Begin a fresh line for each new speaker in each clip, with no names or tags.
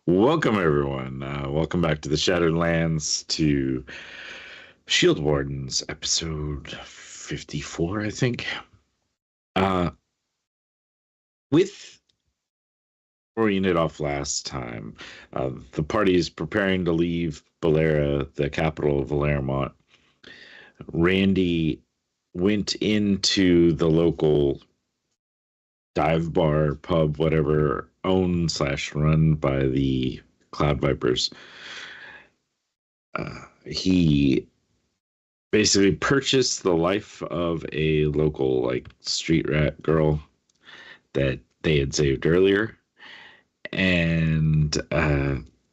Welcome, everyone. Welcome back to the Shattered Lands to Shield Wardens, episode 54, I think. Uh, with where we ended off last time, the party is preparing to leave Balera, the capital of Valermont. Randy went into the local dive bar, pub, whatever, owned / run by the Cloud Vipers. He basically purchased the life of a local street rat girl that they had saved earlier, and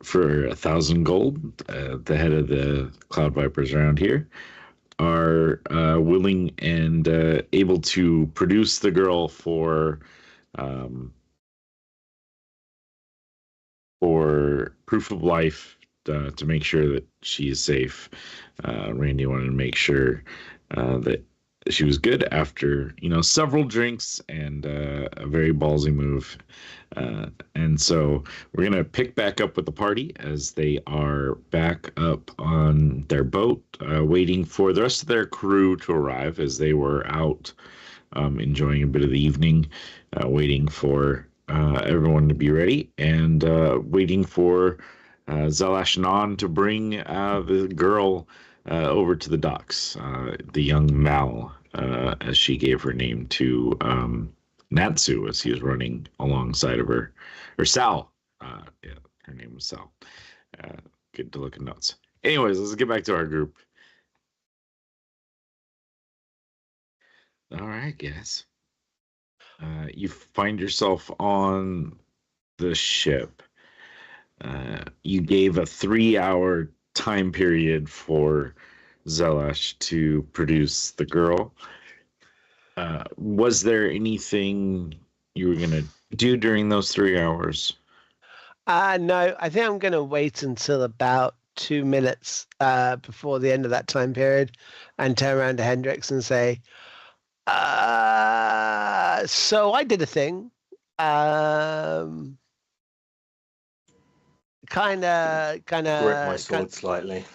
for 1,000 gold, the head of the Cloud Vipers around here are willing and able to produce the girl um, for proof of life, to make sure that she is safe. Randy wanted to make sure that she was good after several drinks and a very ballsy move. And so we're gonna pick back up with the party as they are back up on their boat, waiting for the rest of their crew to arrive as they were out enjoying a bit of the evening, waiting for everyone to be ready, and waiting for Zalashanan to bring the girl over to the docks, the young Mal, as she gave her name to Natsu as he was running alongside of her, or Sal. Yeah, her name was Sal. Good to look at notes. Anyways, let's get back to our group. All right, guys. You find yourself on the ship. You gave a 3-hour time period for Zelash to produce the girl. Was there anything you were going to do during those 3 hours?
No, I think I'm going to wait until about 2 minutes before the end of that time period and turn around to Hendrix and say, so I did a thing. Kind of
grip my sword slightly.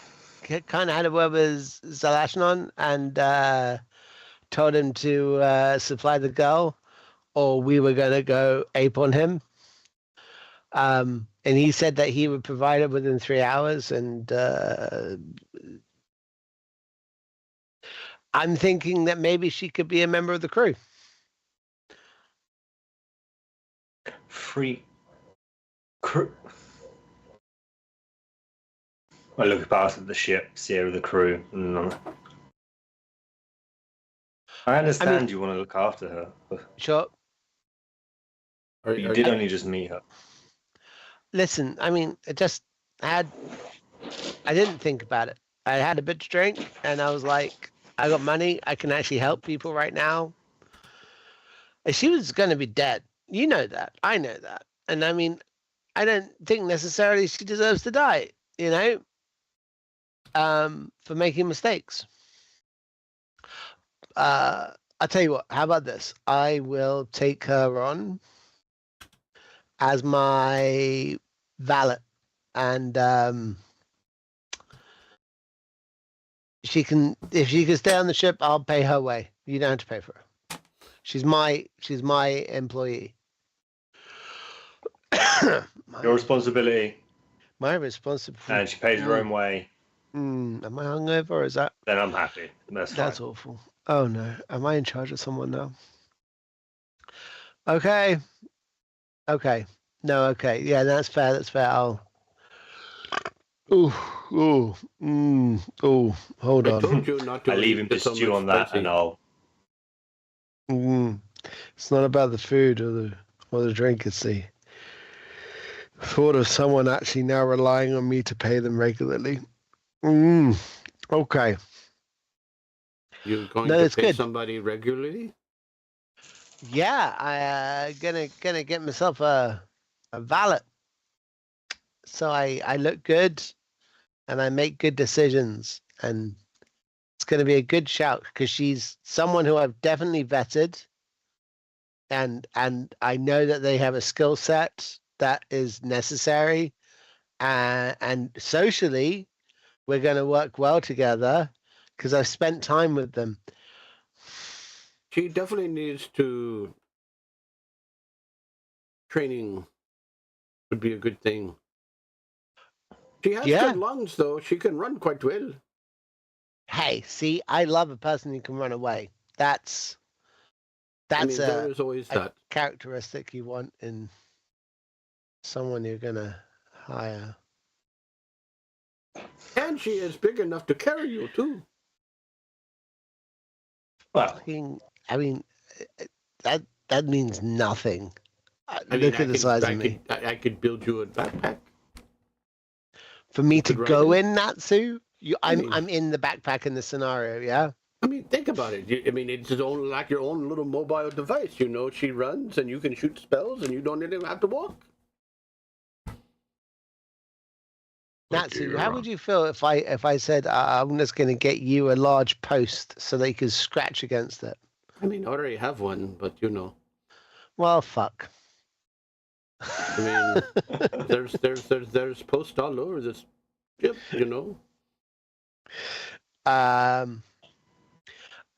Kind of had a word with Zalashnon and told him to supply the girl, or we were going to go ape on him. And he said that he would provide it within 3 hours, and I'm thinking that maybe she could be a member of the crew.
Free crew. I look past at the ship, see her with the crew. I understand you want to look after her.
Sure.
You did only just meet her.
Listen, I mean, I didn't think about it. I had a bit to drink, and I was like, I got money. I can actually help people right now. If she was going to be dead, you know that. I know that. And I mean, I don't think necessarily she deserves to die, for making mistakes. I'll tell you what, how about this? I will take her on as my valet, and if she can stay on the ship, I'll pay her way. You don't have to pay for her. She's my employee.
Your responsibility.
My responsibility.
And she pays her own way.
Am I hungover, or is that?
Then I'm happy. That's
awful. Oh no, am I in charge of someone now? Okay. No, okay. Yeah, that's fair. I'll. Hold on.
I told you not to.
I leave him to stew on that, and I'll.
It's not about the food or the drink. It's the thought of someone actually now relying on me to pay them regularly. Okay.
You're going to pay somebody regularly?
Yeah, I gonna get myself a valet, so I look good, and I make good decisions, and it's gonna be a good shout because she's someone who I've definitely vetted, and I know that they have a skill set that is necessary and socially, we're going to work well together because I've spent time with them.
She definitely needs to. Training would be a good thing. She has good lungs, though. She can run quite well.
Hey, see, I love a person who can run away. That's
there is always that
characteristic you want in someone you're gonna hire.
And she is big enough to carry you too.
Well,
I mean, that means nothing. Look at the size of me.
I could build you a backpack.
For me to go in, Natsu, I'm in the backpack in the scenario, yeah?
I mean, think about it. It's like your own little mobile device. She runs and you can shoot spells and you don't even have to walk.
Natsu, how would you feel if I said I'm just going to get you a large post so that you can scratch against it?
I already have one, but
Well, fuck.
There's posts all over this ship,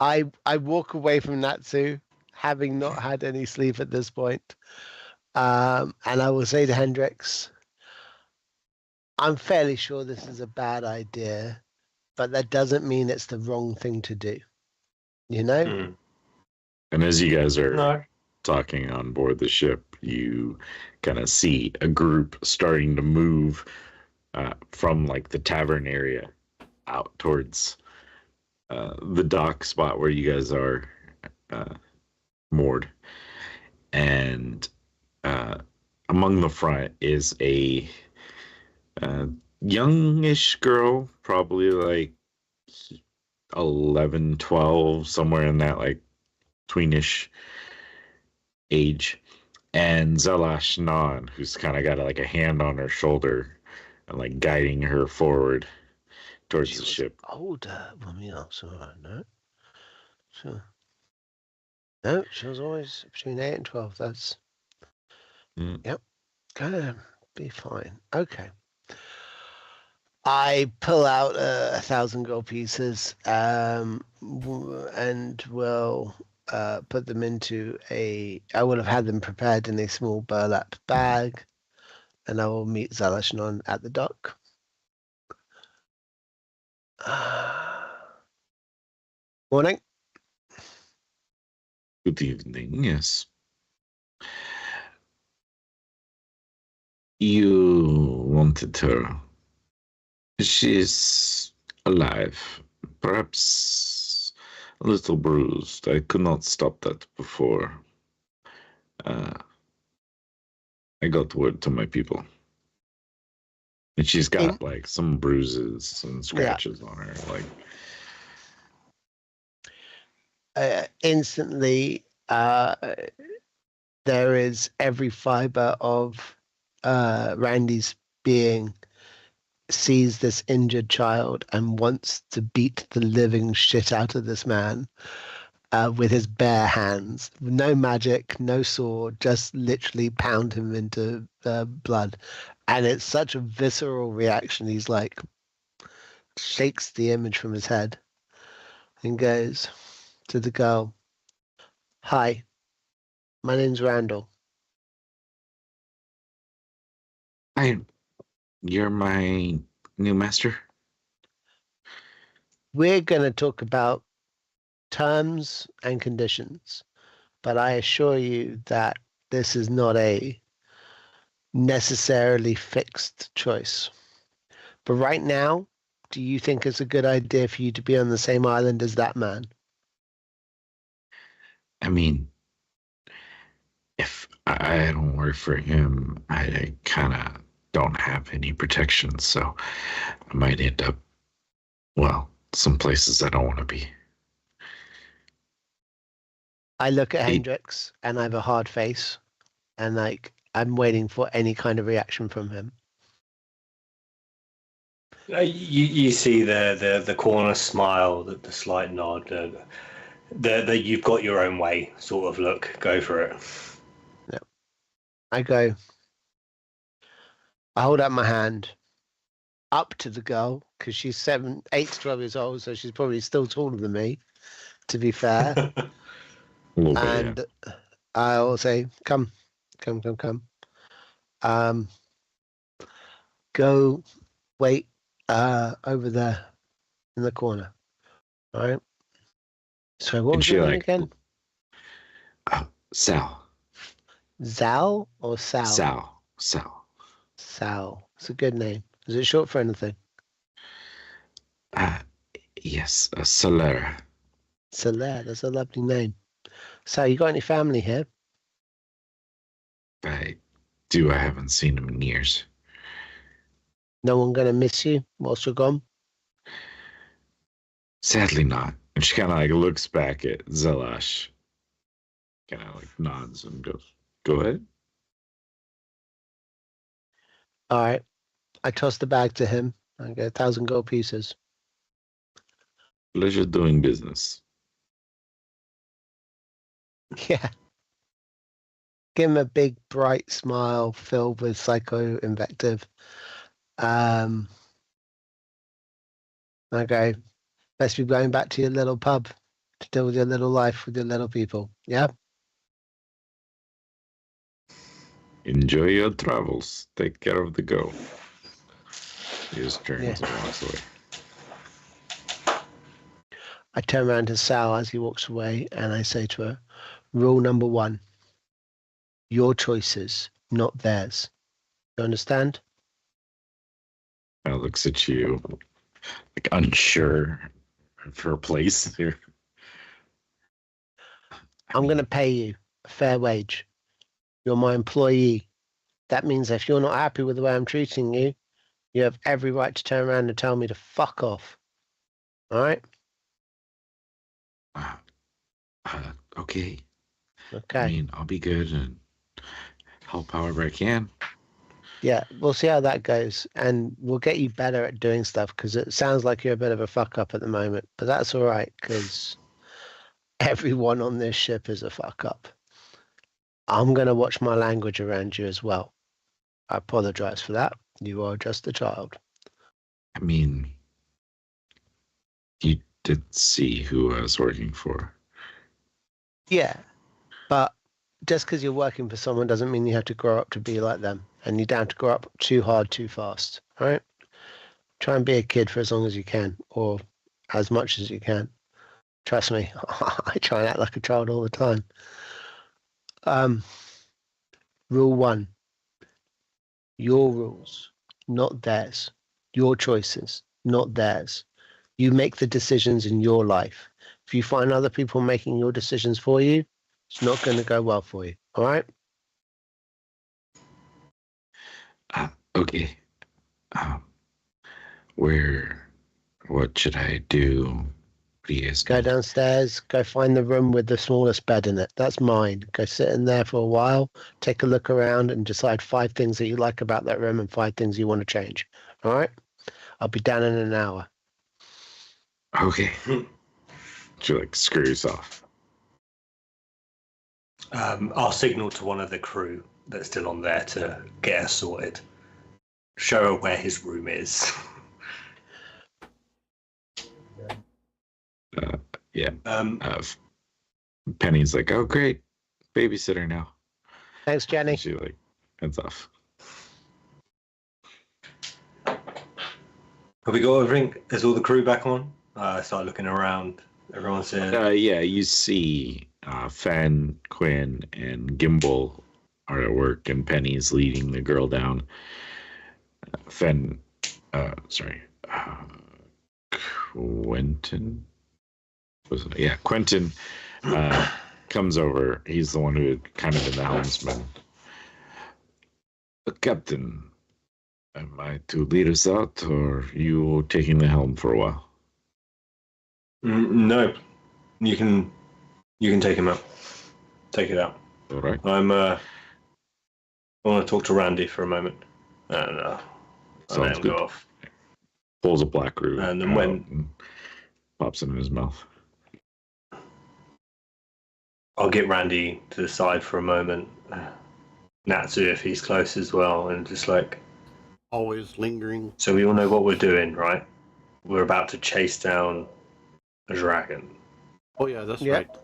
I walk away from Natsu, having not had any sleep at this point, and I will say to Hendrix, I'm fairly sure this is a bad idea, but that doesn't mean it's the wrong thing to do.
And as you guys are talking on board the ship, you kind of see a group starting to move from like the tavern area out towards the dock spot where you guys are moored. And among the front is a youngish girl, probably like 11, 12, somewhere in that like tweenish age, and Zelash Nan, who's kind of got like a hand on her shoulder and like guiding her forward towards the ship.
Older, no. Sure. No, she was always between 8 and 12. That's yep, gonna be fine. Okay. I pull out 1,000 gold pieces and will put them into I will have had them prepared in a small burlap bag, and I will meet Zalashnon at the dock. Morning.
Good evening, yes. You wanted her. She's alive, perhaps a little bruised. I could not stop that before. I got word to my people. And she's got like some bruises and scratches on her. Like
instantly, there is every fiber of Randy's being sees this injured child and wants to beat the living shit out of this man with his bare hands. No magic, no sword, just literally pound him into blood. And it's such a visceral reaction. He's like, shakes the image from his head and goes to the girl, "Hi, my name's Randall."
You're my new master?
We're going to talk about terms and conditions, but I assure you that this is not a necessarily fixed choice. But right now, do you think it's a good idea for you to be on the same island as that man?
I mean, if I don't work for him, I kind of don't have any protection, so I might end up, well, some places I don't want to be.
I look at Hendrix and I have a hard face, and like I'm waiting for any kind of reaction from him.
You see the corner smile, the slight nod, the you've got your own way sort of look. Go for it.
No. I hold out my hand, up to the girl because she's 8 to 12 years old, so she's probably still taller than me, to be fair.
A little bit,
And I'll say, come. Go wait over there in the corner. All right. So what
And
was
she,
your name
like,
again?
Sal.
Zal or Sal?
Sal.
Sal. It's a good name. Is it short for anything?
Yes, Soler.
Soler. That's a lovely name. So you got any family here?
I haven't seen him in years.
No one gonna miss you whilst you're gone?
Sadly not. And she kind of like looks back at Zelash. Kind of like nods and goes, go ahead.
All right. I toss the bag to him. I get 1,000 gold pieces.
Pleasure doing business.
Yeah. Give him a big, bright smile filled with psycho invective. Okay. Best be going back to your little pub to deal with your little life with your little people. Yeah?
Enjoy your travels. Take care of the girl. He just turns and walks away.
I turn around to Sal as he walks away and I say to her, rule number 1, your choices, not theirs. You understand?
Kind of looks at you, like unsure of her place here.
I'm going to pay you a fair wage. You're my employee. That means if you're not happy with the way I'm treating you, you have every right to turn around and tell me to fuck off. All right?
Okay.
Okay.
I mean, I'll be good and help however I can.
Yeah, we'll see how that goes. And we'll get you better at doing stuff because it sounds like you're a bit of a fuck up at the moment. But that's all right because everyone on this ship is a fuck up. I'm going to watch my language around you as well. I apologize for that. You are just a child.
I mean, you did see who I was working for.
Yeah, but just because you're working for someone doesn't mean you have to grow up to be like them. And you don't have to grow up too hard, too fast. All right? Try and be a kid for as long as you can, or as much as you can. Trust me, I try and act like a child all the time. Rule 1, your rules, not theirs. Your choices, not theirs. You make the decisions in your life. If you find other people making your decisions for you, it's not going to go well for you. All right?
Okay. What should I do?
Go downstairs, go find the room with the smallest bed in it. That's mine. Go sit in there for a while, take a look around and decide 5 things that you like about that room and 5 things you want to change. All right? I'll be down in an hour.
Okay. She like screws off.
I'll signal to one of the crew that's still on there to get her sorted. Show her where his room is.
Yeah. Penny's like, oh great, babysitter now.
Thanks, Jenny.
And she like heads off.
Have we got everything? Is all the crew back on? I start looking around. Everyone's in.
Yeah, you see Fen, Quinn, and Gimbal are at work, and Penny's leading the girl down. Quentin. Yeah, Quentin comes over. He's the one who had kind of been the helmsman. Captain, am I to lead us out, or are you taking the helm for a while?
No, you can take him out. Take it out.
All right.
I want to talk to Randy for a moment. And
Sounds
then
good.
go off.
Pulls a black root
And then
and pops it in his mouth.
I'll get Randy to the side for a moment. Natsu, if he's close as well, and just like,
always lingering.
So we all know what we're doing, right? We're about to chase down a dragon.
Oh yeah, that's
Yep.
right.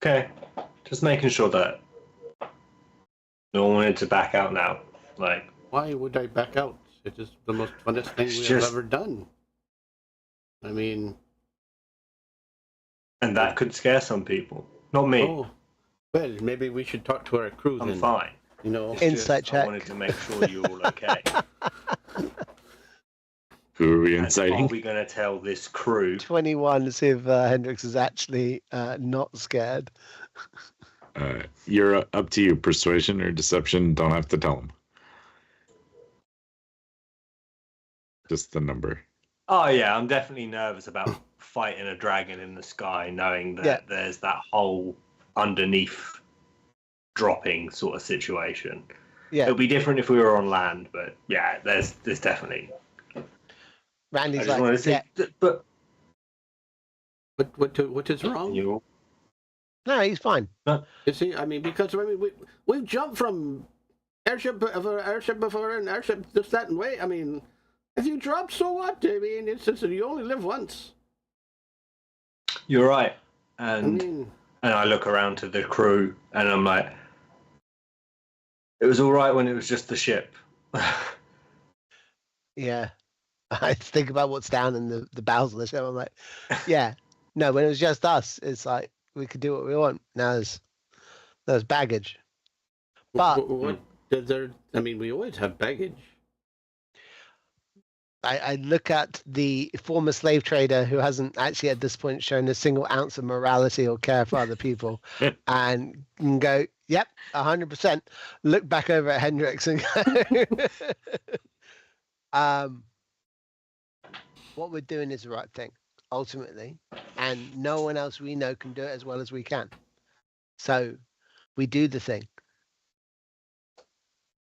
Okay, just making sure that no one wanted to back out now. Like,
Why would I back out? It is the most funnest thing
It's
we
just-
have ever done. I mean,
and that could scare some people. Not me.
oh, well, maybe we should talk to our crew
I'm
then.
fine.
You know,
It's
Insight
just,
check.
I wanted to make sure you're all okay.
Who are we
And
inciting?
are we going to tell this crew?
21 to see if Hendrix is actually not scared.
You're up to you. Persuasion or deception. Don't have to tell them. Just the number.
Oh yeah, I'm definitely nervous about fighting a dragon in the sky, knowing that there's that whole underneath dropping sort of situation.
Yeah,
It'll be different if we were on land, but yeah, there's definitely. I
Randy's
just wanted to
like,
say,
yeah.
but
what is wrong?
you
No, he's fine.
You see, I mean, because I mean, we've jumped from airship before and airship this, that, and way. I mean, if you drop, so what? I mean, it's just you only live once.
you're right,
I
and
mean,
I look around to the crew, and I'm like, it was all right when it was just the ship.
Yeah. I think about what's down in the bowels of the ship. I'm like, yeah. No, when it was just us, it's like we could do what we want. Now there's baggage. But
what is there? I mean, we always have baggage.
I look at the former slave trader who hasn't actually at this point shown a single ounce of morality or care for other people and go, yep, 100%. Look back over at Hendrix and go, what we're doing is the right thing, ultimately. And no one else we know can do it as well as we can. So we do the thing.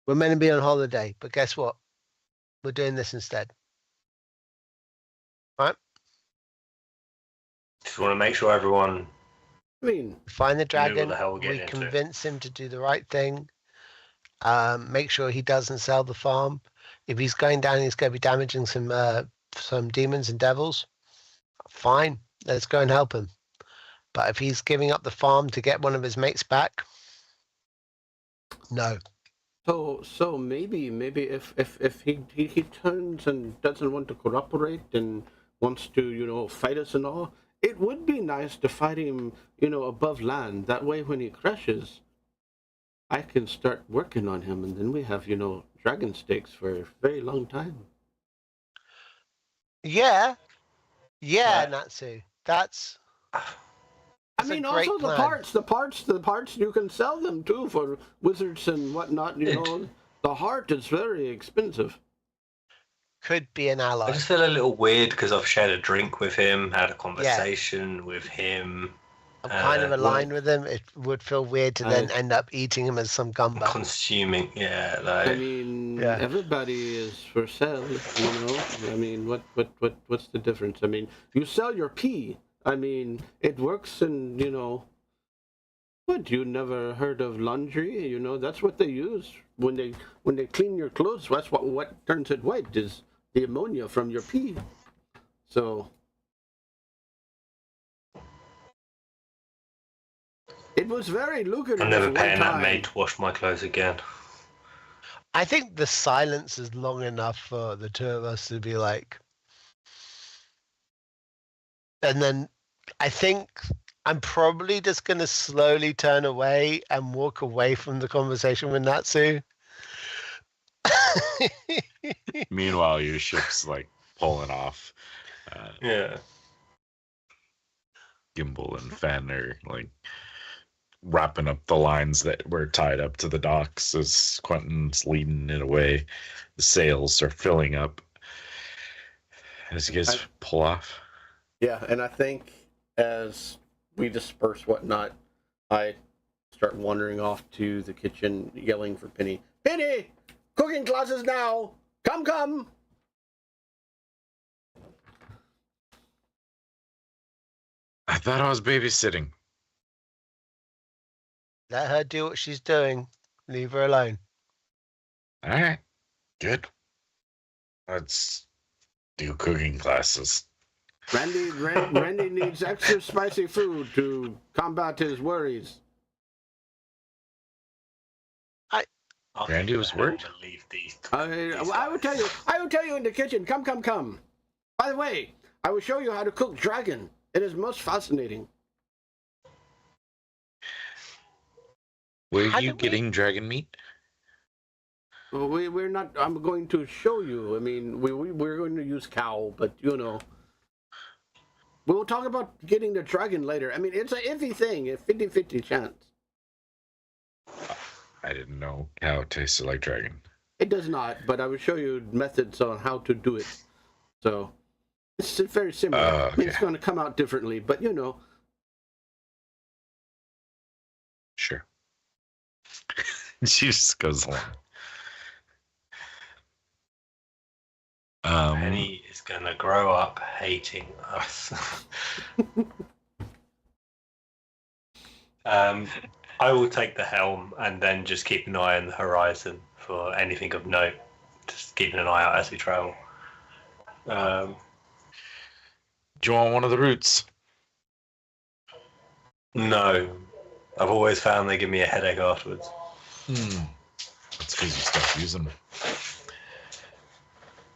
We're meant to be on holiday, but guess what? We're doing this instead. Right?
Just want to make sure everyone.
I mean,
Find the dragon.
the hell we're
We
getting into.
convince him to do the right thing. Make sure he doesn't sell the farm. If he's going down, he's going to be damaging some demons and devils. Fine, let's go and help him. But if he's giving up the farm to get one of his mates back, no.
so maybe if he turns and doesn't want to cooperate and wants to fight us and all, it would be nice to fight him above land. That way, when he crashes, I can start working on him, and then we have dragon steaks for a very long time.
Yeah,
Right.
Natsu. That's
I mean,
a great
also
plan.
the parts you can sell them too for wizards and whatnot. The heart is very expensive.
could be an ally.
I just feel a little weird because I've shared a drink with him, had a conversation with him.
I'm kind of
well,
aligned with him. It would feel weird to then end up eating him as some gumbo.
Consuming, yeah,
I
like
mean,
Yeah.
everybody is for sale. I mean, what's the difference? I mean, you sell your pee. I mean, it works, and What, you never heard of laundry? That's what they use when they clean your clothes. That's what turns it white is the ammonia from your pee. So it was very lucrative.
I'm never
one
paying that
time.
maid to wash my clothes again.
I think the silence is long enough for the two of us to be like, and then I think I'm probably just going to slowly turn away and walk away from the conversation with Natsu.
Meanwhile, your ship's like pulling off.
Yeah.
Gimbal and Fen are like wrapping up the lines that were tied up to the docks as Quentin's leading it away. The sails are filling up as you guys pull off.
Yeah, and I think as we disperse whatnot, I start wandering off to the kitchen, yelling for Penny. Penny! Cooking classes now! Come!
I thought I was babysitting.
Let her do what she's doing. Leave her alone.
All right, good. Let's do cooking classes.
Randy needs extra spicy food to combat his worries.
Randy was worried?
Believe these.
I will tell you. I will tell you in the kitchen. Come. By the way, I will show you how to cook dragon. It is most fascinating.
Were you getting dragon meat?
We're not. I'm going to show you. I mean, we're going to use cow, but you know, we'll talk about getting the dragon later. I mean, it's an iffy thing. A 50-50 chance.
I didn't know cow tasted like dragon.
It does not, but I will show you methods on how to do it. So it's very similar.
Okay.
I mean, it's going to come out differently, but you know.
Sure. She just goes along.
Penny is gonna grow up hating us. I will take the helm and then just keep an eye on the horizon for anything of note. Just keeping an eye out as we travel.
Do you want one of the roots?
No, I've always found they give me a headache afterwards.
That's because you stopped using them.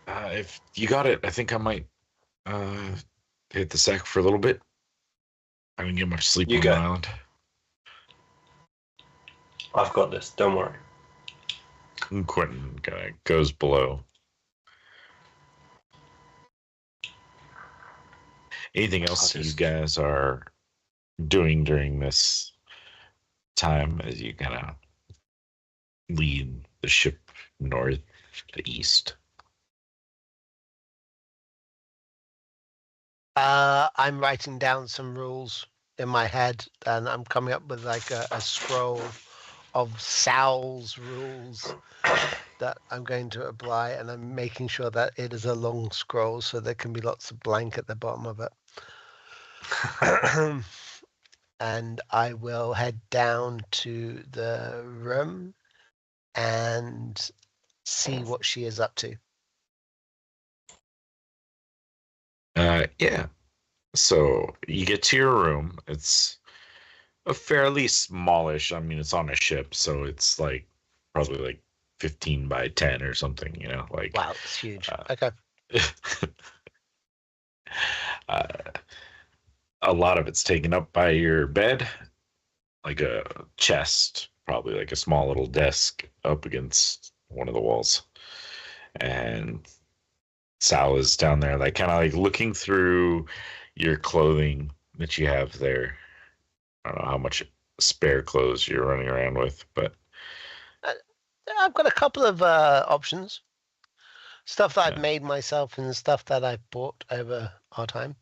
If you got it, I think I might hit the sack for a little bit. I didn't get much sleep on the island.
I've got this, don't worry.
Quentin goes below. Anything else you guys are doing during this time as you kind of lead the ship north to east?
I'm writing down some rules in my head, and I'm coming up with like a scroll of Sal's rules that I'm going to apply, and I'm making sure that it is a long scroll so there can be lots of blank at the bottom of it. And I will head down to the room and see what she is up to.
Yeah. So you get to your room. It's a fairly smallish. I mean, it's on a ship, so it's like probably like 15 by 10 or something. You know, like
wow, it's huge. Okay.
A lot of it's taken up by your bed, like a chest, probably like a small little desk up against one of the walls, and Sal is down there, like kind of like looking through your clothing that you have there. I don't know how much spare clothes you're running around with, but
I've got a couple of options. Stuff that I've made myself and stuff that I've bought over our time.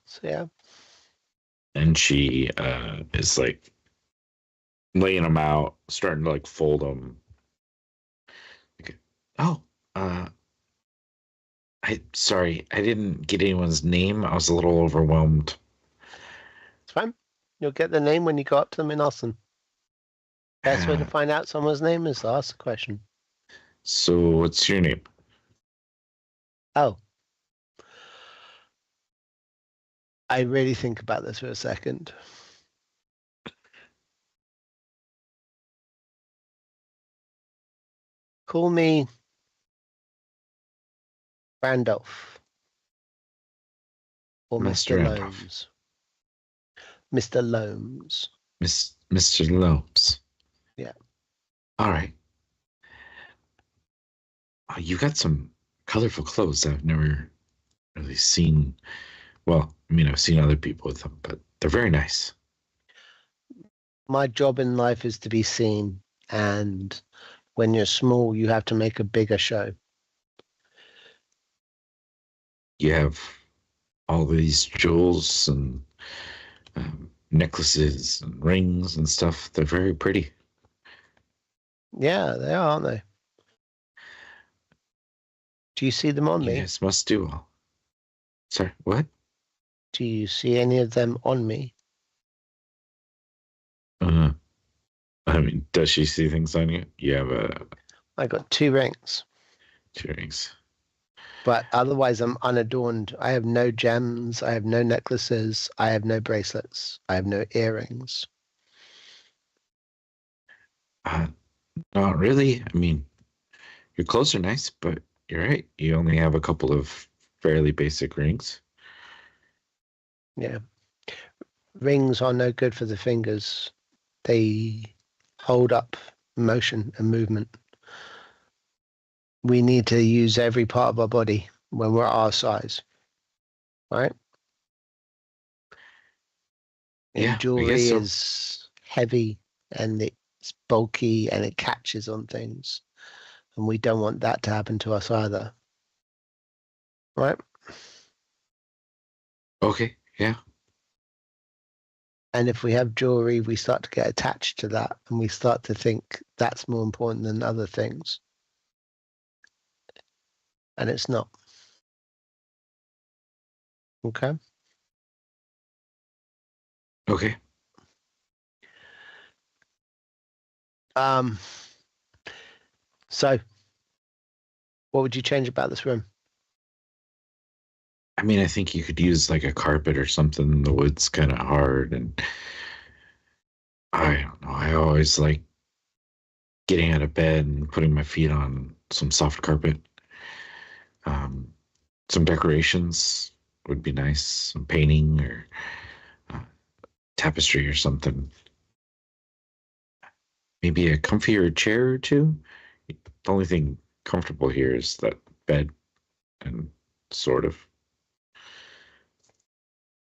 So yeah.
And she is like laying them out, starting to like fold them. Oh, sorry, I didn't get anyone's name. I was a little overwhelmed.
It's fine. You'll get the name when you go up to them in Austin. Best way to find out someone's name is to ask the question.
So, what's your name?
Oh. I really think about this for a second. Call me Randolph. Or Mr. Loams. Mr. Loams.
Mr. Loams.
Yeah.
All right. You got some colorful clothes I've never really seen. Well, I mean, I've seen other people with them, but they're very nice.
My job in life is to be seen, and when you're small, you have to make a bigger show.
You have all these jewels and necklaces and rings and stuff. They're very pretty.
Yeah, they are, aren't they? Do you see them on me?
Yes, must do all. Sorry, what?
Do you see any of them on me?
I mean, does she see things on you? You have a
I got 2 rings.
2 rings.
But otherwise, I'm unadorned. I have no gems. I have no necklaces. I have no bracelets. I have no earrings.
Not really. I mean, your clothes are nice, but you're right. You only have a couple of fairly basic rings.
Yeah. Rings are no good for the fingers. They hold up motion and movement. We need to use every part of our body when we're our size. Right? And
Yeah, I
jewelry
guess so.
is heavy and it's bulky and it catches on things. And we don't want that to happen to us either. Right?
Okay, yeah.
And if we have jewelry, we start to get attached to that and we start to think that's more important than other things. And it's not. Okay?
Okay.
So what would you change about this room?
I mean, I think you could use like a carpet or something. The wood's kind of hard, and I don't know. I always like getting out of bed and putting my feet on some soft carpet. Some decorations would be nice. Some painting or tapestry or something. Maybe a comfier chair or two. The only thing comfortable here is that bed, and sort of.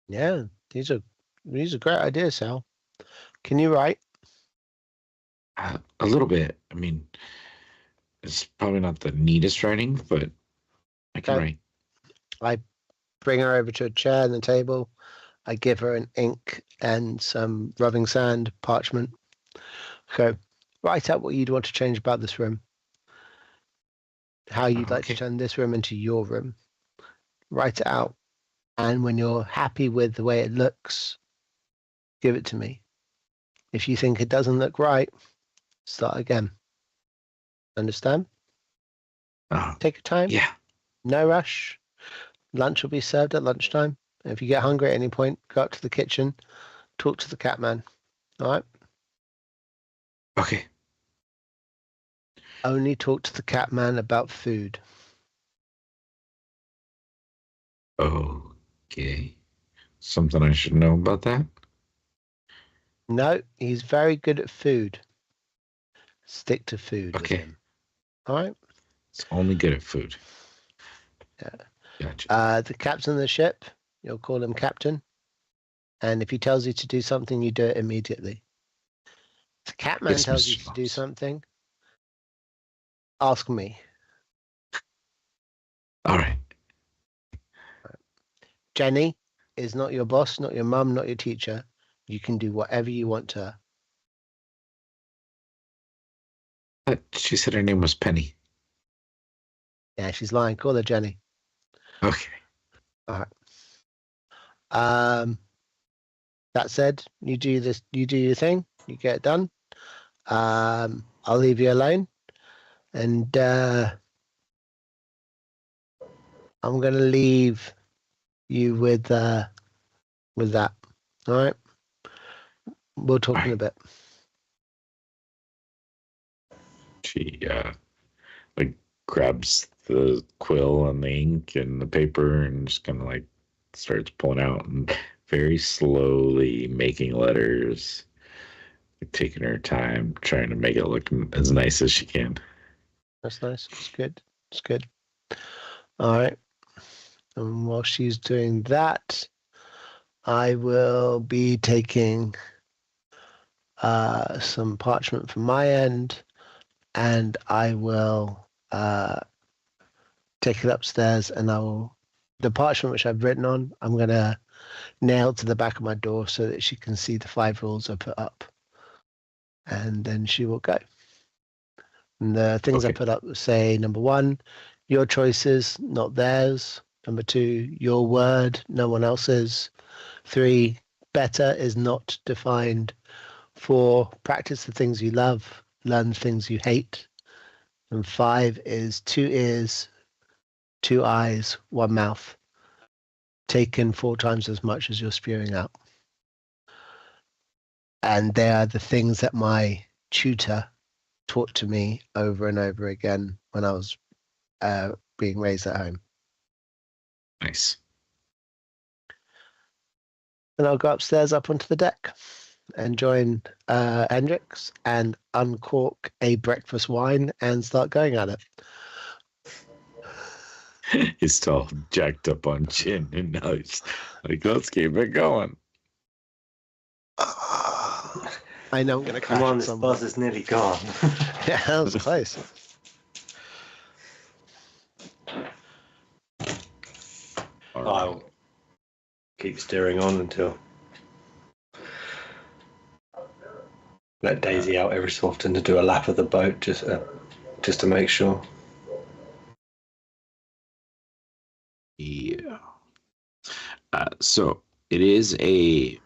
Yeah, these are great ideas, Sal. Can you write?
A little bit. I mean, it's probably not the neatest writing, but I can
Okay.
write.
I bring her over to a chair and the table. I give her an ink and some rubbing sand, parchment. So write out what you'd want to change about this room. How you'd like to
Okay.
turn this room into your room. Write it out. And when you're happy with the way it looks, give it to me. If you think it doesn't look right, start again. Understand? Take your time.
Yeah.
No rush. Lunch will be served at lunchtime. If you get hungry at any point, go up to the kitchen, talk to the catman. All right?
Okay.
Only talk to the catman about food.
Okay. Something I should know about that?
No, he's very good at food. Stick to food with
Okay.
him. All right?
It's only good at food.
Yeah.
Gotcha.
The captain of the ship, you'll call him captain. And if he tells you to do something, you do it immediately. If the catman
Yes,
tells
Mr.
you to do
Moss.
something, ask me.
All right.
Jenny is not your boss, not your mum, not your teacher. You can do whatever you want to her.
She said her name was Penny.
Yeah, she's lying. Call her Jenny.
Okay.
All right. That said, you do this. You do your thing. You get it done. I'll leave you alone, and I'm gonna leave you with that. All right. We'll talk in a bit.
She like grabs the quill and the ink and the paper and just kind of like starts pulling out and very slowly making letters, taking her time, trying to make it look as nice as she can.
That's nice. It's good. It's good. All right. And while she's doing that, I will be taking some parchment from my end, and I will take it upstairs, and the parchment which I've written on, I'm going to nail to the back of my door so that she can see the 5 rules I put up. And then she will go. And the things I put up say, number 1, your choices, not theirs. Number 2, your word, no one else's. 3, better is not defined. 4, practice the things you love, learn the things you hate. And 5 is 2 ears, 2 eyes, 1 mouth. Taken 4 times as much as you're spewing out. And they are the things that my tutor taught to me over and over again when I was being raised at home.
Nice.
And I'll go upstairs up onto the deck and join Hendrix and uncork a breakfast wine and start going at it.
He's still jacked up on gin, and now he's like, let's keep it going.
I know I'm going to crash.
Come on,
at
this
some
buzz
point.
is nearly gone.
Yeah, that was close.
All right.
I'll keep steering on until let Daisy out every so often to do a lap of the boat, just to make sure.
Yeah. So it is a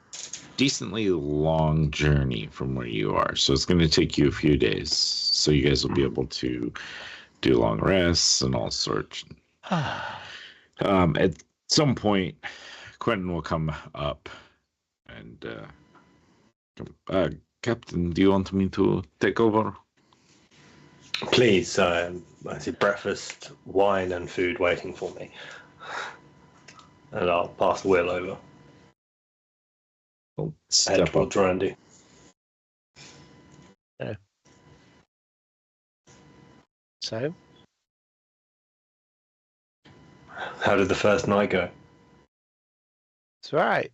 decently long journey from where you are. So it's going to take you a few days. So you guys will be able to do long rests and all sorts. At some point, Quentin will come up and Captain, do you want me to take over?
Please, I see breakfast, wine, and food waiting for me. And I'll pass the wheel over. Head
Step
towards
up.
Randy.
So,
How did the first night go?
it's all right.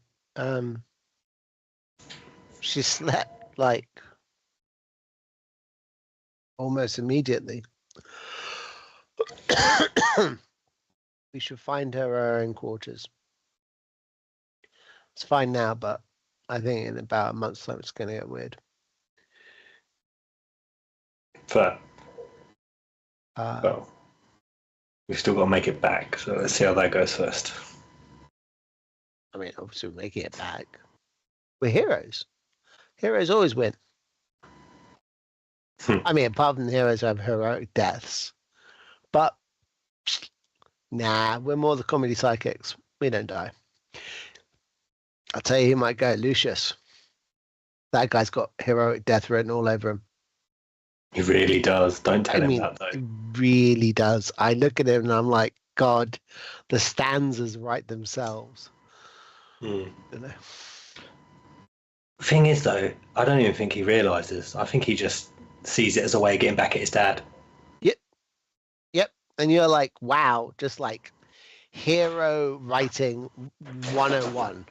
She slept like almost immediately. We should find her our own quarters. It's fine now, but I think in about a month's time it's going to get weird.
Fair.
Uh,
Well, we've still got to make it back, so let's see how that goes first.
I mean, obviously we're making it back. We're heroes. Heroes always win. I mean, apart from the heroes who have heroic deaths. But, nah, we're more the comedy sidekicks. We don't die. I'll tell you who might go, Lucius. That guy's got heroic death written all over him.
He really does. Don't tell him that,
It
though.
really does. I look at him and I'm like, God, the stanzas write themselves.
Hmm.
You know?
Thing is, though, I don't even think he realises. I think he just sees it as a way of getting back at his dad.
Yep. And you're like, wow, just like hero writing 101.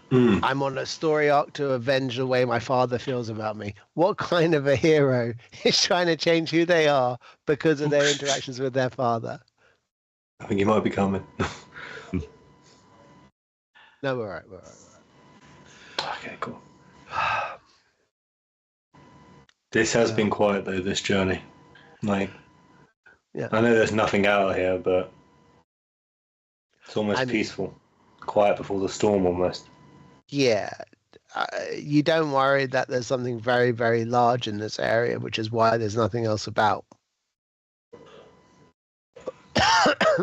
Hmm.
I'm on a story arc to avenge the way my father feels about me. What kind of a hero is trying to change who they are because of their interactions with their father?
I think he might be coming.
No, we're all right.
Okay, cool. This has been quiet, though, this journey. Like,
Yeah.
I know there's nothing out here, but it's almost peaceful. Quiet before the storm, almost.
Yeah. You don't worry that there's something very, very large in this area, which is why there's nothing else about.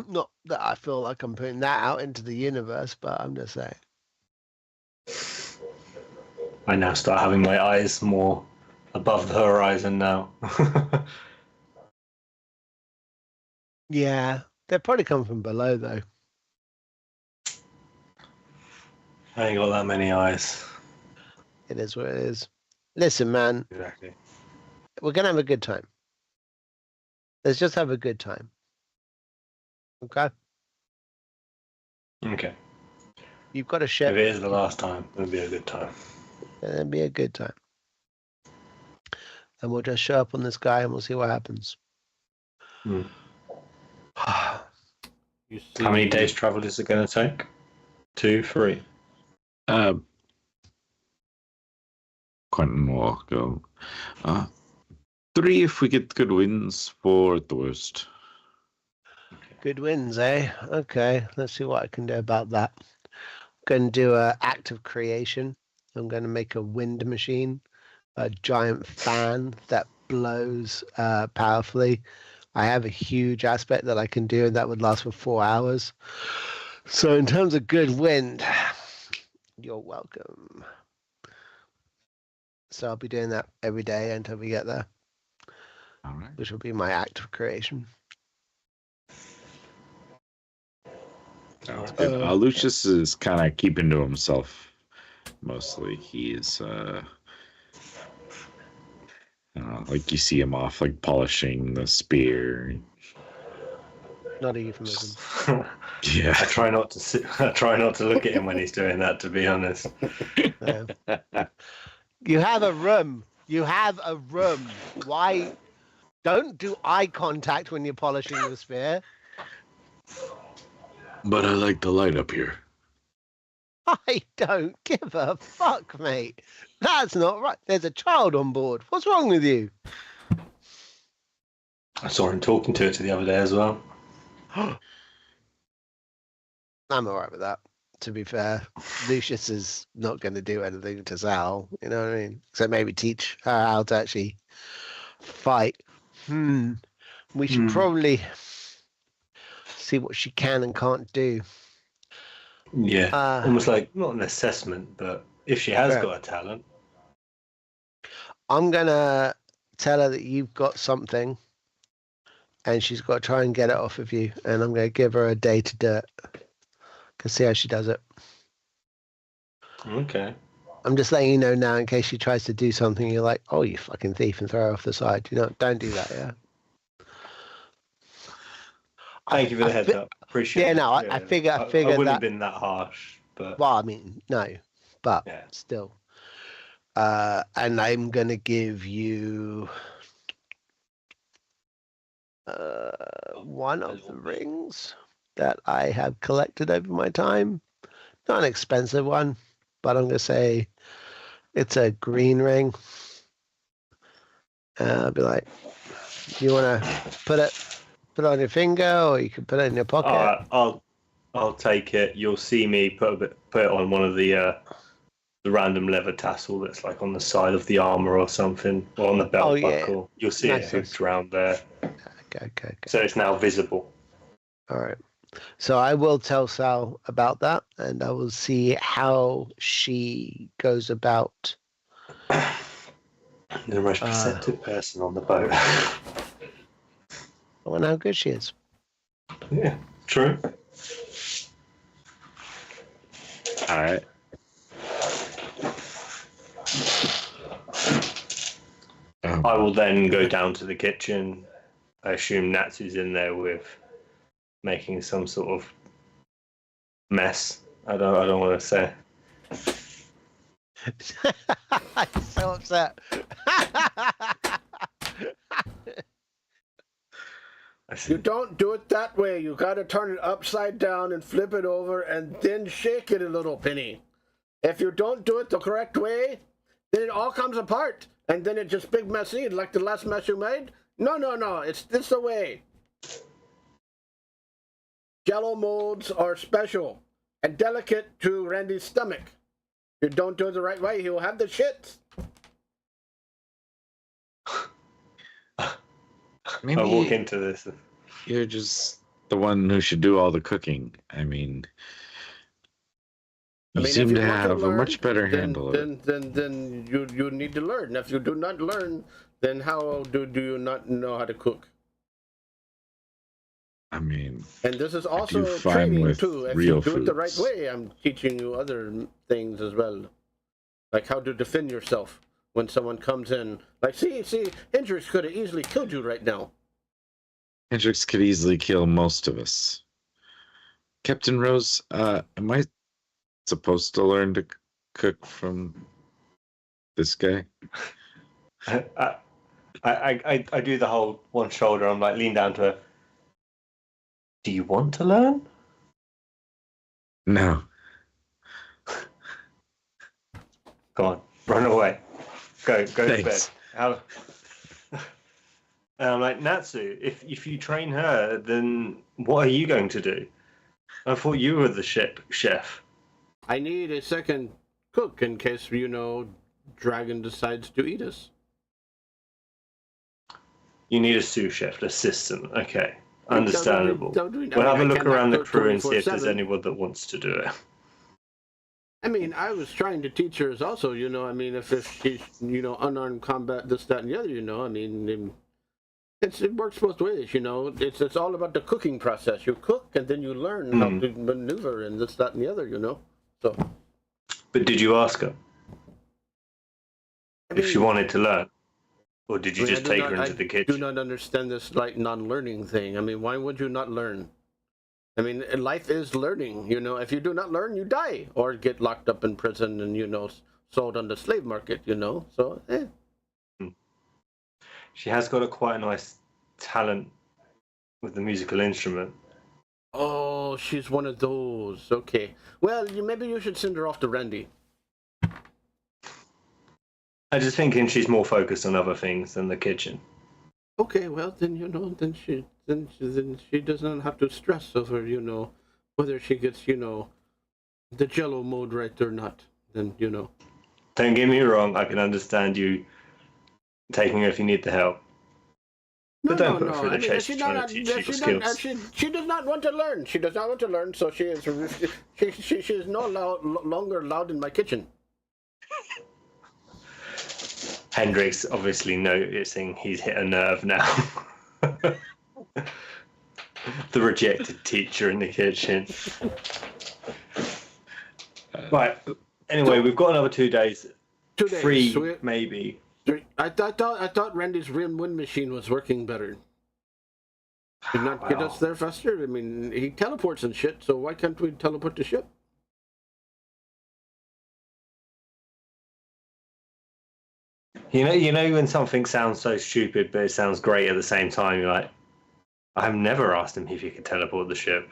Not that I feel like I'm putting that out into the universe, but I'm just saying.
I now start having my eyes more above the horizon now.
Yeah. They'll probably come from below, though.
I ain't got that many eyes.
It is what it is. Listen, man,
Exactly.
we're going to have a good time. Let's just have a good time. Okay?
Okay.
You've got a
If
ship.
it is the last time, it'll be a good time.
It'll be a good time. And we'll just show up on this guy and we'll see what happens.
Hmm.
You see,
How many days travel is it going to take? 2, 3?
Quentin will go. 3 if we get good winds, 4 at the worst.
Good wins, eh? Okay, let's see what I can do about that. I'm going to do an act of creation. I'm going to make a wind machine, a giant fan that blows powerfully. I have a huge aspect that I can do, and that would last for 4 hours. So in terms of good wind, you're welcome. So I'll be doing that every day until we get there,
All right.
which will be my act of creation.
Sounds good. Lucius is kind of keeping to himself mostly. He's like you see him off like polishing the spear.
Not a euphemism.
Yeah.
I try not to look at him when he's doing that, to be honest.
Yeah. You have a room. Why? Don't do eye contact when you're polishing the spear.
But I like the light up here.
I don't give a fuck, mate. That's not right. There's a child on board. What's wrong with you?
I saw him talking to it the other day as well.
I'm all right with that. To be fair, Lucius is not going to do anything to Sal. You know what I mean? So maybe teach her how to actually fight. We should probably see what she can and can't do.
Yeah, almost like not an assessment, but if she has got a talent.
I'm going to tell her that you've got something and she's got to try and get it off of you. And I'm going to give her a day to do it. Can see how she does it.
Okay.
I'm just letting you know now in case she tries to do something. You're like, oh, you fucking thief, and throw her off the side. You know, don't do that, yeah?
Thank you for the heads up. Appreciate it.
Yeah, no, I figured
I wouldn't
that.
have been that harsh, but...
Well, I mean, no, but still. And I'm going to give you one of the rings that I have collected over my time. Not an expensive one, but I'm going to say it's a green ring. I'll be like, you want to put it on your finger, or you can put it in your pocket?
I'll take it. You'll see me put it on one of the random leather tassel that's like on the side of the armor or something, or on the belt buckle. You'll see it hooked around there.
Okay.
So it's now visible.
All right. So I will tell Sal about that, and I will see how she goes about.
The most perceptive person on the boat.
I wonder how good she is.
Yeah, true.
All right.
I will then go down to the kitchen. I assume Natsu's in there with making some sort of mess. I don't want to say.
I'm so upset.
You don't do it that way. You gotta turn it upside down and flip it over and then shake it a little, Penny. If you don't do it the correct way, then it all comes apart. And then it's just big messy, like the last mess you made. No. It's this the way. Jello molds are special and delicate to Randy's stomach. If you don't do it the right way, he'll have the shits.
Maybe
I walk into this.
You're just the one who should do all the cooking. I mean, you seem to have a much better handle of it.
Then you need to learn. If you do not learn, then how do you not know how to cook?
I mean,
and this is also training too. If you do it the right
foods.
way, I'm teaching you other things as well, like how to defend yourself when someone comes in. Like, see, Hendrix could have easily killed you right now.
Hendrix could easily kill most of us. Captain Rose, am I supposed to learn to cook from this guy?
I do the whole one shoulder. I'm like lean down to her. Do you want to learn?
No.
Come on, run away. Go to bed. And I'm like, Natsu, if you train her, then what are you going to do? I thought you were the chef.
I need a second cook in case, Dragon decides to eat us.
You need a sous chef, assistant. Okay, understandable.
We'll
have a look around the crew and see if there's anyone that wants to do it.
I mean, I was trying to teach her also, you know, I mean, if she's, you know, unarmed combat, this, that, and the other, you know, I mean, it works both ways, you know. It's all about the cooking process. You cook and then you learn how to maneuver and this, that, and the other, you know. So.
But did you ask her if she wanted to learn? Or did you just take her into the kitchen?
I do not understand this, like, non-learning thing. I mean, why would you not learn? I mean, life is learning, you know. If you do not learn, you die or get locked up in prison and, you know, sold on the slave market, you know. So,
She has got quite a nice talent with the musical instrument.
Oh, she's one of those. Okay. Well, maybe you should send her off to Randy.
I'm just thinking she's more focused on other things than the kitchen.
Okay, well then, you know, then she does not have to stress over, you know, whether she gets, you know, the Jello mode right or not. Then, you know.
Don't get me wrong, I can understand you taking her if you need the help. But don't put her through the chase trying to teach you skills.
She does not want to learn. She does not want to learn, so she is no longer allowed in my kitchen.
Hendrix obviously noticing he's hit a nerve now. The rejected teacher in the kitchen. Right. Anyway, we've got another 2 days.
2 days.
3, maybe.
I thought Randy's rim wind machine was working better. Did not get us there faster. I mean, he teleports and shit. So why can't we teleport the ship?
You know when something sounds so stupid, but it sounds great at the same time. You're like, I've never asked him if he could teleport the ship.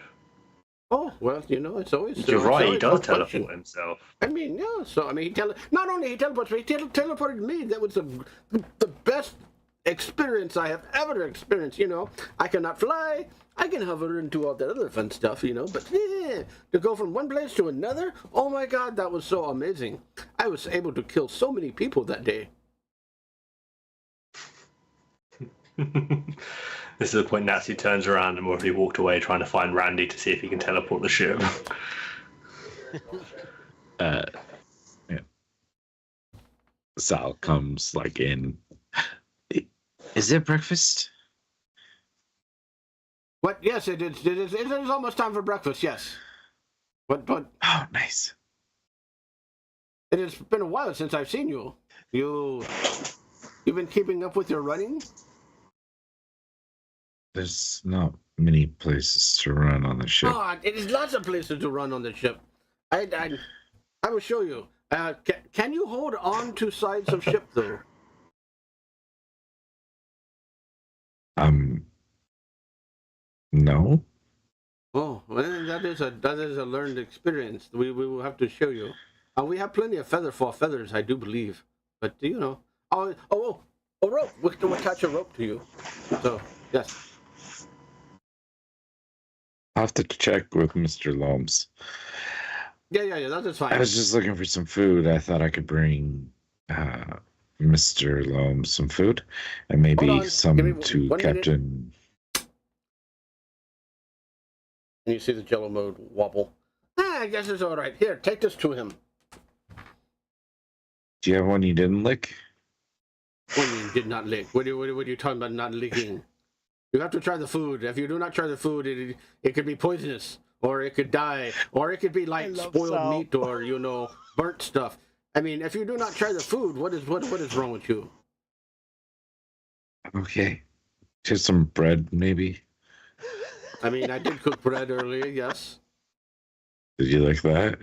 Oh, well, you know, it's always...
You're right, he does teleport himself.
I mean, yeah, so, I mean, not only he teleports, but he teleported me. That was the best experience I have ever experienced, you know. I cannot fly, I can hover and do all that other fun stuff, you know, but to go from one place to another, oh my God, that was so amazing. I was able to kill so many people that day.
This is the point Nazi turns around and already walked away trying to find Randy to see if he can teleport the ship.
Yeah. Sal comes like in. Is it breakfast?
What? Yes, it is. It is almost time for breakfast. Yes. What?
Oh, nice.
It has been a while since I've seen you. You've been keeping up with your running?
There's not many places to run on the ship.
Oh, it is lots of places to run on the ship. I will show you. Can you hold on to sides of ship though?
No.
Oh, well, that is a learned experience. We will have to show you. We have plenty of feathers, I do believe. But you know, a rope. We'll attach a rope to you. So yes.
I'll have to check with Mr. Loams.
Yeah, that is fine.
I was just looking for some food. I thought I could bring Mr. Loams some food and maybe some to Captain.
And you see the Jello mode wobble. I guess it's all right. Here, take this to him.
Do you have one you didn't lick?
What do you mean, did not lick? What are you talking about not licking? You have to try the food. If you do not try the food, it could be poisonous, or it could die, or it could be like spoiled meat, or you know, burnt stuff. I mean, if you do not try the food, what is wrong with you?
Okay, just some bread, maybe.
I mean, I did cook bread earlier. Yes.
Did you like that?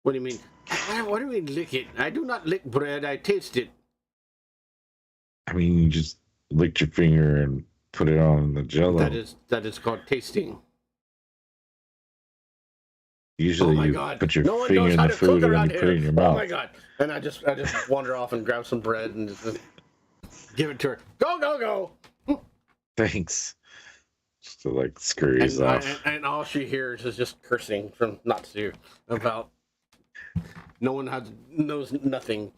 What do you mean? What do you mean lick it? I do not lick bread. I taste it.
I mean, you just licked your finger and put it on the Jello.
That is called tasting.
Usually you put your finger in the food and then you put it in your mouth.
Oh my God. And I just wander off and grab some bread and just give it to her. Go.
Thanks. Just to like scurries off.
And all she hears is just cursing from Natsu about no one knows nothing.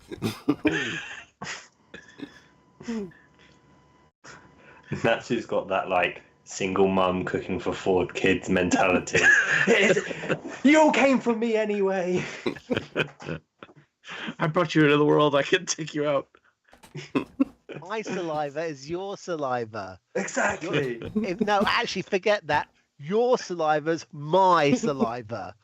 Natsu's got that like single mum cooking for 4 kids mentality. You all came from me anyway.
I brought you into the world. I can take you out.
My saliva is your saliva.
Exactly.
No, actually, forget that. Your saliva's my saliva.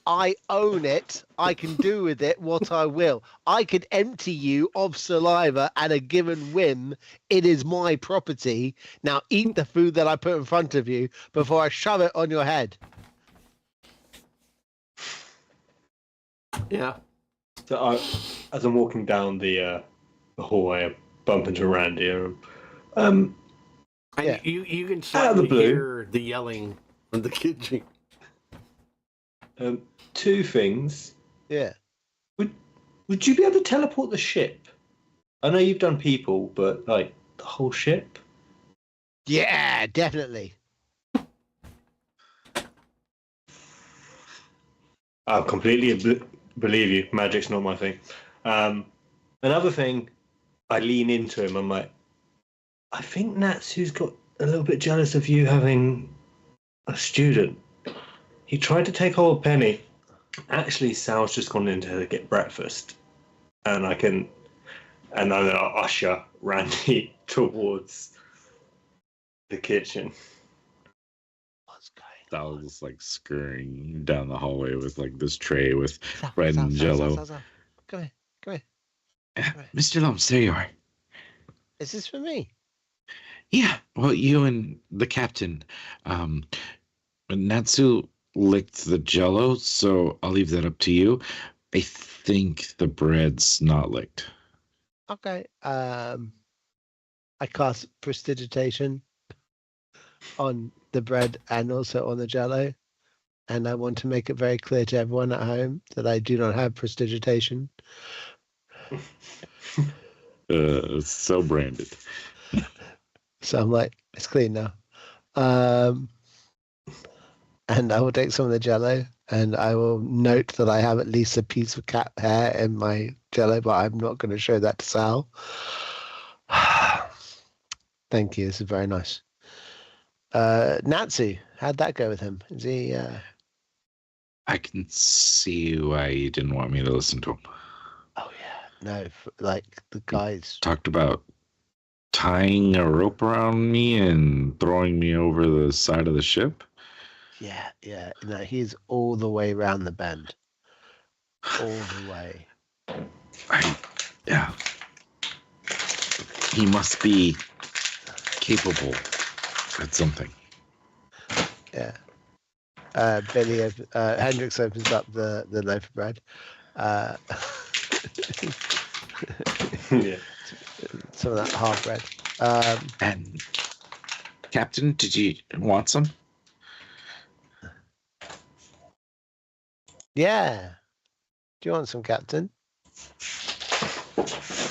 I own it. I can do with it what I will. I could empty you of saliva at a given whim. It is my property. Now eat the food that I put in front of you before I shove it on your head.
Yeah.
So as I'm walking down the hallway, I bump into Randy.
And
Yeah.
you can
Out of the
slightly
blue.
hear the yelling from the kitchen.
2 things.
Yeah.
Would you be able to teleport the ship? I know you've done people, but like the whole ship?
Yeah, definitely.
I completely believe you. Magic's not my thing. Another thing, I lean into him. I'm like, I think Natsu's got a little bit jealous of you having a student. He tried to take hold of Penny. Actually, Sal's just gone in to get breakfast, and then I'll usher Randy towards the kitchen.
What's going
Sal was just like scurrying down the hallway with like this tray with
Sal,
bread
Sal,
and
Sal,
jello.
Sal, Sal, Sal. Come here. Come here.
Mr. Lumps, there you are.
Is this for me?
Yeah, well, you and the captain. Natsu licked the jello, so I'll leave that up to you. I think the bread's not licked.
Okay. I cast prestidigitation on the bread and also on the jello. And I want to make it very clear to everyone at home that I do not have prestidigitation.
It's so branded.
So I'm like, it's clean now. And I will take some of the jello and I will note that I have at least a piece of cat hair in my jello, but I'm not going to show that to Sal. Thank you. This is very nice. Natsu, how'd that go with him? Is he...
I can see why you didn't want me to listen to him.
Oh, yeah. No, like the guys...
Talked about tying a rope around me and throwing me over the side of the ship.
Yeah, yeah. No, he's all the way around the bend. All the way.
Yeah. He must be capable at something.
Yeah. Hendrix opens up the loaf of bread.
Yeah.
Some of that hard bread.
And Captain, did you want some?
Yeah. Do you want some, Captain?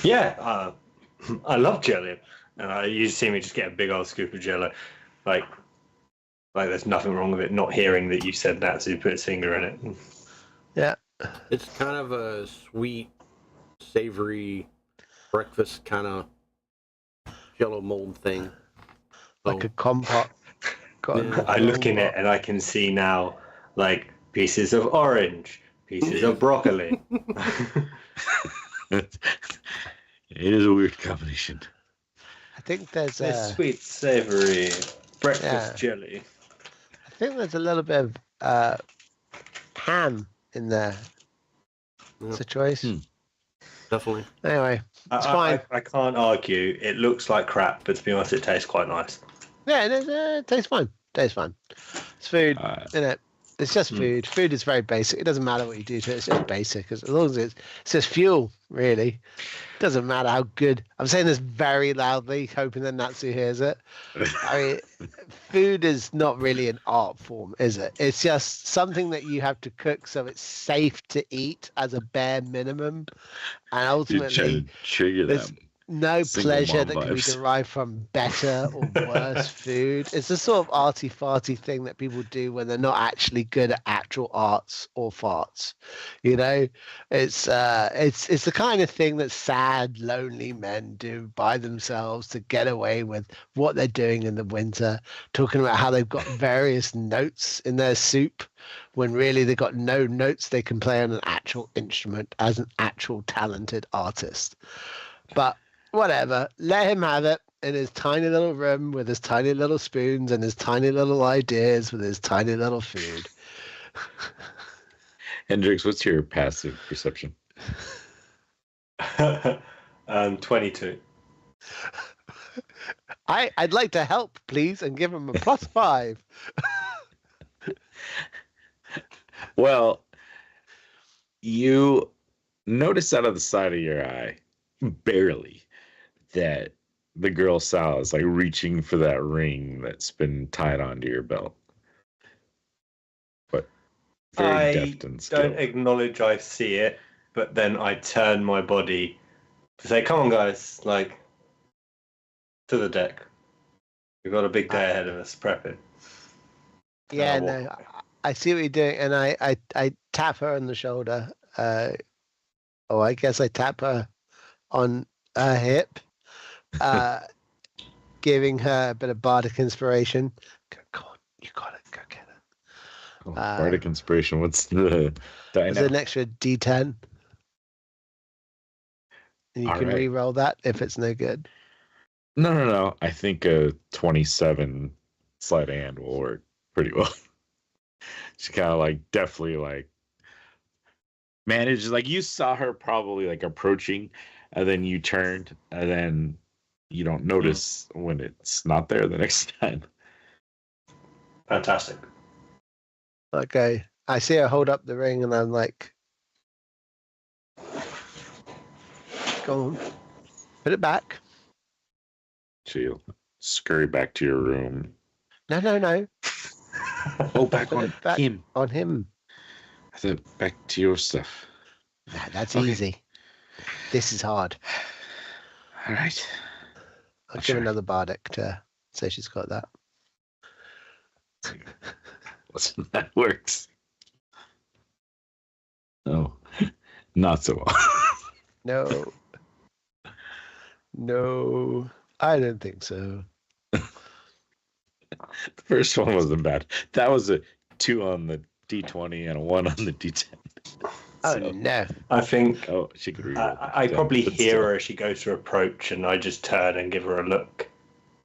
Yeah, I love jelly, and you see me just get a big old scoop of jello. Like there's nothing wrong with it. Not hearing that you said Natsu put his finger in it.
Yeah.
It's kind of a sweet, savory breakfast kind of jello mold thing.
Like a compote.
I look in it and I can see now, like, pieces of orange, pieces of broccoli.
It is a weird combination.
I think there's
This sweet, savory breakfast jelly.
I think there's a little bit of ham in the situation.
Definitely.
Anyway, it's fine.
I can't argue. It looks like crap, but to be honest, it tastes quite nice.
Yeah, it tastes fine. Tastes fine. It's food, isn't it? It's just food. Food is very basic. It doesn't matter what you do to it. It's just basic. As long as it's just fuel, really. It doesn't matter how good. I'm saying this very loudly, hoping that Natsu hears it. I mean, food is not really an art form, is it? It's just something that you have to cook so it's safe to eat as a bare minimum. And ultimately, there's no pleasure that can be derived from better or worse food. It's the sort of arty-farty thing that people do when they're not actually good at natural arts or farts. You know, it's the kind of thing that sad, lonely men do by themselves to get away with what they're doing in the winter, talking about how they've got various notes in their soup when really they've got no notes they can play on an actual instrument as an actual talented artist. But whatever, let him have it in his tiny little room with his tiny little spoons and his tiny little ideas with his tiny little food.
Hendrix, what's your passive perception?
22.
I'd like to help, please, and give him a +5.
Well, you notice out of the side of your eye, barely, that the girl Sal is like reaching for that ring that's been tied onto your belt. But very deft and skilled.
I don't acknowledge I see it, but then I turn my body to say, come on, guys, like, to the deck. We've got a big day ahead of us, prepping.
Yeah, no, I see what you're doing, and I tap her on the shoulder. I guess I tap her on her hip, giving her a bit of bardic inspiration. Go on, you got it. Go get it.
Oh, bardic inspiration. What's the
There's an extra D10. And you can re-roll that if it's no good.
No. I think a 27 sleight of hand will work pretty well. She kind of like definitely like manages, like you saw her probably like approaching, and then you turned, and then you don't notice when it's not there the next time.
Fantastic.
Okay, I see her hold up the ring, and I'm like, go on, put it back.
She'll scurry back to your room.
No.
Oh, back on him.
On him.
I thought back to your stuff.
Nah, that's easy. This is hard.
All right.
I'll give another bardic to say she's got that.
Listen, that works. No, not so well.
No, I don't think so.
The first one wasn't bad. That was a 2 on the D20 and a 1 on the D10.
Oh, no.
I think
she could read
I probably hear her as she goes to approach, and I just turn and give her a look.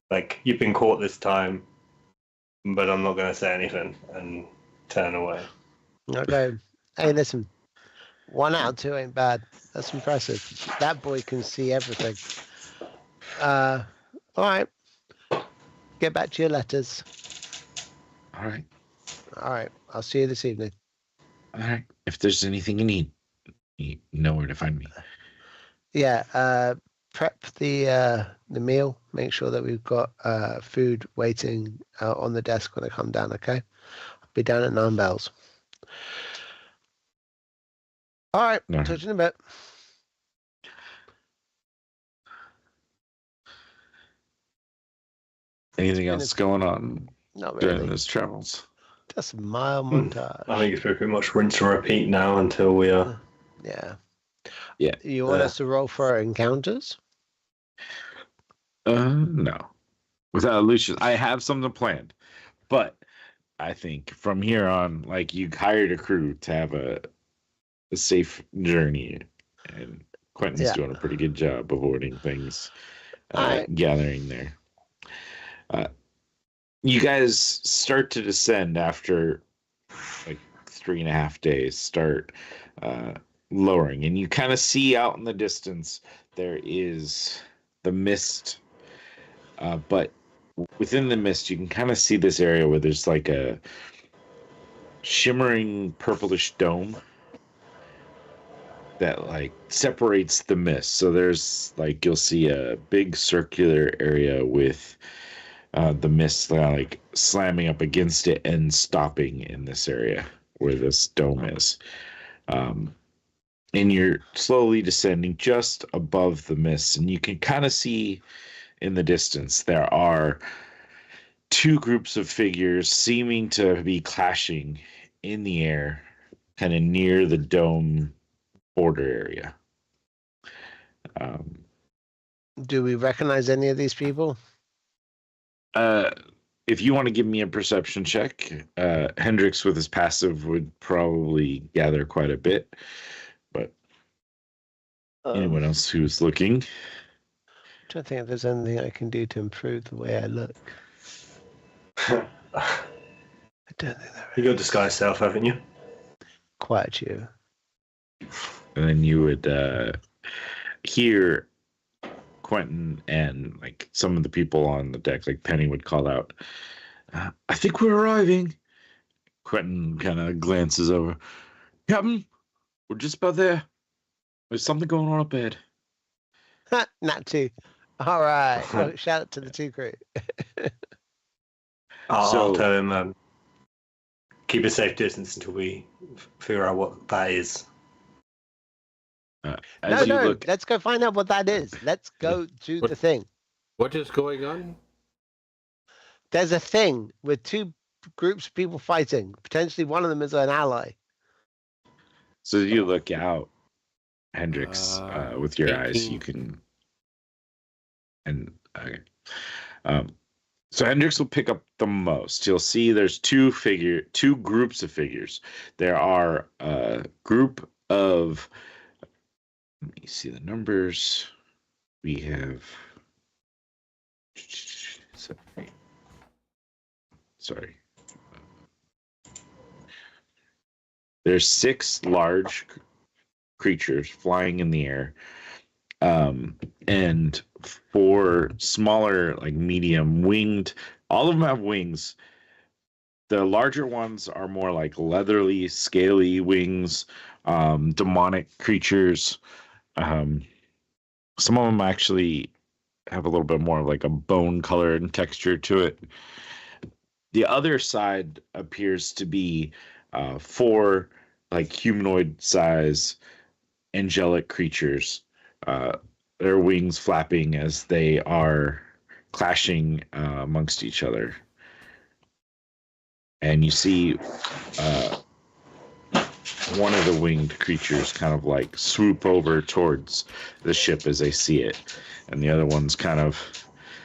Like, you've been caught this time, but I'm not going to say anything, and turn away.
Okay. Hey, listen. 1 out of 2 ain't bad. That's impressive. That boy can see everything. All right. Get back to your letters.
All right.
I'll see you this evening.
All right. If there's anything you need, you know where to find me.
Yeah. Prep the meal. Make sure that we've got food waiting on the desk when I come down. Okay. I'll be down at 9 bells. All right.
No.
Talk to you in a bit.
Anything else going on
Not really.
during those travels?
Just a mild montage.
I think it's pretty much rinse and repeat now until we are.
Yeah.
Yeah.
You want us to roll for our encounters?
No. Without Lucius, I have something planned, but I think from here on, like, you hired a crew to have a safe journey, and Quentin's doing a pretty good job avoiding things, gathering there. You guys start to descend after like 3.5 days, start lowering, and you kind of see out in the distance there is the mist, but within the mist you can kind of see this area where there's like a shimmering purplish dome that like separates the mist. So there's like, you'll see a big circular area with the mist like slamming up against it and stopping in this area where this dome is. And you're slowly descending just above the mist, and you can kind of see in the distance there are 2 groups of figures seeming to be clashing in the air, kind of near the dome border area.
Do we recognize any of these people?
If you want to give me a perception check, Hendrix with his passive would probably gather quite a bit. But anyone else who's looking?
I don't think there's anything I can do to improve the way I look. I don't think there is.
You got disguise self, haven't you?
Quite you.
And then you would hear Quentin and like some of the people on the deck, like Penny would call out, I think we're arriving. Quentin kind of glances over. Captain, we're just about there. There's something going on up ahead.
Not two. All right. Oh, shout out to the two crew.
I'll tell him, keep a safe distance until we figure out what that is.
Let's go find out what that is. Let's go to the thing.
What is going on?
There's a thing with two groups of people fighting. Potentially one of them is an ally.
So you look out, Hendrix, with your
18.
eyes. You can, and okay. So Hendrix will pick up the most. You'll see there's two groups of figures. There are a group of. Let me see the numbers. We have. Sorry. There's 6 large creatures flying in the air, and 4 smaller, like medium winged. All of them have wings. The larger ones are more like leathery, scaly wings, demonic creatures. Some of them actually have a little bit more of like a bone color and texture to it. The other side appears to be 4 like humanoid size angelic creatures. Their wings flapping as they are clashing amongst each other. And you see one of the winged creatures kind of like swoop over towards the ship as they see it. And the other ones kind of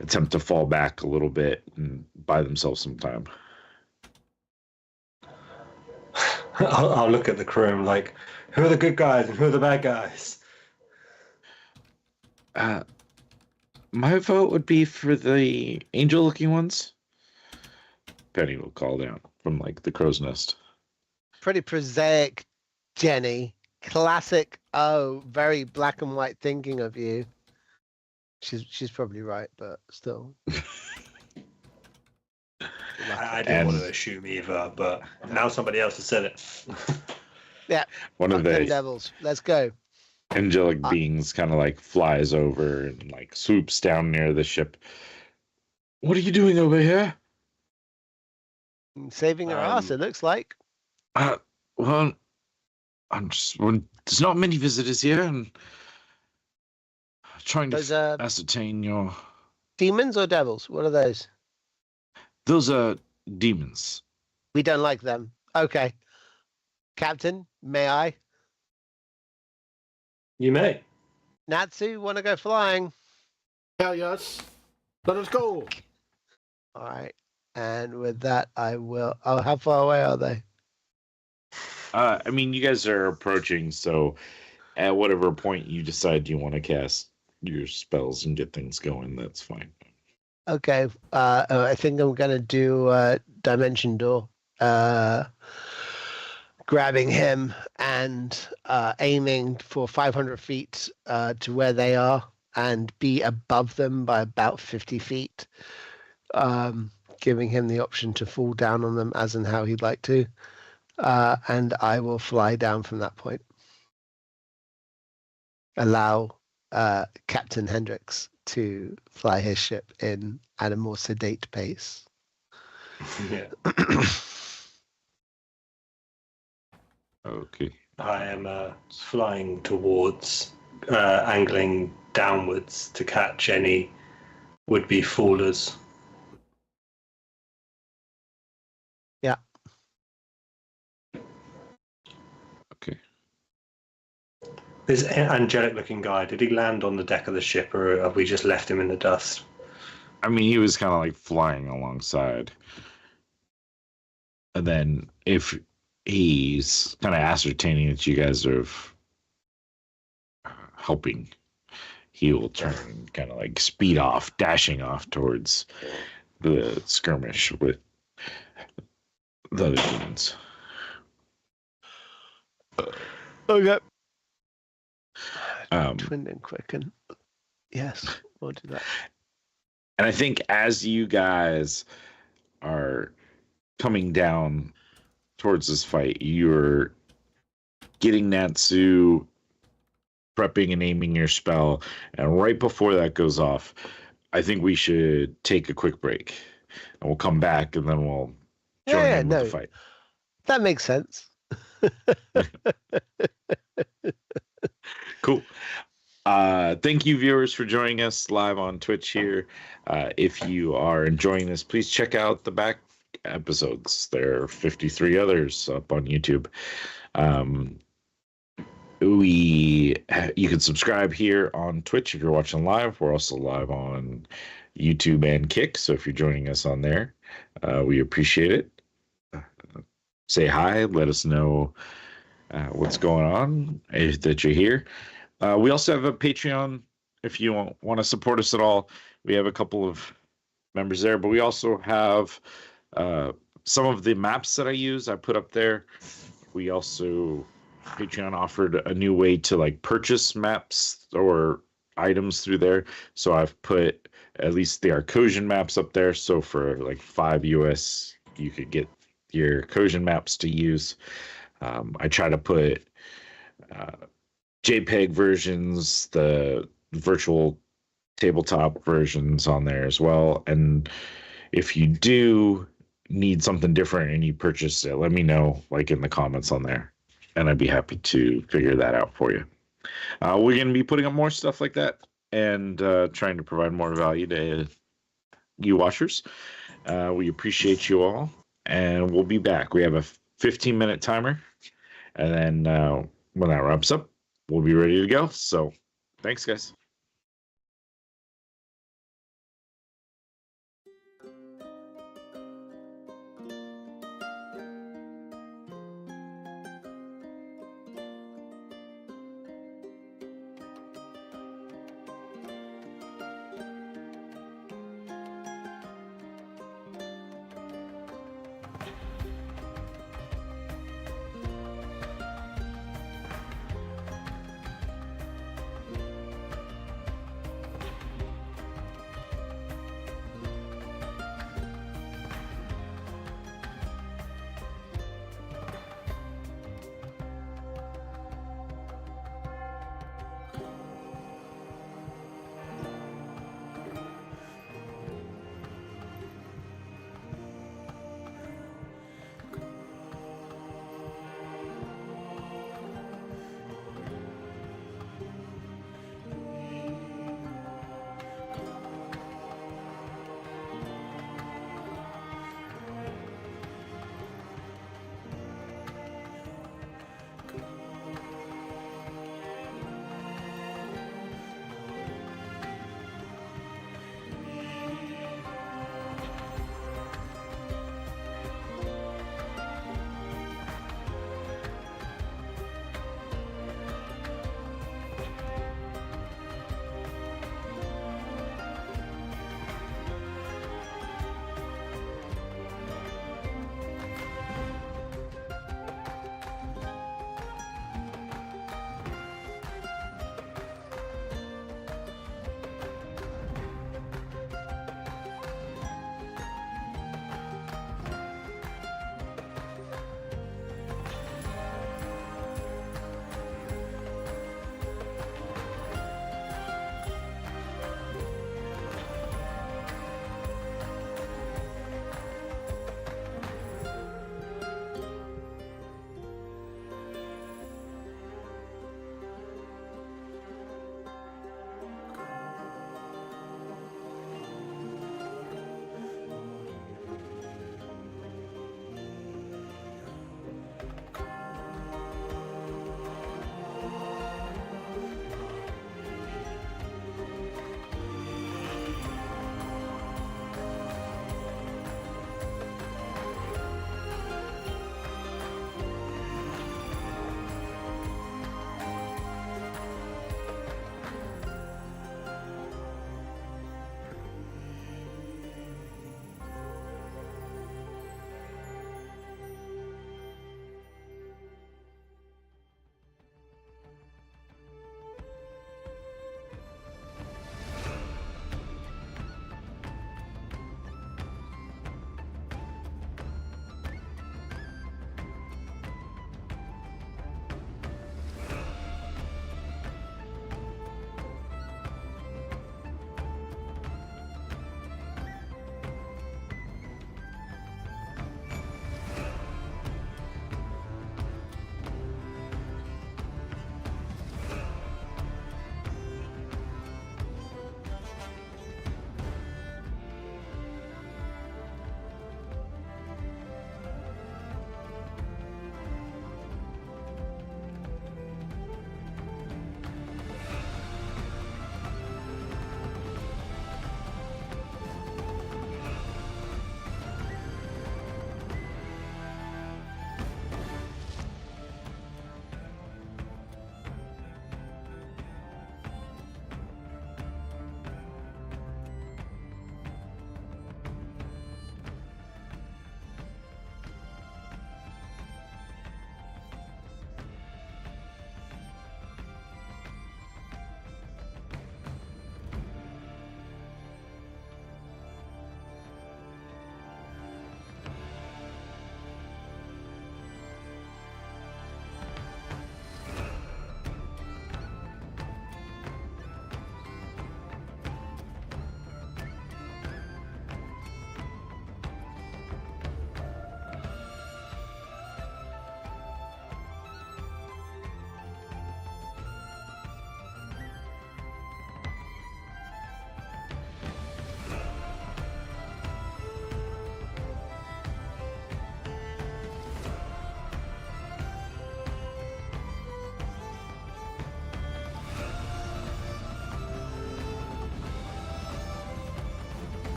attempt to fall back a little bit and buy themselves some time.
I'll look at the crew and like, who are the good guys and who are the bad guys?
My vote would be for the angel-looking ones. Penny will call down from like the crow's nest.
Pretty prosaic, Jenny. Classic. Oh, very black and white thinking of you. She's probably right, but still.
I didn't want to assume either, but now somebody else has said it.
Yeah.
One of the
devils. Let's go.
Angelic beings kind of like flies over and like swoops down near the ship. What are you doing over here?
Saving her ass, it looks like.
Well, there's not many visitors here, and trying to ascertain your
demons or devils. What are those?
Those are demons.
We don't like them. Okay, Captain, may I?
You may.
Natsu, want to go flying?
Hell yes. Let us go.
All right. And with that, I will. Oh, how far away are they?
I mean, you guys are approaching, so at whatever point you decide you want to cast your spells and get things going, that's fine.
Okay. I think I'm going to do Dimension Door. Grabbing him and aiming for 500 feet to where they are and be above them by about 50 feet. Giving him the option to fall down on them as and how he'd like to. And I will fly down from that point. Allow Captain Hendrix to fly his ship in at a more sedate pace.
Yeah.
Okay.
I am flying towards, angling downwards to catch any would-be fallers.
Yeah.
This angelic-looking guy, did he land on the deck of the ship, or have we just left him in the dust?
I mean, he was kind of like flying alongside. And then if he's kind of ascertaining that you guys are helping, he will turn and kind of like speed off, dashing off towards the skirmish with the other demons.
Okay.
Twin
and quicken. Yes, we'll do that.
And I think as you guys are coming down towards this fight, you're getting Natsu, prepping and aiming your spell, and right before that goes off, I think we should take a quick break, and we'll come back, and then we'll join in with the fight.
That makes sense.
Cool. Thank you, viewers, for joining us live on Twitch here. If you are enjoying this, please check out the back episodes. There are 53 others up on YouTube. You can subscribe here on Twitch if you're watching live. We're also live on YouTube and Kick, so if you're joining us on there, we appreciate it. Say hi, let us know what's going on, that you're here. We also have a Patreon if you want to support us at all. We have a couple of members there, but we also have some of the maps that I use. I put up there. We also, Patreon offered a new way to like purchase maps or items through there. So I've put at least the Arcosian maps up there. So for like $5 US, you could get your Arcosian maps to use. I try to put JPEG versions, the virtual tabletop versions on there as well. And if you do need something different and you purchase it, let me know, like in the comments on there, and I'd be happy to figure that out for you. We're going to be putting up more stuff like that and trying to provide more value to you watchers. We appreciate you all, and we'll be back. We have a 15-minute timer, and then when that wraps up, we'll be ready to go. So thanks, guys.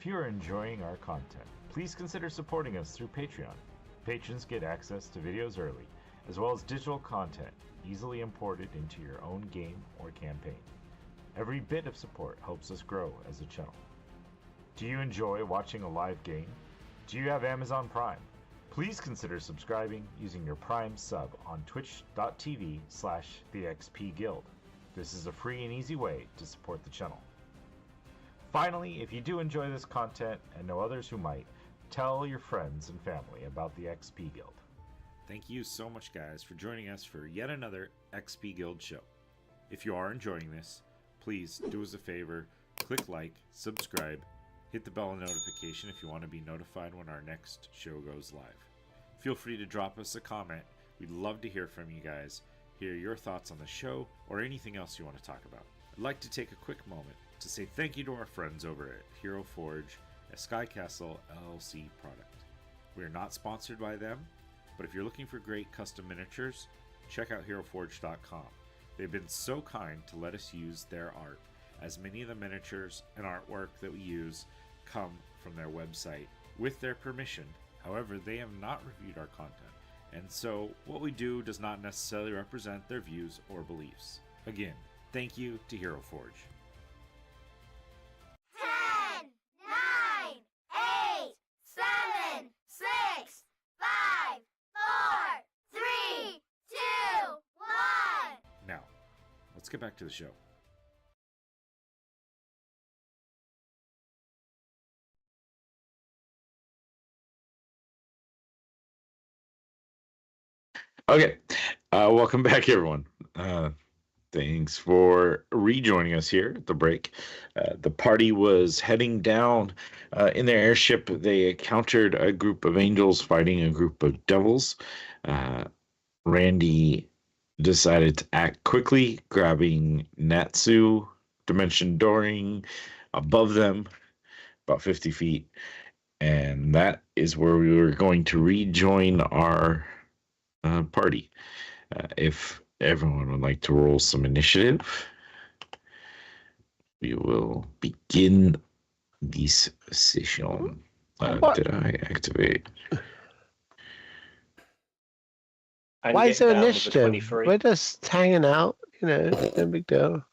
If you are enjoying our content, please consider supporting us through Patreon. Patrons get access to videos early, as well as digital content easily imported into your own game or campaign. Every bit of support helps us grow as a channel. Do you enjoy watching a live game? Do you have Amazon Prime? Please consider subscribing using your Prime sub on twitch.tv/thexpguild. This is a free and easy way to support the channel. Finally, if you do enjoy this content and know others who might, tell your friends and family about the XP Guild. Thank you so much, guys, for joining us for yet another XP Guild show. If you are enjoying this, please do us a favor, click like, subscribe, hit the bell notification if you want to be notified when our next show goes live. Feel free to drop us a comment. We'd love to hear from you guys, hear your thoughts on the show, or anything else you want to talk about. I'd like to take a quick moment to say thank you to our friends over at Hero Forge, a Skycastle LLC product. We are not sponsored by them, but if you're looking for great custom miniatures, check out HeroForge.com. They've been so kind to let us use their art, as many of the miniatures and artwork that we use come from their website with their permission. However, they have not reviewed our content, and so what we do does not necessarily represent their views or beliefs. Again, thank you to Hero Forge.
10, 9, 8, 7, 6, 5, 4, 3, 2, 1.
Now, let's get back to the show. Okay, welcome back, everyone. Thanks for rejoining us here at the break. The party was heading down in their airship. They encountered a group of angels fighting a group of devils. Randy decided to act quickly, grabbing Natsu, dimension dooring above them, about 50 feet. And that is where we were going to rejoin our party. If everyone would like to roll some initiative, we will begin this session. Did I activate?
Why is there initiative? We're just hanging out, no big deal.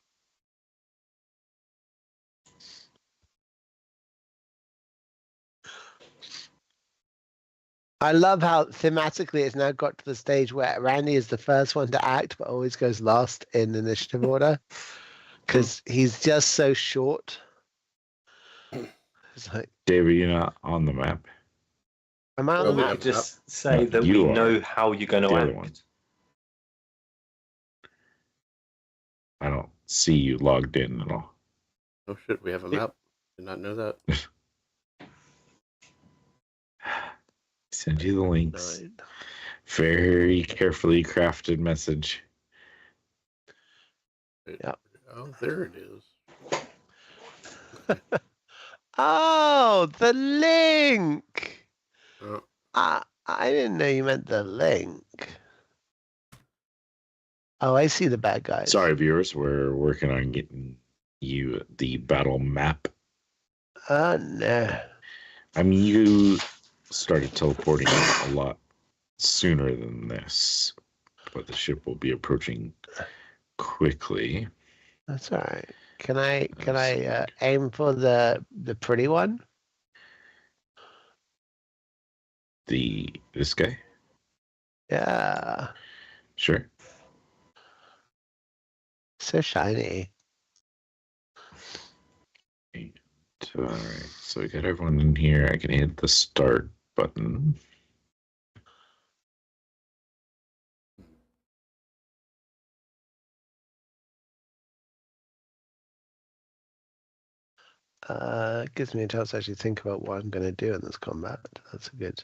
I love how thematically it's now got to the stage where Randy is the first one to act, but always goes last in initiative order because he's just so short. It's like,
David, you're not on the map.
Am I on the map?
Just say that we know how you're going to act.
I don't see you logged in at all.
Oh shit, we have a map. Did not know that.
Send you the links. Very carefully crafted message.
Yeah.
Oh, there it is.
Oh, the link.
Oh.
I didn't know you meant the link. Oh, I see the bad guys.
Sorry, viewers. We're working on getting you the battle map.
No.
I mean, you started teleporting a lot sooner than this, but the ship will be approaching quickly.
That's all right. Can I aim for the pretty one?
This guy?
Yeah.
Sure.
So shiny.
All right. So we got everyone in here. I can hit the start button.
Gives me a chance to actually think about what I'm going to do in this combat. That's a good.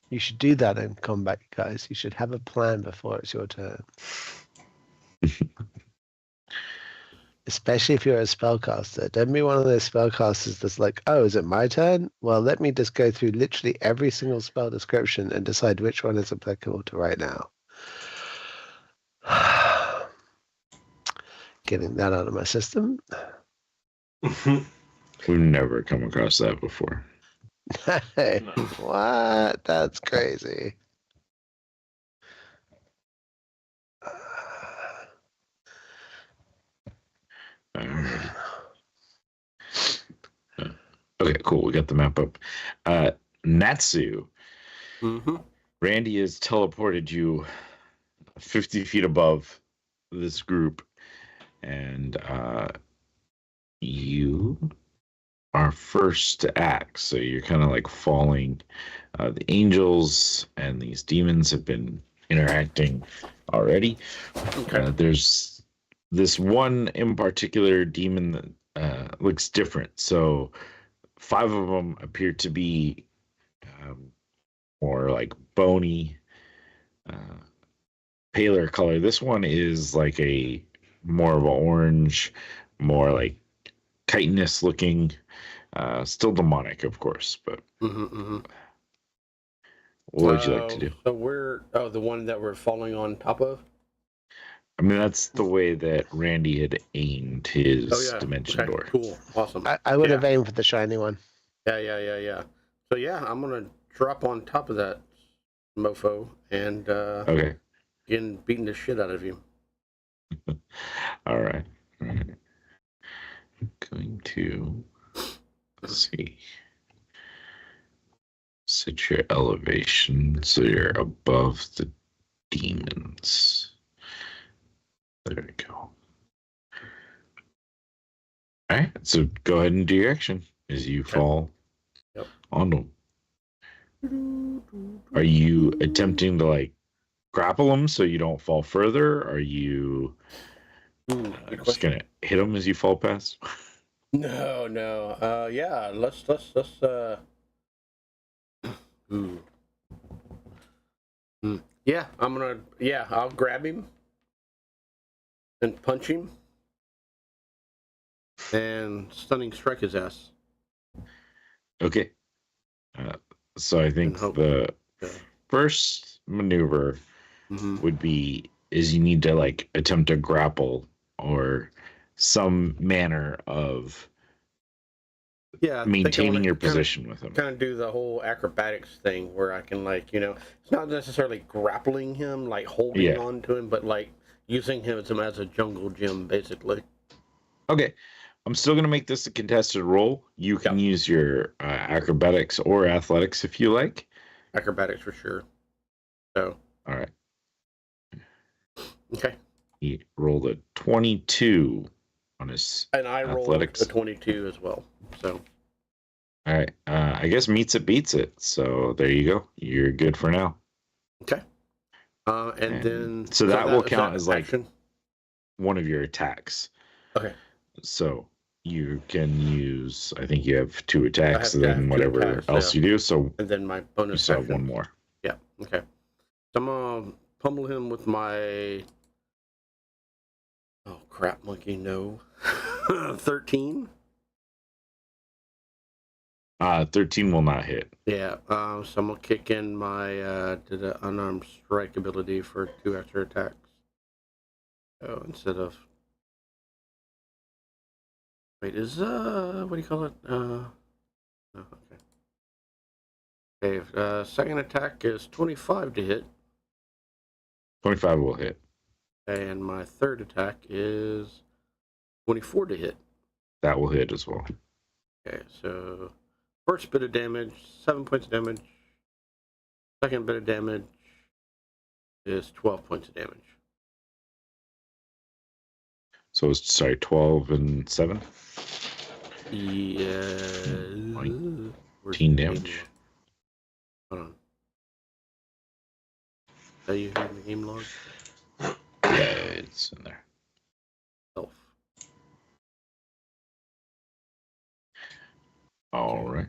You should do that in combat, guys. You should have a plan before it's your turn. Especially if you're a spellcaster. Don't be one of those spellcasters that's like, oh, is it my turn? Well, let me just go through literally every single spell description and decide which one is applicable to right now. Getting that out of my system.
We've never come across that before.
Hey, what? That's crazy.
Alright. Okay, cool. We got the map up. Natsu.
Mm-hmm.
Randy has teleported you 50 feet above this group, and you are first to act. So you're kind of like falling. The angels and these demons have been interacting already.
Okay.
There's this one in particular demon that looks different. So 5 of them appear to be more like bony, paler color. This one is like a more of an orange, more like chitinous looking. Still demonic, of course, but what would you like to do?
So we're the one that we're falling on top of.
I mean, that's the way that Randy had aimed his dimension door.
Cool, awesome.
I would have aimed for the shiny one.
Yeah. So yeah, I'm gonna drop on top of that mofo and
Okay.
begin beating the shit out of you.
All right. I'm going to see. Set your elevation so you're above the demons. There we go. All right, so go ahead and do your action as you fall on them. Are you attempting to like grapple them so you don't fall further? Are you just gonna hit them as you fall past?
No. Yeah, let's. Yeah, I'm gonna. Yeah, I'll grab him and punch him and stunning strike his ass.
Okay. So I think the first maneuver would be is you need to like attempt to grapple or some manner of maintaining your position with him.
Kind of do the whole acrobatics thing where I can like, it's not necessarily grappling him, like holding on to him, but like using him as a jungle gym, basically.
Okay. I'm still going to make this a contested roll. You can use your acrobatics or athletics if you like.
Acrobatics for sure. So.
All right.
Okay.
He rolled a 22 on his
and I
athletics.
Rolled a 22 as well. So.
All right. I guess meets it beats it. So there you go. You're good for now.
Okay. And then.
So that will count as like
action?
one of your attacks.
Okay.
So you can use, I think you have 2 attacks and then whatever else you do. So
and then my bonus
you still have 1 more.
Yeah. Okay. So I'm going to pummel him with my. Oh, crap, monkey. No. 13.
13 will not hit.
Yeah. So I'm going to kick in my unarmed strike ability for 2 extra attacks. So instead of. Wait, is what do you call it? Oh, okay. Okay. Second attack is 25 to hit.
25 will hit.
And my third attack is 24 to hit.
That will hit as well.
Okay, so first bit of damage, 7 points of damage. Second bit of damage is 12 points of damage.
So it's 12 and 7?
Yeah.
19 damage.
Hold on. Are you hearing the game log?
Yeah, it's in there.
Elf.
All right.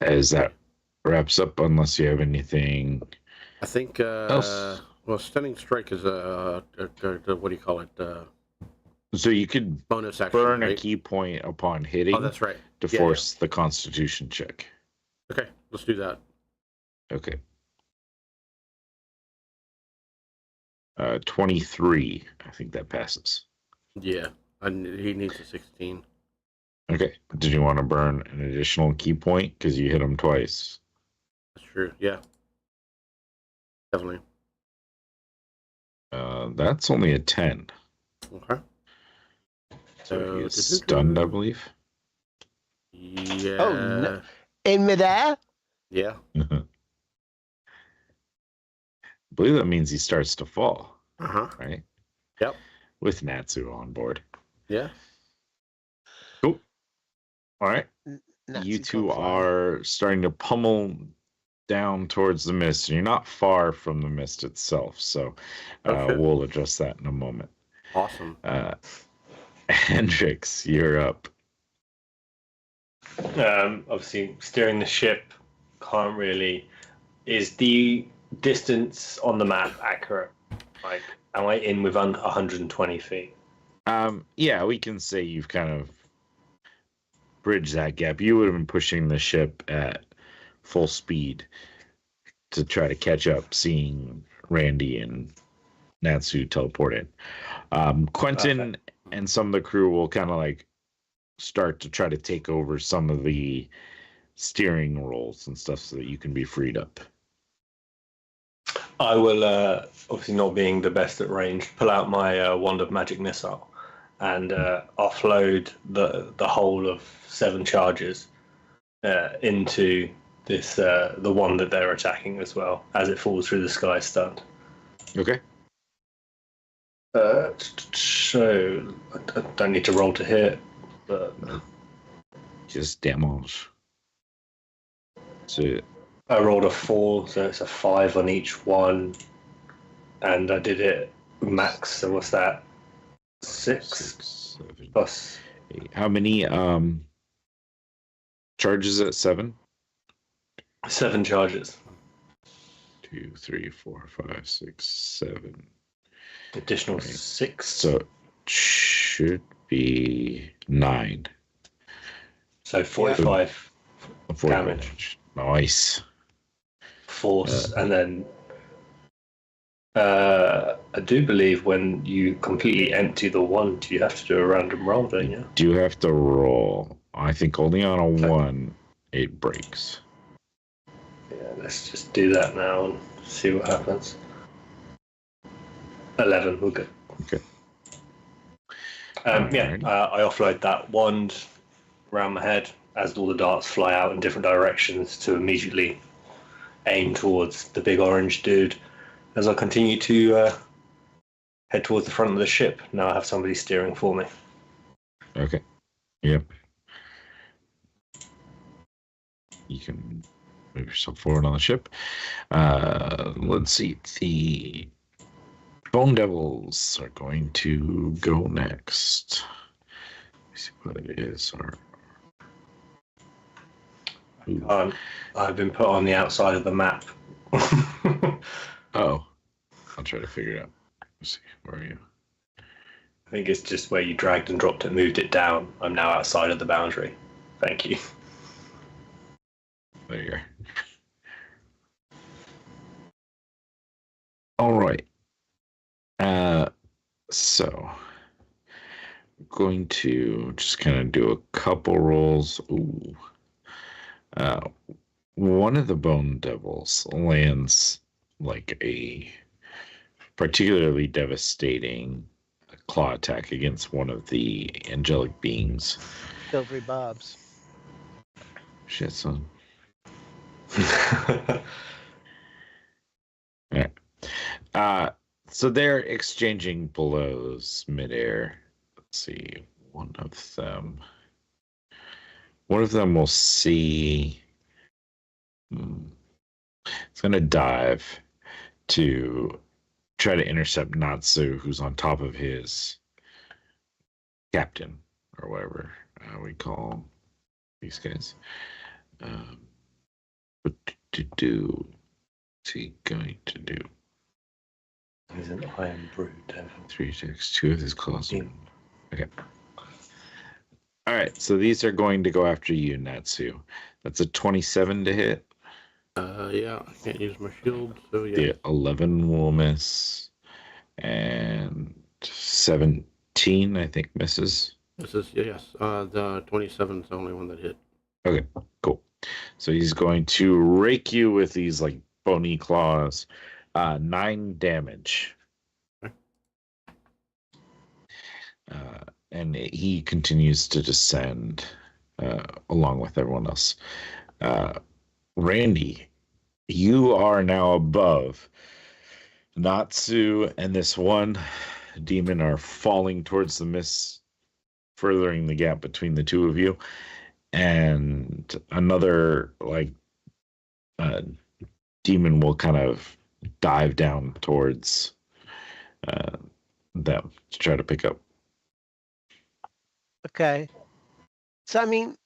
As that wraps up, unless you have anything
I think,
else.
Well, stunning strike is a what do you call it?
So you could
bonus action,
burn
right?
a key point upon hitting.
Oh, that's right.
To force the Constitution check.
Okay, let's do that.
Okay. 23. I think that passes.
Yeah, he needs a 16.
Okay. Did you want to burn an additional key point because you hit him twice?
That's true. Yeah. Definitely.
That's only a 10.
Okay.
So he is stunned, I believe.
Yeah.
Oh, no. In midair?
Yeah.
I believe that means he starts to fall. Right?
Yep.
With Natsu on board.
Yeah.
Cool. All right.
Natsu
You two
can't fly.
are starting to pummel down towards the mist, and you're not far from the mist itself. So we'll address that in a moment.
Awesome.
Hendrix, you're up.
Obviously, steering the ship can't really. Is the distance on the map accurate? Like, am I in with 120 feet?
Yeah, we can say you've kind of bridged that gap. You would have been pushing the ship at full speed to try to catch up, seeing Randy and Natsu teleport in. Quentin and some of the crew will kind of like start to try to take over some of the steering roles and stuff so that you can be freed up.
I will, obviously not being the best at range, pull out my wand of magic missile and offload the whole of 7 charges into this the one that they're attacking as well as it falls through the sky stunned.
Okay.
So I don't need to roll to hit, but
just damage. So
I rolled a 4, so it's a 5 on each one, and I did it max. So what's that? 6
7
plus
8. How many charges at 7?
7 charges.
2, 3, 4, 5, 6, 7.
Additional 6.
So it should be 9.
So 45 damage.
Nice.
Force, and then I do believe when you completely empty the wand, you have to do a random roll, don't you?
Do you have to roll? I think only on a 1 it breaks.
Yeah, let's just do that now and see what happens. 11, we're good.
Okay.
I offload that wand around my head as all the darts fly out in different directions to immediately aim towards the big orange dude as I continue to head towards the front of the ship. Now I have somebody steering for me.
Okay. Yep. You can move yourself forward on the ship. Let's see. The Bone Devils are going to go next. Let's see what it is.
I've been put on the outside of the map.
Oh, I'll try to figure it out. Let's see. Where are you?
I think it's just where you dragged and dropped it, moved it down. I'm now outside of the boundary. Thank you.
There you are. All right. So I'm going to just kind of do a couple rolls. Ooh. One of the Bone Devils lands like a particularly devastating claw attack against one of the angelic beings.
Silvery Bobs.
Shit, son. All right. So they're exchanging blows midair. Let's see. One of them will see. It's going to dive to try to intercept Natsu, who's on top of his captain, or whatever we call these guys. What to do? What's he going to do?
He's an iron brute devil.
3 attacks, 2 of his claws. Okay. All right, so these are going to go after you, Natsu. That's a 27 to hit.
Yeah, I can't use my shield, so yeah.
The 11 will miss. And 17, I think, misses.
This is, yes, the 27 is the only one that hit.
Okay, cool. So he's going to rake you with these like bony claws. 9 damage.
Okay.
And he continues to descend along with everyone else. Randy, you are now above. Natsu and this one demon are falling towards the mist, furthering the gap between the two of you. And another demon will kind of dive down towards them to try to pick up.
Okay. So, I mean,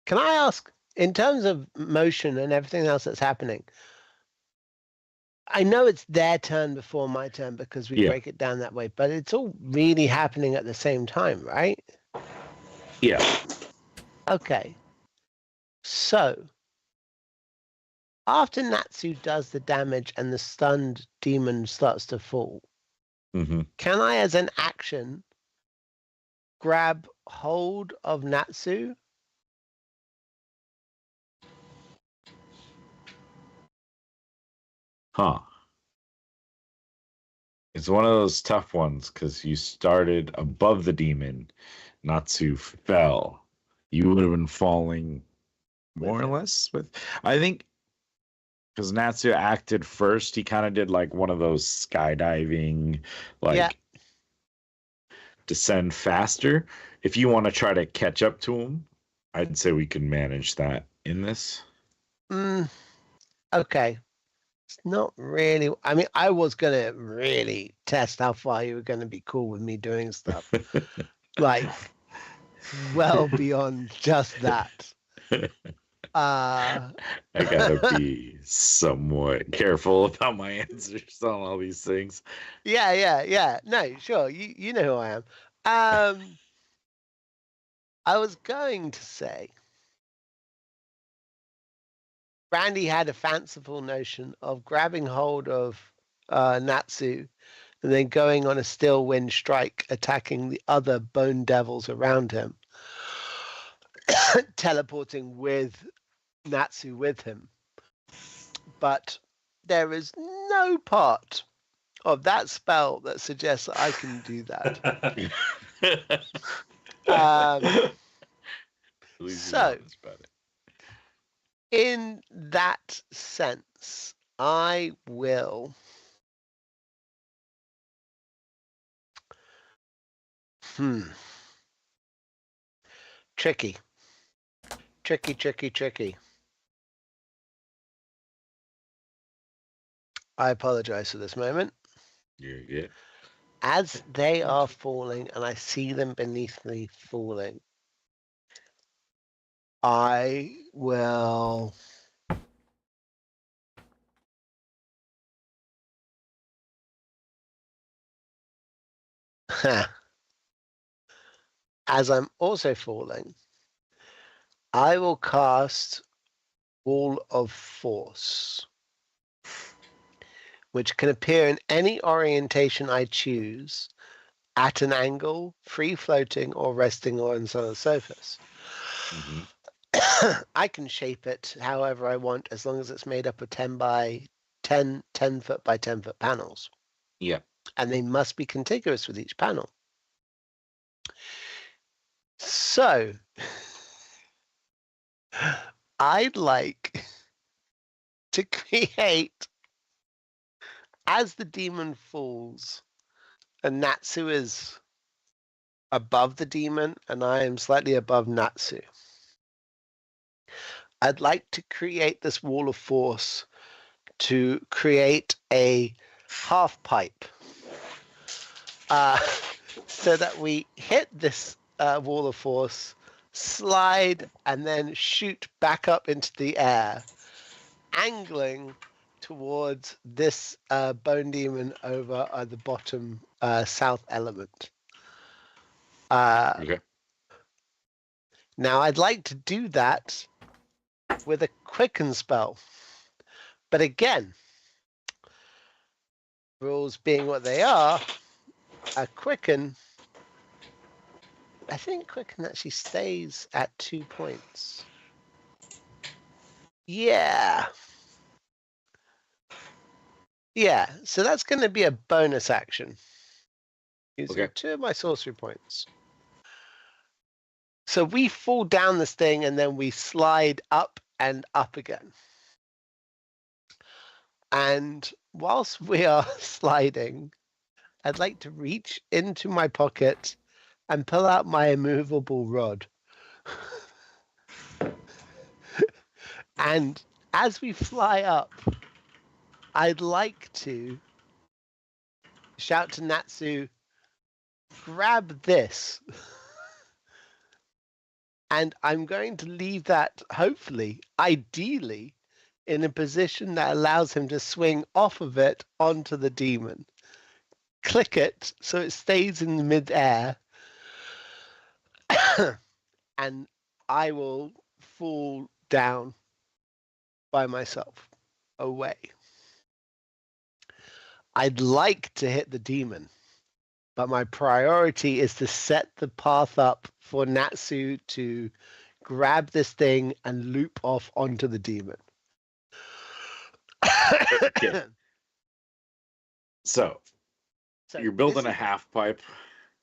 can I ask, in terms of motion and everything else that's happening, I know it's their turn before my turn because we break it down that way, but it's all really happening at the same time, right?
Yeah.
Okay. So, after Natsu does the damage and the stunned demon starts to fall, can I, as an action, grab hold of Natsu?
Huh. It's one of those tough ones because you started above the demon. Natsu fell. You would have been falling more or less with. I think because Natsu acted first, he kind of did like one of those skydiving, descend faster. If you want to try to catch up to him, I'd say we can manage that in this.
Okay. It's not really. I mean, I was going to really test how far you were going to be cool with me doing stuff. Like, well beyond just that.
I gotta be somewhat careful about my answers on all these things.
Yeah. No, sure. You know who I am. I was going to say, Randy had a fanciful notion of grabbing hold of Natsu and then going on a still wind strike, attacking the other bone devils around him, teleporting with Natsu with him. But there is no part of that spell that suggests that I can do that. So, in that sense, I will. Tricky. I apologize for this moment.
You're good.
As they are falling, and I see them beneath me falling, I will. As I'm also falling, I will cast Wall of Force, which can appear in any orientation I choose, at an angle, free floating, or resting on a surface. I can shape it however I want, as long as it's made up of 10 foot by 10 foot panels.
Yeah.
And they must be contiguous with each panel. So, I'd like to create, as the demon falls, and Natsu is above the demon, and I am slightly above Natsu. I'd like to create this wall of force to create a half pipe, so that we hit this wall of force, slide, and then shoot back up into the air, angling towards this bone demon over at the bottom south element.
Okay.
Now, I'd like to do that with a quicken spell. But again, rules being what they are, a quicken I think Quicken actually stays at 2 points. Yeah. Yeah, so that's going to be a bonus action. Using 2 of my sorcery points. So we fall down this thing and then we slide up and up again. And whilst we are sliding, I'd like to reach into my pocket and pull out my immovable rod. And as we fly up, I'd like to shout to Natsu, grab this. And I'm going to leave that, hopefully, ideally, in a position that allows him to swing off of it onto the demon. Click it so it stays in midair. And I will fall down by myself, away. I'd like to hit the demon, but my priority is to set the path up for Natsu to grab this thing and loop off onto the demon.
Okay. So you're building a half pipe.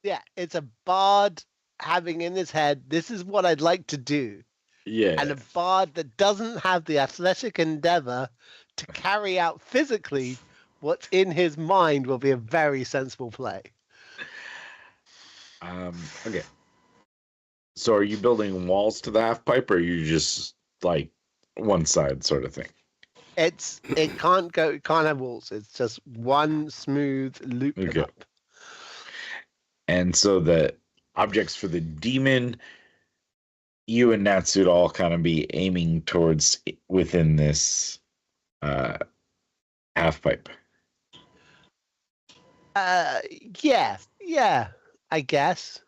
Yeah, it's a bard having in his head, this is what I'd like to do.
Yeah.
And a bard that doesn't have the athletic endeavor to carry out physically what's in his mind will be a very sensible play.
Okay. So are you building walls to the half pipe, or are you just like one side sort of thing?
It can't have walls. It's just one smooth loop up.
And so the objects for the demon, you and Natsu would all kind of be aiming towards within this half pipe.
Yeah, I guess.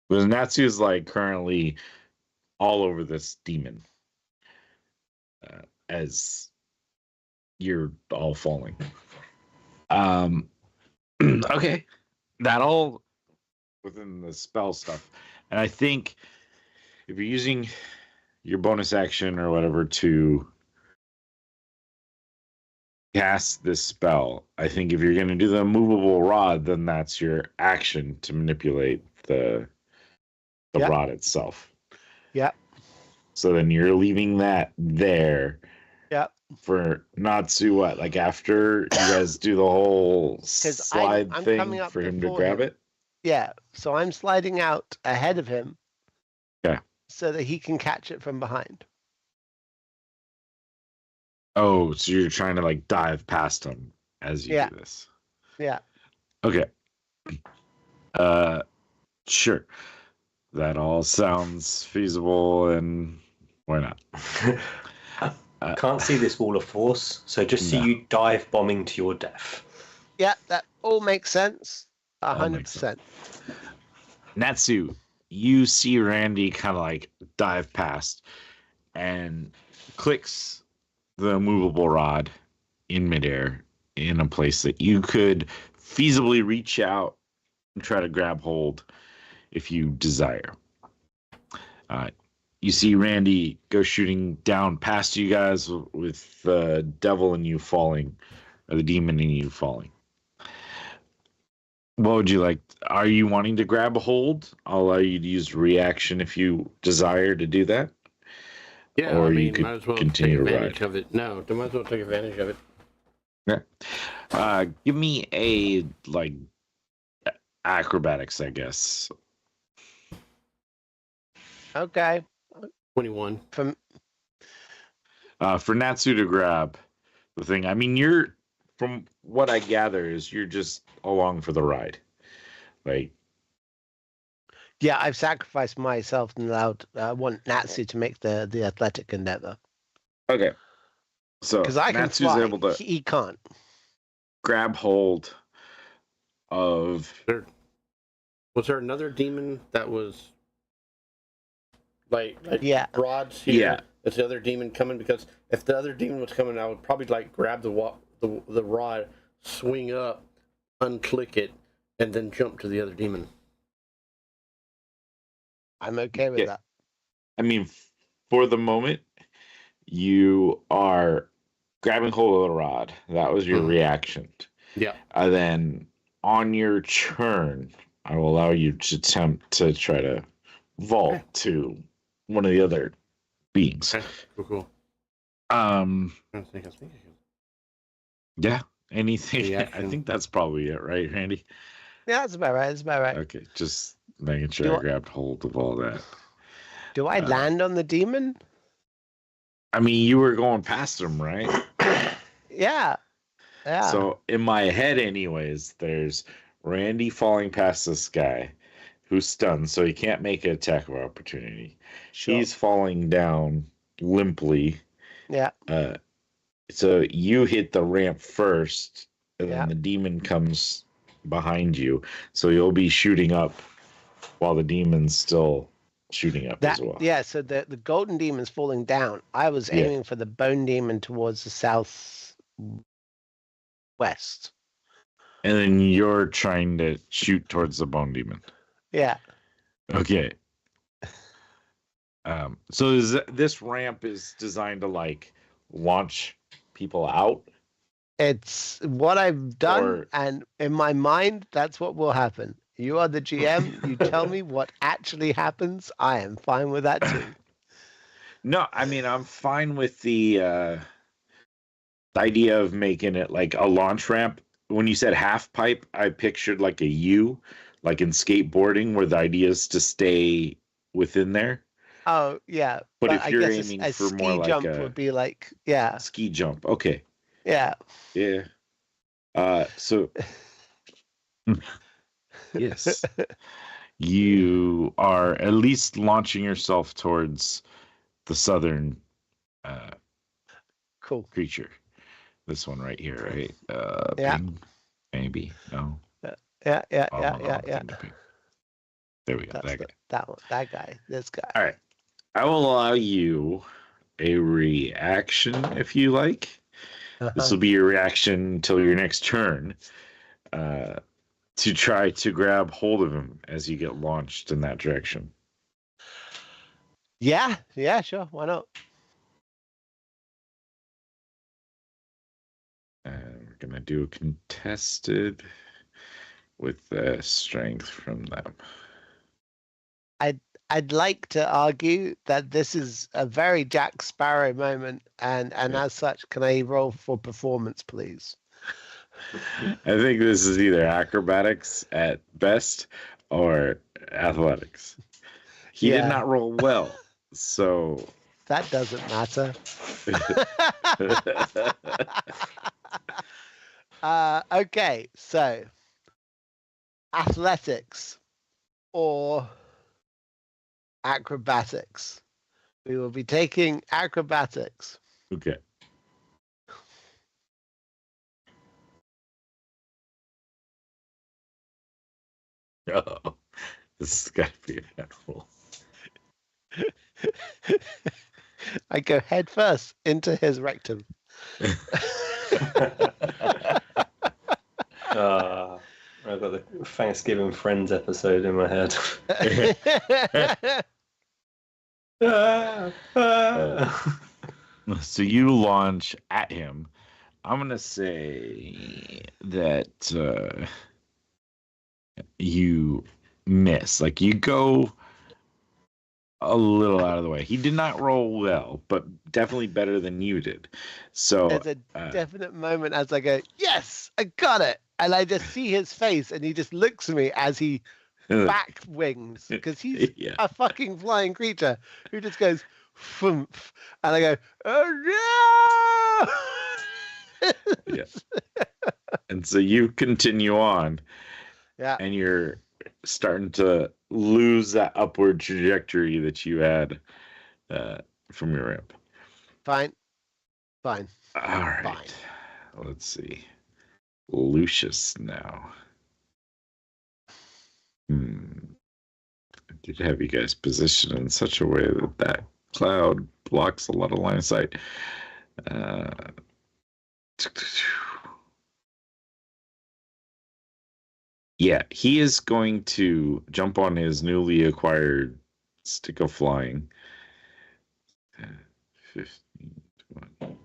Because Natsu is like currently all over this demon as you're all falling. Okay, that all within the spell stuff, and I think if you're using your bonus action or whatever to cast this spell, I think if you're going to do the movable rod, then that's your action to manipulate the rod itself.
Yeah.
So then you're leaving that there.
Yeah.
For Natsu, what? Like after you guys do the whole slide
I'm
thing for him to grab it?
Yeah. So I'm sliding out ahead of him.
Yeah.
So that he can catch it from behind.
Oh, so you're trying to like dive past him as you do this.
Yeah.
Okay. Sure. That all sounds feasible, and why not?
Can't see this wall of force, so just see you dive bombing to your death.
Yeah, that all makes sense. 100%.
Natsu, you see Randy kind of like dive past and clicks the movable rod in midair in a place that you could feasibly reach out and try to grab hold if you desire. You see Randy go shooting down past you guys with the devil in you falling, or the demon in you falling. What would you like? Are you wanting to grab a hold? I'll allow you to use reaction if you desire to do that.
Yeah,
or
I mean,
you could
might as well
continue
take
to
advantage
ride.
of it. No, they might as well take advantage of it.
Yeah. Give me a like acrobatics, I guess.
Okay.
21.
For Natsu to grab the thing. I mean, you're, from what I gather, is you're just along for the ride. Like,
yeah, I've sacrificed myself and allowed want Natsu to make the athletic endeavor.
Okay. So
because I can
Natsu's
fly,
able to
he can't
grab hold of.
Was there another demon that was like
yeah
rods here?
Yeah.
Is the other demon coming? Because if the other demon was coming, I would probably like grab the rod, swing up, unclick it, and then jump to the other demon.
I'm okay with that.
I mean, for the moment, you are grabbing hold of the rod. That was your reaction.
Yeah.
Then on your turn, I will allow you to attempt to try to vault to one of the other beings.
Okay. Cool.
Yeah, anything.
Reaction.
I think that's probably it, right, Randy?
Yeah, that's about right.
Okay, just making sure I grabbed hold of all that.
Do I land on the demon?
I mean, you were going past him, right?
Yeah.
So in my head, anyways, there's Randy falling past this guy who's stunned, so he can't make an attack of opportunity.
Sure.
He's falling down limply.
Yeah.
So you hit the ramp first, and then the demon comes behind you. So you'll be shooting up while the demon's still shooting up as well.
Yeah, so the golden demon's falling down. I was aiming for the bone demon towards the southwest.
And then you're trying to shoot towards the bone demon.
Yeah.
Okay. So this ramp is designed to like launch people out?
It's what I've done, and in my mind, that's what will happen. You are the GM. You tell me what actually happens. I am fine with that too.
No, I mean, I'm fine with the idea of making it like a launch ramp. When you said half pipe, I pictured like a U, like in skateboarding, where the idea is to stay within there.
Oh, yeah.
But if you're aiming for more like
jump would be like, yeah.
Ski jump. Okay.
Yeah.
Yeah. So yes. You are at least launching yourself towards the southern
cool
creature. This one right here, right?
Yeah.
Ping? Maybe. No.
Yeah.
There we go.
That guy. This guy.
All right. I will allow you a reaction if you like. This will be your reaction until your next turn to try to grab hold of him as you get launched in that direction.
Yeah, sure. Why not?
And we're going to do a contested with strength from them.
I'd like to argue that this is a very Jack Sparrow moment, and as such, can I roll for performance, please?
I think this is either acrobatics at best or athletics. He did not roll well, so
that doesn't matter. Okay, so athletics or acrobatics. We will be taking acrobatics.
Okay. Oh, this has got to be a handful.
I go head first into his rectum.
I've got the Thanksgiving Friends episode in my head.
So you launch at him. I'm going to say that you miss. Like you go a little out of the way. He did not roll well, but definitely better than you did. So
there's a definite moment as I go, yes, I got it. And I just see his face and he just looks at me as he back wings because he's a fucking flying creature who just goes, "Fumph," and I go, oh no!
Yes. And so you continue on.
Yeah.
And you're starting to lose that upward trajectory that you had from your ramp.
Fine.
All right.
Fine.
Let's see. Lucius now. I did have you guys positioned in such a way that that cloud blocks a lot of line of sight. Yeah, he is going to jump on his newly acquired stick of flying. 15, 20,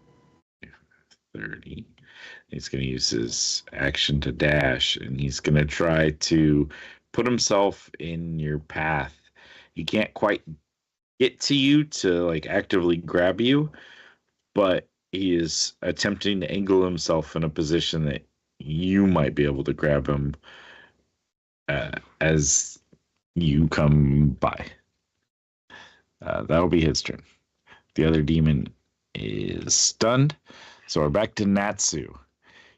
30. He's going to use his action to dash, and he's going to try to put himself in your path. He can't quite get to you to like actively grab you, but he is attempting to angle himself in a position that you might be able to grab him as you come by. That'll be his turn. The other demon is stunned. So we're back to Natsu.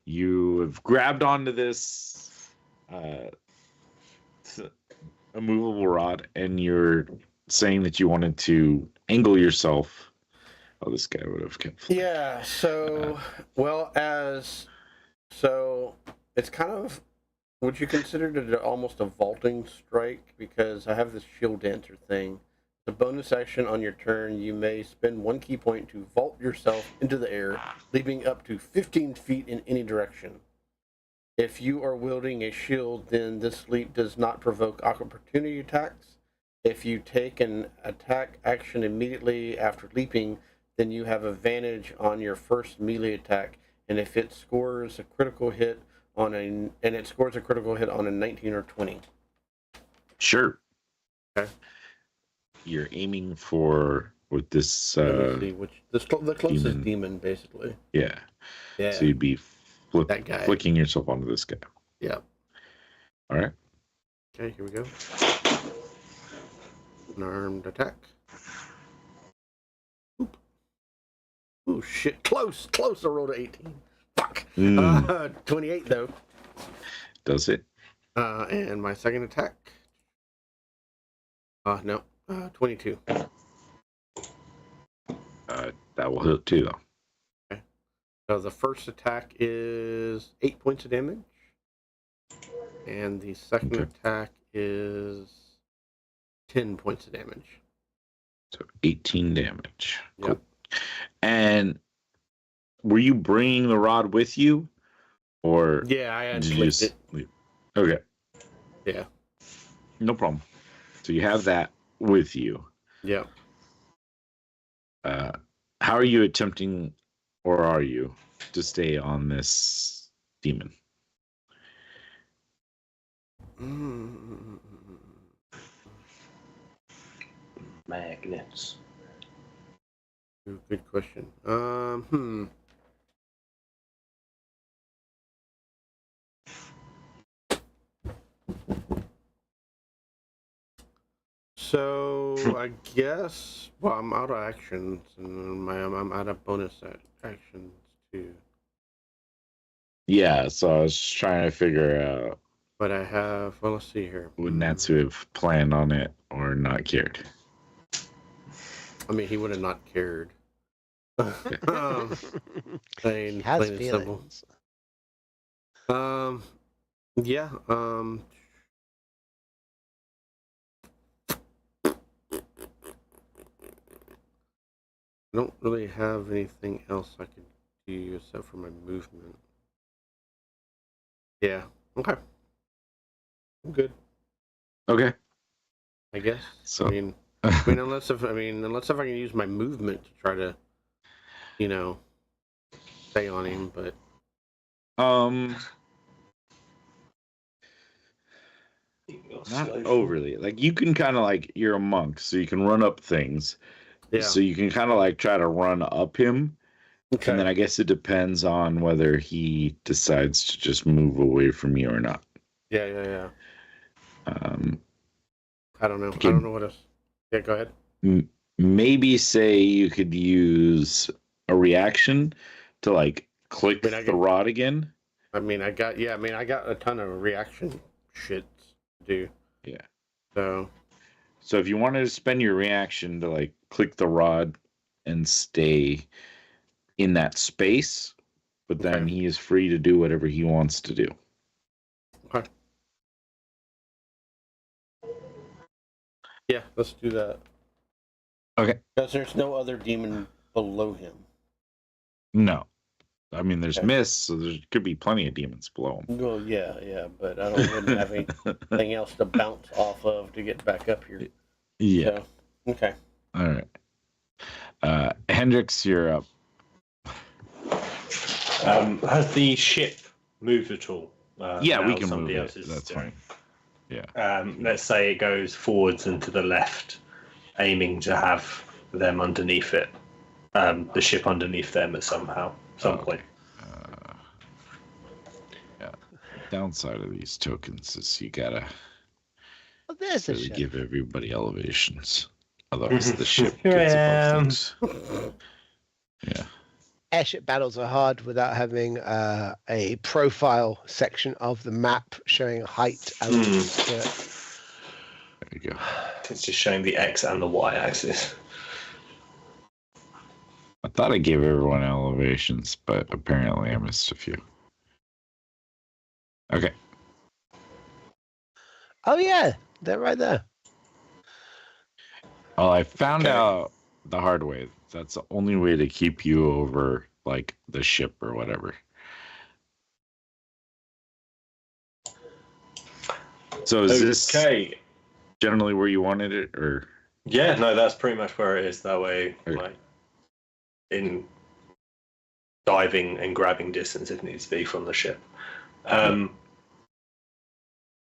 You have grabbed onto this immovable rod, and you're saying that you wanted to angle yourself. Oh, this guy would have kept.
Yeah, so, so it's kind of, would you consider it almost a vaulting strike? Because I have this shield dancer thing. The bonus action on your turn, you may spend 1 key point to vault yourself into the air, leaping up to 15 feet in any direction. If you are wielding a shield, then this leap does not provoke opportunity attacks. If you take an attack action immediately after leaping, then you have advantage on your first melee attack, and if it scores a critical hit on a 19 or 20.
Sure.
Okay.
You're aiming for with this.
Let me see the closest demon, basically.
Yeah.
Yeah.
So you'd be
that guy.
flicking yourself onto this guy.
Yeah.
All right.
Okay, here we go. An armed attack. Oop. Oh shit! Close. I rolled an 18. Fuck. 28 though.
Does it?
And my second attack. No. 22.
That will hit too, though.
Okay. So the first attack is 8 points of damage. And the second attack is 10 points of damage.
So 18 damage.
Yep.
Cool. And were you bringing the rod with you? Or
yeah, I had
did
to
you just leave? Okay.
Yeah.
No problem. So you have that with you.
Yeah.
How are you attempting, or are you, to stay on this demon?
Magnets.
Good question. So I guess, well, I'm out of actions, and I'm out of bonus actions too.
Yeah, so I was trying to figure out.
But I have, well, let's see here.
Would Natsu have planned on it or not cared?
I mean, he would have not cared. Plain and simple. Yeah. I don't really have anything else I could do except for my movement. Yeah. Okay. I'm good.
Okay.
I guess.
So
I mean, unless if I can use my movement to try to, stay on him, but.
Not overly. Like, you can kind of like, you're a monk, so you can run up things.
Yeah.
So you can kind of like try to run up him.
Okay.
And then I guess it depends on whether he decides to just move away from you or not.
Yeah. I don't know. I don't know what else. Yeah, go ahead.
Maybe say you could use a reaction to like click the rod again.
I got a ton of reaction shit to do.
Yeah.
So
if you wanted to spend your reaction to like click the rod and stay in that space, but then he is free to do whatever he wants to do.
Okay. Yeah, let's do that.
Okay.
Because there's no other demon below him.
No. I mean, there's mist, so there could be plenty of demons below him.
Well, yeah, but I wouldn't have anything else to bounce off of to get back up here.
Yeah.
So, okay.
All right. Hendrix, you're up.
Has the ship moved at all?
Yeah, we
now
can move
somebody
it.
else is
That's
doing-
fine. Yeah.
Let's say it goes forwards and to the left, aiming to have them underneath it, the ship underneath them at some point.
Yeah. Downside of these tokens is you gotta
Oh, there's a
really
ship.
give everybody elevations. Otherwise, the ship
Here I
gets
am.
above things. Yeah.
Airship battles are hard without having a profile section of the map showing height elements to it.
There you go.
It's just showing the X and the Y axis.
I thought I gave everyone elevations, but apparently I missed a few. Okay.
Oh yeah, they're right there.
Well, I found
Okay.
out the hard way. That's the only way to keep you over, like, the ship or whatever. So is this generally where you wanted it, or?
Yeah, no, that's pretty much where it is. That way,
Okay.
like, in diving and grabbing distance if needs to be from the ship.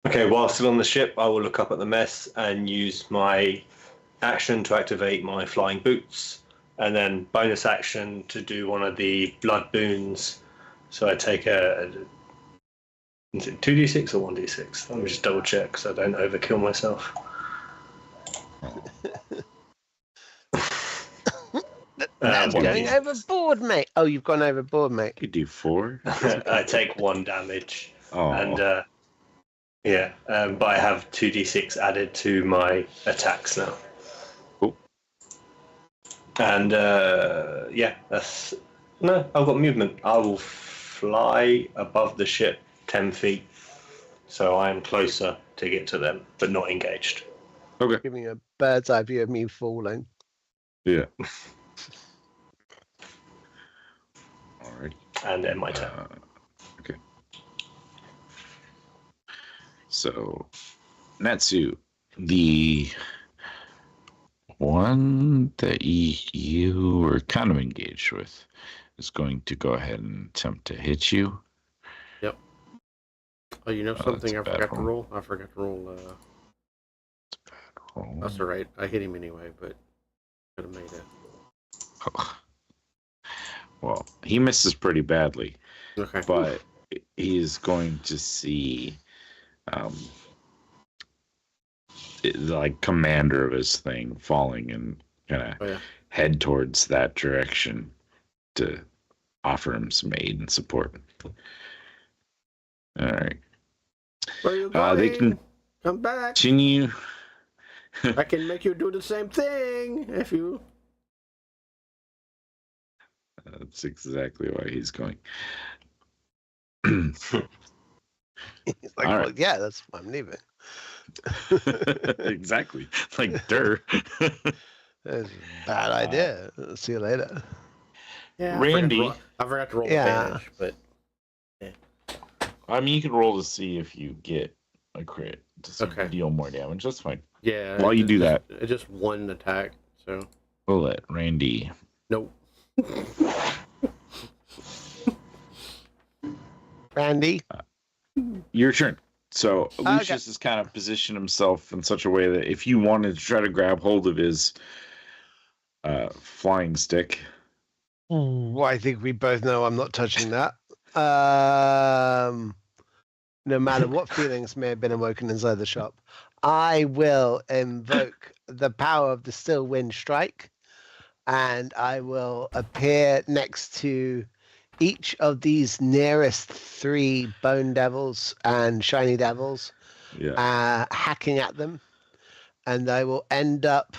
Okay, while still on the ship, I will look up at the mess and use my action to activate my flying boots, and then bonus action to do one of the blood boons. So I take is it 2d6 or 1d6? Let me just double check so I don't overkill myself.
That's going overboard, mate. Oh, you've gone overboard, mate.
You could do 4.
I take 1 damage.
Oh.
And but I have 2d6 added to my attacks now.
Cool.
And that's no. I've got movement. I will fly above the ship 10 feet, so I am closer to get to them, but not engaged.
Okay.
Giving you a bird's eye view of me falling.
Yeah. All right.
And end my turn.
Okay. So, Natsu, the one that you were kind of engaged with is going to go ahead and attempt to hit you.
Yep. Oh, you know something? I
that's a
forgot
bad
to
roll.
roll. I forgot to roll.
Oh.
That's all right. I hit him anyway, but could have made it.
Well, he misses pretty badly,
Okay.
but he's going to see like commander of his thing falling and kind of head towards that direction to offer him some aid and support. All right.
Where are you going?
They can
come back.
continue.
I can make you do the same thing if you.
That's exactly why he's going.
He's like,
All
well,
right.
yeah, that's why I'm leaving.
Exactly. Like, dirt.
That's a bad idea. See you later.
Yeah,
Randy.
I forgot to roll
Yeah.
advantage, but
I mean, you can roll to see if you get a crit to deal more damage. That's fine.
yeah.
While you do that,
it's just one attack. So
we'll let Randy.
nope.
Randy?
Your turn. So Lucius has kind of positioned himself in such a way that if you wanted to try to grab hold of his flying stick.
Well, I think we both know I'm not touching that. No matter what feelings may have been awoken inside the shop, I will invoke the power of the Still Wind Strike, and I will appear next to each of these nearest 3 bone devils and shiny devils, hacking at them, and I will end up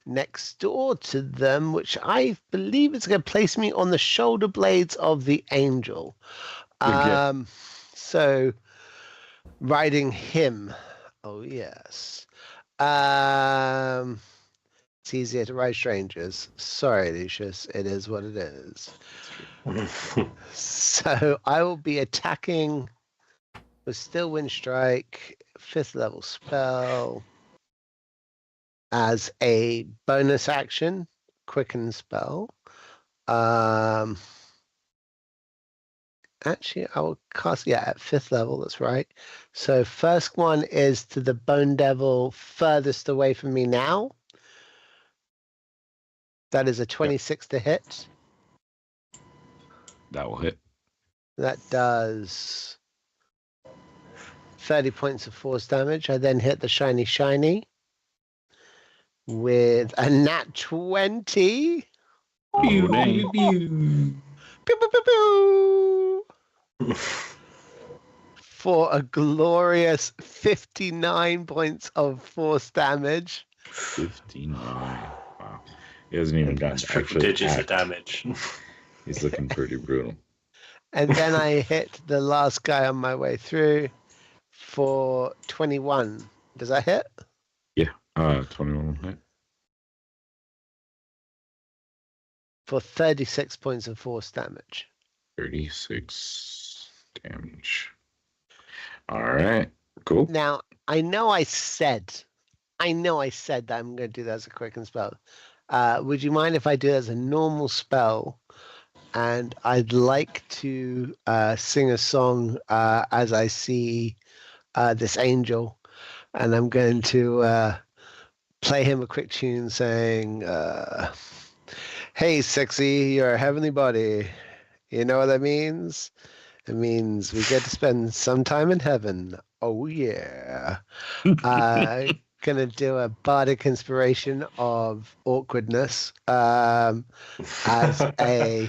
next door to them, which I believe is going to place me on the shoulder blades of the angel. So riding him. Oh yes. It's easier to ride strangers. Sorry, Lucius. It is what it is. So I will be attacking with Still Wind Strike, 5th level spell. as a bonus action, quicken spell. Actually, I will cast, at 5th level, that's right. So first one is to the Bone Devil furthest away from me now. That is a 26 to hit.
That will hit.
That does 30 points of force damage. I then hit the shiny with a nat 20.
Pew, dang.
Pew, pew, pew, pew. For a glorious 59 points of force damage.
59. Wow. He hasn't even gotten
That's
to
triple
actually
digits of
act.
damage.
He's looking pretty brutal.
And then I hit the last guy on my way through for 21. Does that hit?
Yeah. 21 will hit.
For 36 points of force damage.
36 damage. All right. Cool.
Now, I know I said that I'm going to do that as a quicken spell. Would you mind if I do it as a normal spell? And I'd like to sing a song as I see this angel. And I'm going to play him a quick tune saying, hey, sexy, your heavenly body. You know what that means? It means we get to spend some time in heaven. Oh, yeah. Gonna do a bardic inspiration of awkwardness as a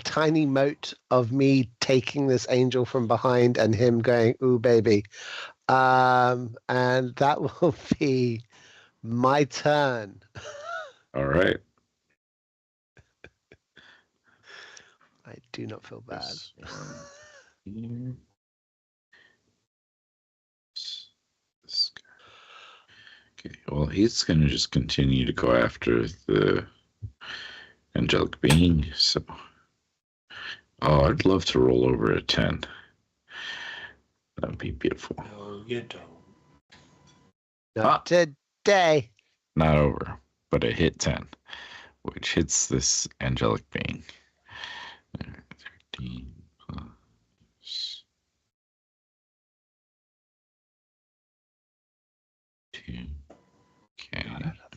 tiny mote of me taking this angel from behind and him going, ooh, baby. And that will be my turn.
All right.
I do not feel bad.
This one here. This guy. Okay, well, he's going to just continue to go after the angelic being. So, I'd love to roll over a 10. That would be beautiful.
No, you don't.
Not today.
Not over, but it hit 10, which hits this angelic being. 13 plus 2.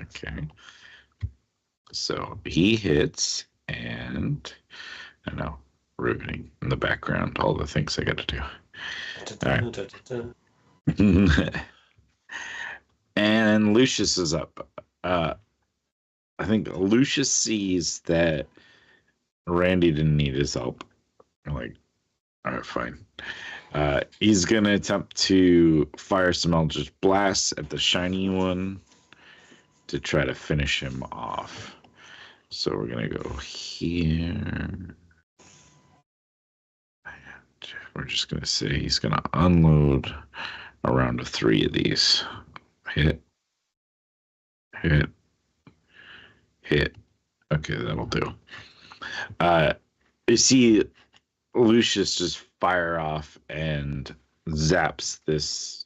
Okay. So he hits, and I know, riveting in the background, all the things I got to do. All right. And Lucius is up. I think Lucius sees that Randy didn't need his help. I'm like, all right, fine. He's going to attempt to fire some Eldritch Blasts at the shiny one to try to finish him off. So we're going to go here. And we're just going to say he's going to unload a round of 3 of these. Hit. Hit. Hit. Okay, that'll do. You see Lucius just fire off and zaps this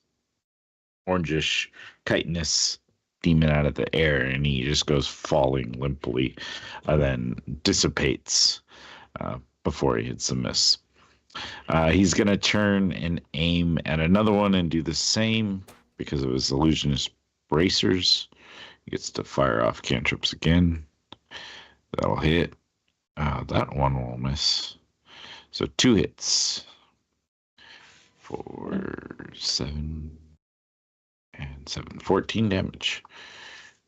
orangish chitinous demon out of the air, and he just goes falling limply and then dissipates before he hits a miss. He's going to turn and aim at another one and do the same because of his illusionist bracers. He gets to fire off cantrips again. That'll hit. That one will miss. So 2 hits for 7 and 7. 14 damage.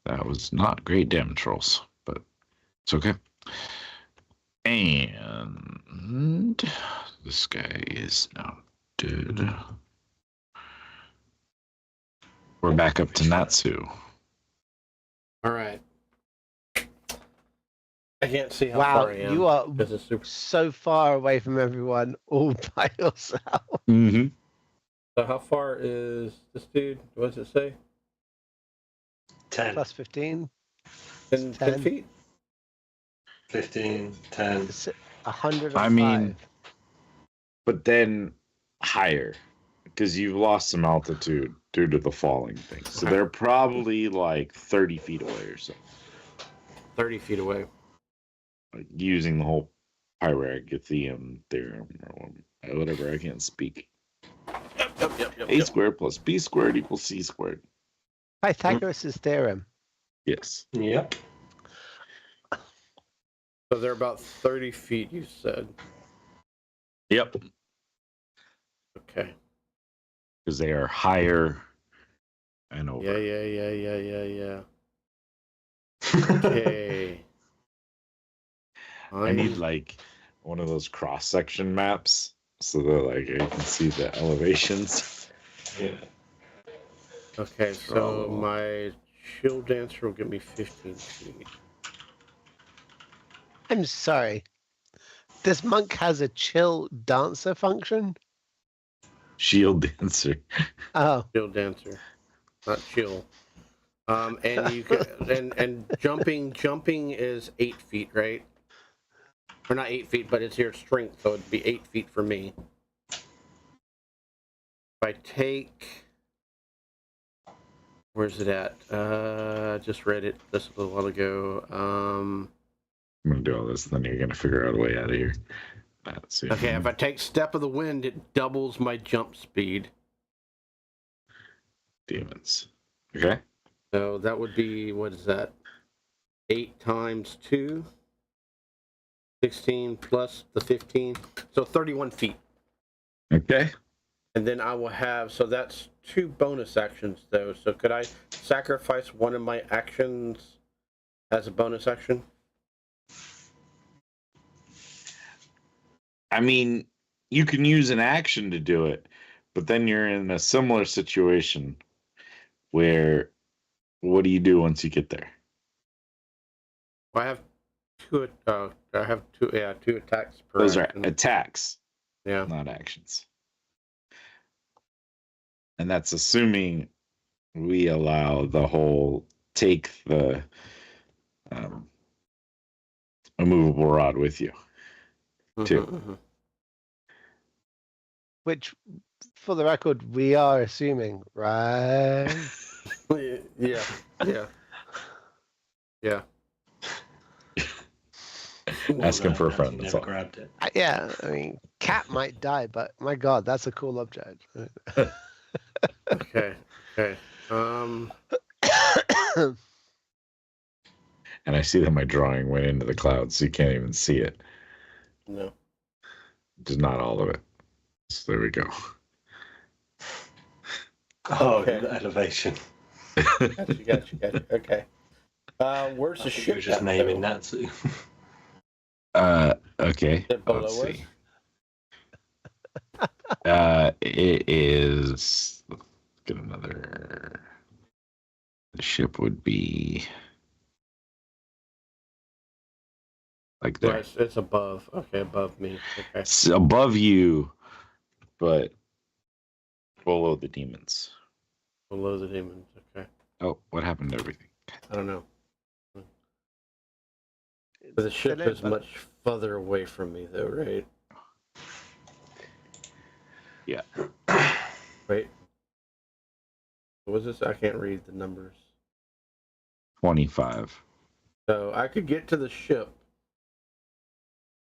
That was not great damage rolls, but it's okay. And this guy is now dead. We're back up to Natsu.
All right. I can't see how
Wow,
far I am.
you are
because it's super.
so far away from everyone all by yourself.
Mm-hmm.
So how far is this dude? What does it say?
10.
Plus 15.
10
10.
feet?
15, 10.
It's 105.
I mean, but then higher. because you've lost some altitude due to the falling thing. So they're probably like 30 feet away or so.
30 feet away.
Like using the whole Pyragathium theorem or whatever. I can't speak.
Yep.
A squared plus B squared equals C squared.
Pythagoras' theorem.
Yes.
Yep.
So they're about 30 feet, you said.
Yep.
Okay.
Because they are higher and over.
Yeah. Okay.
I need like one of those cross section maps so that like I can see the elevations.
Yeah.
Okay, so my chill dancer will give me 15 feet.
I'm sorry. This monk has a chill dancer function?
Shield dancer.
Oh.
Chill dancer, not chill. And you can, and jumping is 8 feet, right? Or not 8 feet, but it's your strength, so it'd be 8 feet for me. If I take, where's it at? Just read it just a little while ago.
I'm gonna do all this, then you're gonna figure out a way out of here.
Okay, if I take Step of the Wind, it doubles my jump speed.
Demons. Okay.
So that would be, what is that? 8 times 2. 16 plus the 15. So 31 feet.
Okay.
And then I will have, so that's 2 bonus actions though. So could I sacrifice one of my actions as a bonus action?
I mean, you can use an action to do it, but then you're in a similar situation where what do you do once you get there?
Well, I have 2 2 attacks per
Those
action.
are attacks,
Yeah.
not actions. And that's assuming we allow the whole take the immovable rod with you. Too.
Which, for the record, we are assuming, right?
Yeah.
Asking for a friend. That's all.
Grabbed it.
Yeah, I mean, cat might die, but my god, that's a cool object.
Okay.
And I see that my drawing went into the clouds, so you can't even see it.
No.
Just not all of it. So there we go.
Oh,
Okay.
the elevation.
Got you. Okay. Where's the ship?
You're just naming that too.
Okay.
Is it below
Let's
us?
see. It is. Let's get another. The ship would be like there.
Right, it's above. Okay, above me. Okay.
It's above you, but below the demons.
Below the demons. Okay.
Oh, what happened to everything?
I don't know. But the ship is much further away from me, though, right?
Yeah.
Wait. What was this? I can't read the numbers.
25.
So I could get to the ship.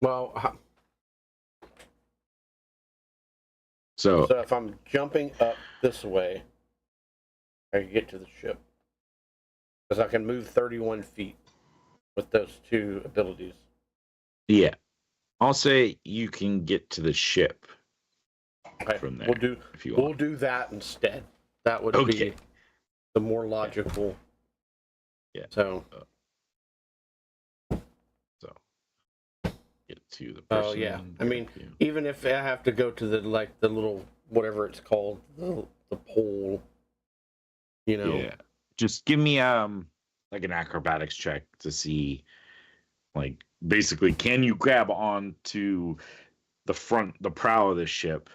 Well,
So
if I'm jumping up this way, I can get to the ship. Because I can move 31 feet with those 2 abilities.
yeah, I'll say you can get to the ship
Okay,
from there. If you
we'll
want.
do that instead. That would
Okay.
be the more logical.
Yeah.
So.
Get to the person.
Oh yeah. I mean, even if I have to go to the little whatever it's called, the pole. You know.
Yeah. Just give me like an acrobatics check to see, like, basically, can you grab onto the prow of the ship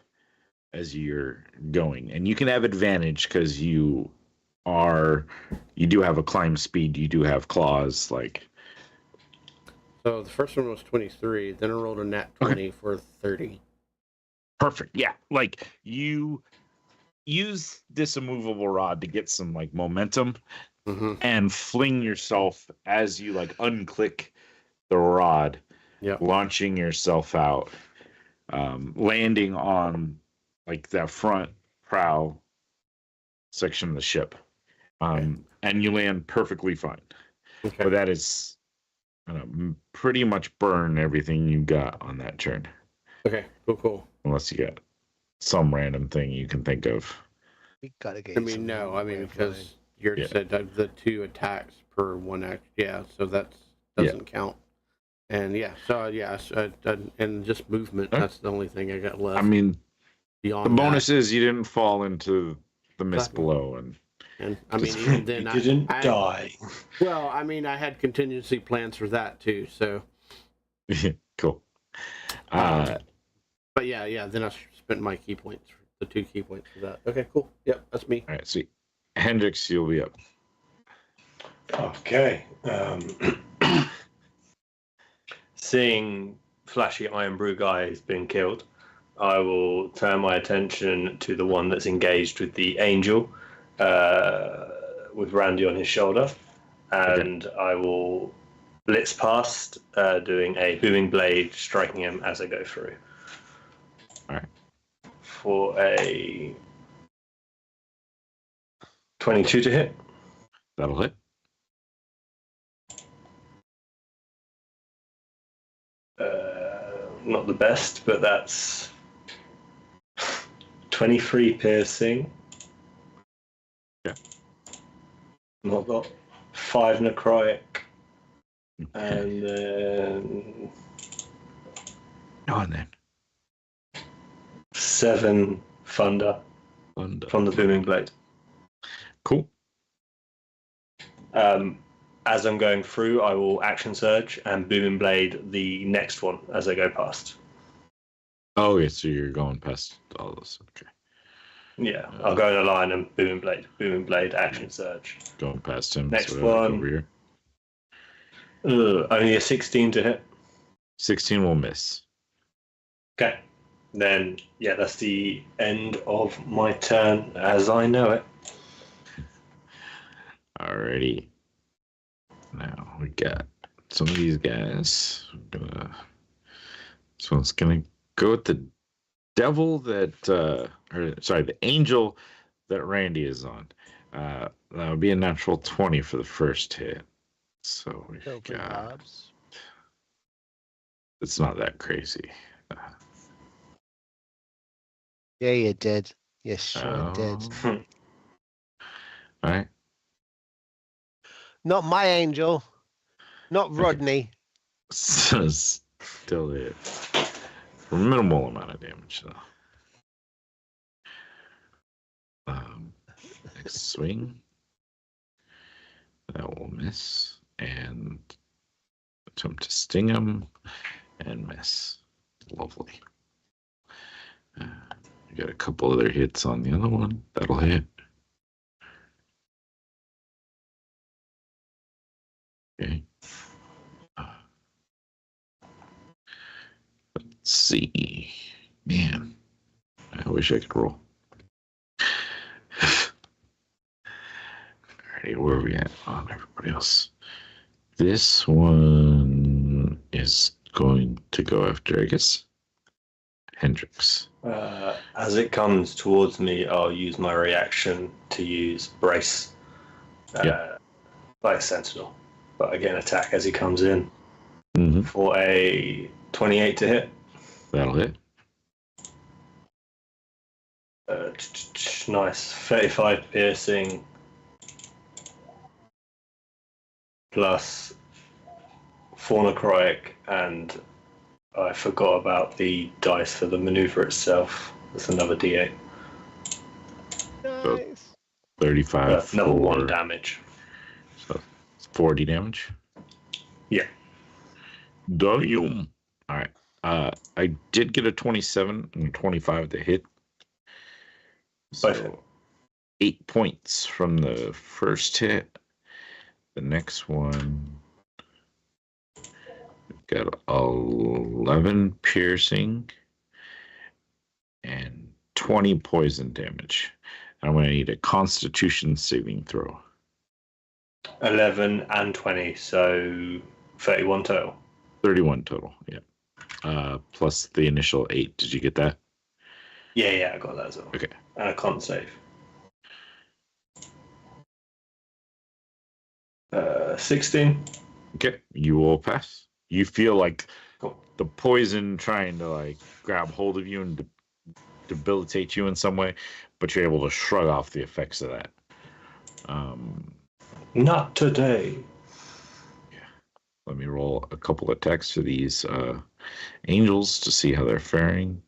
as you're going? And you can have advantage because you do have a climb speed, you do have claws, like.
So the first one was 23, then I rolled a nat 20 for 30.
Perfect. Yeah. Like, you use this immovable rod to get some like momentum
Mm-hmm.
and fling yourself as you like unclick the rod, launching yourself out, landing on like that front prow section of the ship. And you land perfectly fine.
Okay.
But that is pretty much burn everything you got on that turn.
Okay, cool.
Unless you got some random thing you can think of.
We gotta get.
Because you said that the 2 attacks per 1 act. Yeah, so that doesn't count. And and just movement. That's the only thing I got left.
I mean,
beyond
the bonus is you didn't fall into the mist below,
and I mean, even then,
you didn't die.
Well, I mean, I had contingency plans for that too. So
cool.
But then I spent my key points, the 2 key points for that. Okay, cool. Yep, that's me.
All right, sweet. Hendrix, you'll be up.
Okay. Seeing flashy Iron Brew guy has been killed, I will turn my attention to the one that's engaged with the angel, with Randy on his shoulder, and I will blitz past, doing a booming blade, striking him as I go through.
All right.
For a 22 to hit.
That'll hit.
Not the best, but that's 23 piercing.
Yeah.
Not got 5 necrotic. And then...
And then
7 thunder from the booming blade.
Cool.
As I'm going through, I will action surge and booming blade the next one as I go past.
Oh, yeah, so you're going past all this. Okay.
Yeah, I'll go in a line and booming blade, action surge.
Going past him.
Next
so
one.
Over here.
Only a 16 to hit.
16 will miss.
Okay. Then, that's the end of my turn as I know it.
Alrighty. Now we got some of these guys. This one's gonna go with the devil the angel that Randy is on. That would be a natural 20 for the first hit. So we got. It's not that crazy.
Yeah, you did. Yes, sure did.
All right.
Not my angel. Not Rodney.
Still hit. For minimal amount of damage, though. Next swing. That will miss. And attempt to sting him. And miss. Lovely. We got a couple other hits on the other one. That'll hit. Okay. Let's see. Man, I wish I could roll. Alrighty, where are we at on everybody else? This one is going to go after, I guess, Hendrix.
As it comes towards me, I'll use my reaction to use brace. Like Sentinel. But I get an attack as he comes in.
Mm-hmm.
For a 28 to hit.
That'll hit.
Nice. 35 piercing. Plus 4 necrotic, and I forgot about the dice for the maneuver itself. That's another d8.
So 35.
Another 1 damage.
So it's 40 damage.
Yeah.
Damn. All right. I did get a 27 and 25 to hit. So 8 points from the first hit. The next one got 11 piercing and 20 poison damage. I'm going to need a Constitution saving throw.
11 and 20, so 31 total.
31 total, yeah. Plus the initial 8. Did you get that?
Yeah, I got that as well.
Okay.
And a con save. 16.
Okay, you will pass. You feel like
Cool.
the poison trying to like grab hold of you and debilitate you in some way, but you're able to shrug off the effects of that.
Not today.
Let me roll a couple attacks for these angels to see how they're faring.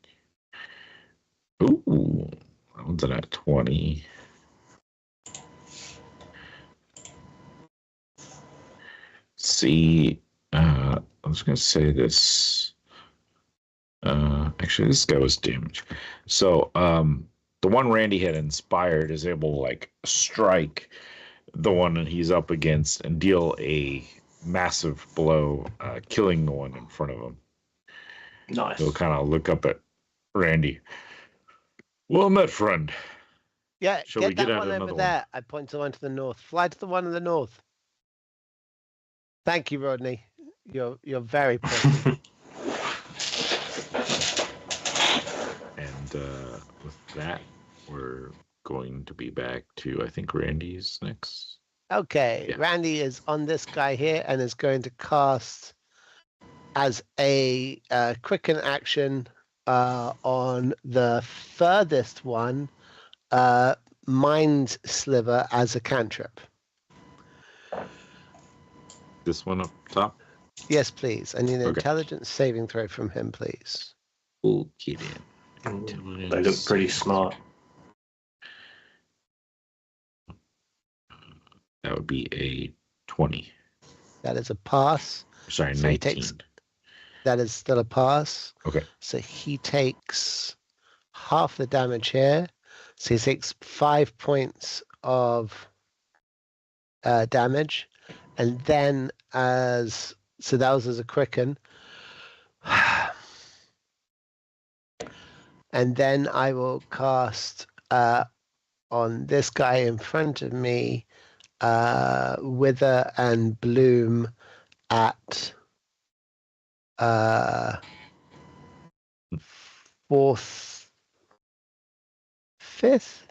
Ooh, that one's at 20. See, I was going to say this. Actually, this guy was damaged. So, the one Randy had inspired is able to like strike the one that he's up against and deal a massive blow, killing the one in front of him.
Nice.
He'll kind of look up at Randy. Well met, friend.
Yeah,
Shall we
get
get
that
out
one
another
over
one?
there. I point to the one to the north. Fly to the one in the north. Thank you, Rodney. You're very perfect.
And with that, we're going to be back to, I think, Randy's next.
Okay,
Yeah.
Randy is on this guy here and is going to cast as a quicken action on the furthest one, Mind Sliver as a cantrip.
This one up top?
Yes, please. I need an
Okay.
intelligence saving throw from him, please.
Okay,
They
then.
look pretty smart.
That would be a 20.
That is a pass.
Sorry,
So he
19.
takes- That is still a pass.
Okay.
So he takes half the damage here. So he takes 5 points of damage. And then so that was as a quicken. And then I will cast on this guy in front of me, Wither and Bloom at 4th, 5th.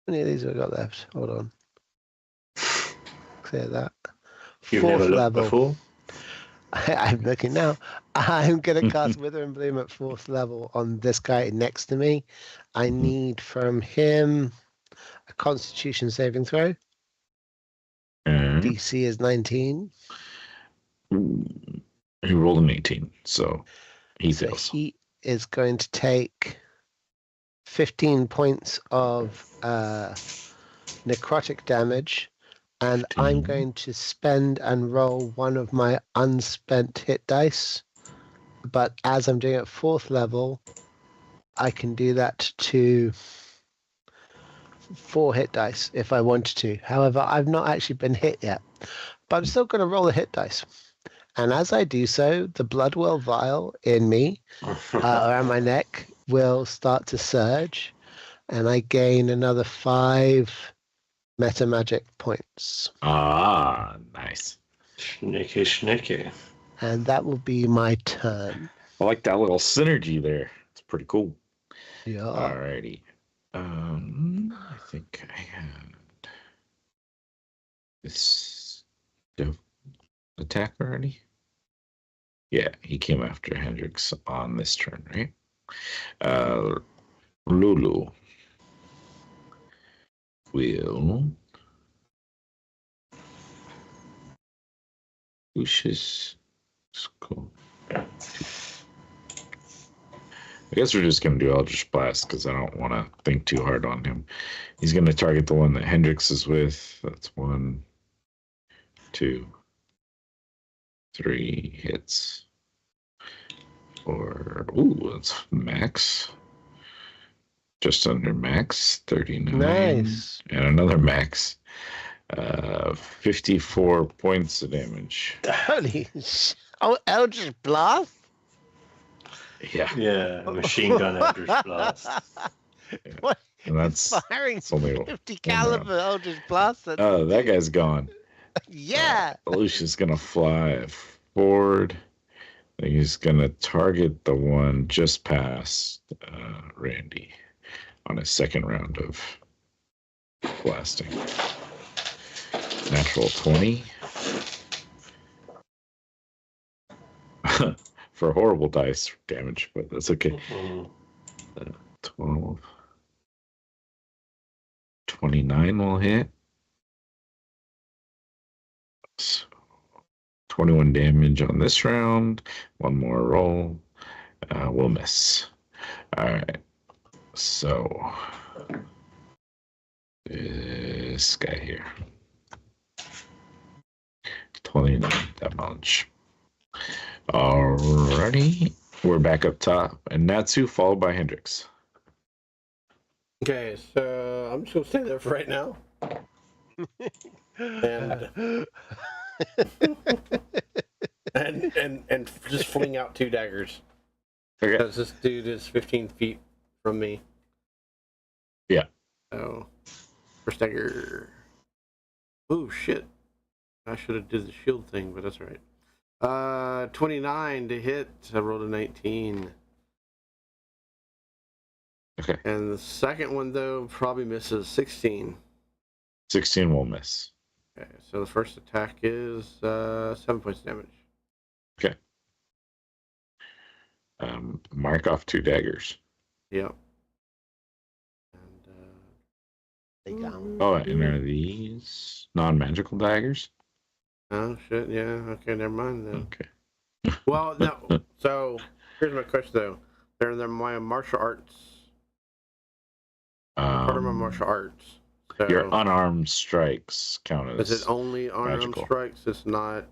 How many of these have I got left? Hold on. Clear that.
You've
4th
never looked
level.
before.
I'm looking now. I'm going to cast Wither and Bloom at 4th level on this guy next to me. I need from him a Constitution saving throw. DC is 19.
He rolled an 18, so he
So
fails.
he is going to take 15 points of necrotic damage, and I'm
15.
going to spend and roll one of my unspent hit dice. But as I'm doing it at 4th level, I can do that to 4 hit dice if I wanted to. However, I've not actually been hit yet, but I'm still going to roll the hit dice. And as I do so, the Bloodwell vial in me, around my neck, will start to surge, and I gain another 5 meta magic points.
Ah, nice.
Sneaky.
And that will be my turn.
I like that little synergy there. It's pretty cool.
Yeah.
Alrighty. I think I had this attack already. Yeah, he came after Hendrix on this turn, right? Lulu will Lucius Skull. I guess we're just going to do Eldritch Blast because I don't want to think too hard on him. He's going to target the one that Hendrix is with. That's 1, 2, 3 hits. That's max. Just under max, 39.
Nice.
And another max. 54 points of damage.
Holy Oh, Eldritch Blast?
Yeah.
Yeah, machine gun Eldritch Blast.
What?
And
It's firing
only
50 caliber Eldritch Blast.
Oh, that guy's gone.
Yeah.
Lucius gonna fly forward. And he's gonna target the one just past Randy on his second round of blasting. Natural 20. For horrible dice damage, but that's okay. 12. 29 will hit. So 21 damage on this round. One more roll. We'll miss. All right. So this guy here. 29 damage. Alrighty. We're back up top. And Natsu followed by Hendrix.
Okay, so I'm just gonna stay there for right now. And just fling out 2 daggers.
Okay.
Because this dude is 15 feet from me.
Yeah.
So, first dagger. Oh shit! I should have did the shield thing, but that's alright. 29 to hit. I rolled a 19.
Okay.
And the second one though probably misses. 16.
16 will miss.
Okay, so the first attack is 7 points damage.
Okay. Mark off 2 daggers.
Yep.
They
Oh, and are these non-magical daggers?
Oh shit! Yeah. Okay. Never mind then.
Okay.
Well, no. So here's my question though. They're my martial arts. Part of my martial arts. So
Your unarmed strikes count as.
is it only unarmed
magical.
strikes? It's not.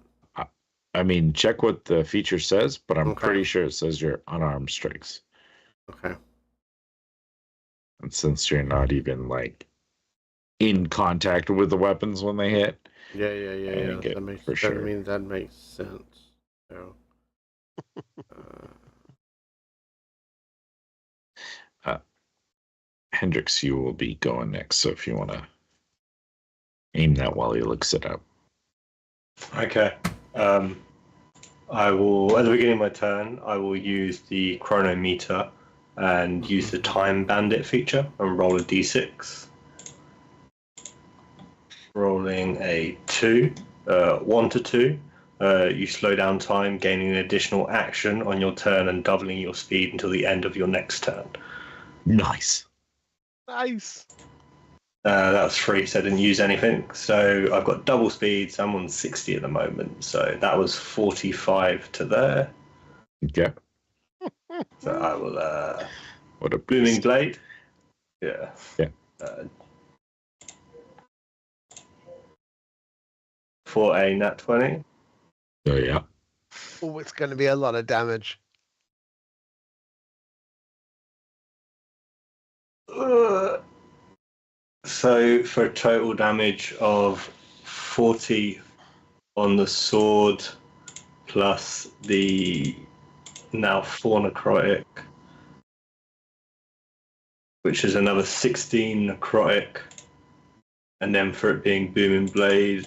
I mean, check what the feature says, but I'm
Okay.
pretty sure it says your unarmed strikes.
Okay.
And since you're not even like in contact with the weapons when they hit,
Yeah.
get
That makes
for sure.
I mean that makes sense. So.
Hendrix, you will be going next. So if you want to aim that while he looks it up.
Okay. I will, at the beginning of my turn, I will use the chronometer and use the time bandit feature and roll a d6. Rolling a 2, 1 to 2. You slow down time, gaining an additional action on your turn and doubling your speed until the end of your next turn.
Nice.
Nice.
That was free, so I didn't use anything. So I've got double speed, so I'm on 60 at the moment. So that was 45 to there.
Okay.
So I will...
What a
Booming
beast.
Blade. Yeah.
Yeah.
For a nat 20.
Oh, yeah.
Oh, it's going to be a lot of damage.
So for a total damage of 40 on the sword, plus the now 4 necrotic, which is another 16 necrotic, and then for it being Booming Blade,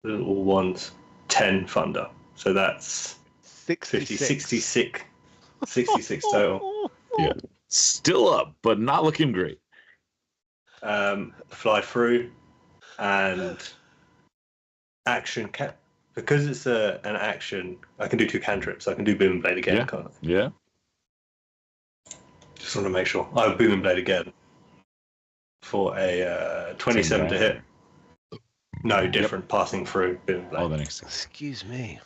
little ones, 10 thunder. So that's 66 total.
Yeah. Still up, but not looking great.
Fly through and action because it's an action. I can do 2 cantrips. I can do Boom and Blade again.
Yeah.
Can't I?
Yeah.
Just want to make sure. I have Boom and Blade again for a 27 to hit. No, different. Passing through Boom and Blade.
Oh, the next thing.
Excuse me.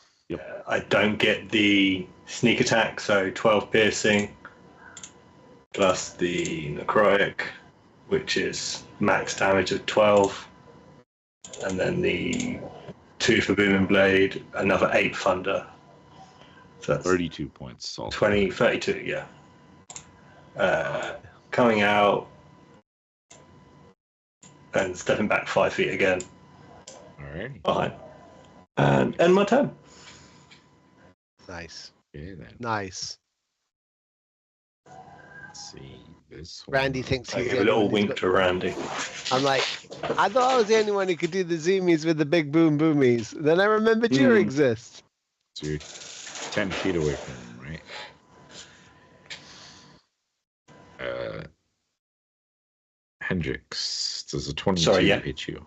I don't get the sneak attack, so 12 piercing plus the necrotic, which is max damage of 12, and then the 2 for Booming Blade, another 8 thunder. So that's
32 points. So
32, yeah. Coming out and stepping back 5 feet again.
Alrighty.
Behind. And end my turn.
Nice.
Okay, then.
Nice.
Let's see this one.
Randy thinks
I
he's
give
the
a little
only one who's
wink to Randy.
I'm like, I thought I was the only one who could do the zoomies with the big boom boomies. Then I remembered you exist.
So you're 10 feet away from him, right? Hendrix, does a 22 hit you?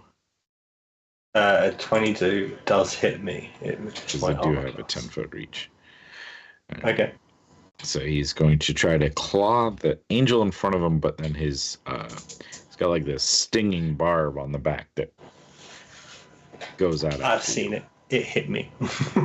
22 does hit me.
Because I do have a 10-foot reach.
Okay.
So he's going to try to claw the angel in front of him, but then he's got like this stinging barb on the back that goes out.
I've seen it. It hit me.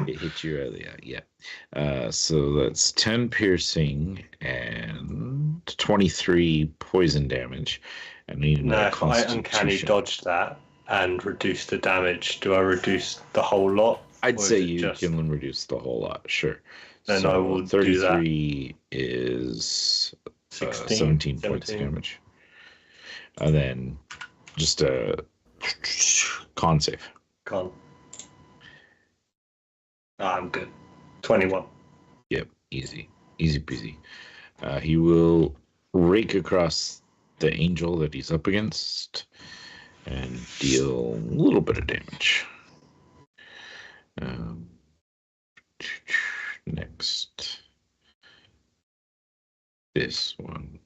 It hit you earlier, yeah. So that's 10 piercing and 23 poison damage. And need
now, if I uncanny dodge that and reduce the damage, do I reduce the whole lot?
I'd say you can reduce the whole lot, sure.
Then I will
33 is 17 points of damage. And then just a con save.
Con. I'm good. 21.
Yep, easy. Easy peasy. He will rake across the angel that he's up against and deal a little bit of damage. Next, this one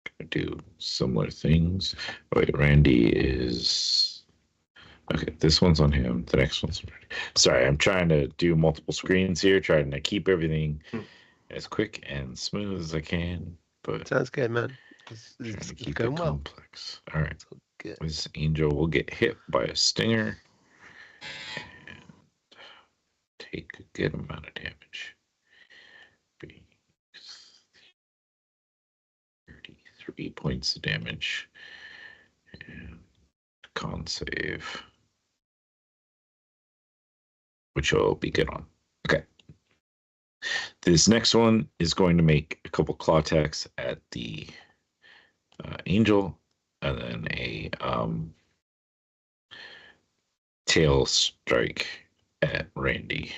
gonna do similar things. Wait, Randy is okay. This one's on him. The next one's on Randy. Sorry, I'm trying to do multiple screens here, trying to keep everything as quick and smooth as I can. But
sounds good, man.
It's keep
going
it
well.
Complex. All right.
Good.
This angel will get hit by a stinger and take a good amount of damage. 33 points of damage. And con save, which will be good on. Okay. This next one is going to make a couple claw attacks at the angel, and then a tail strike at Randy.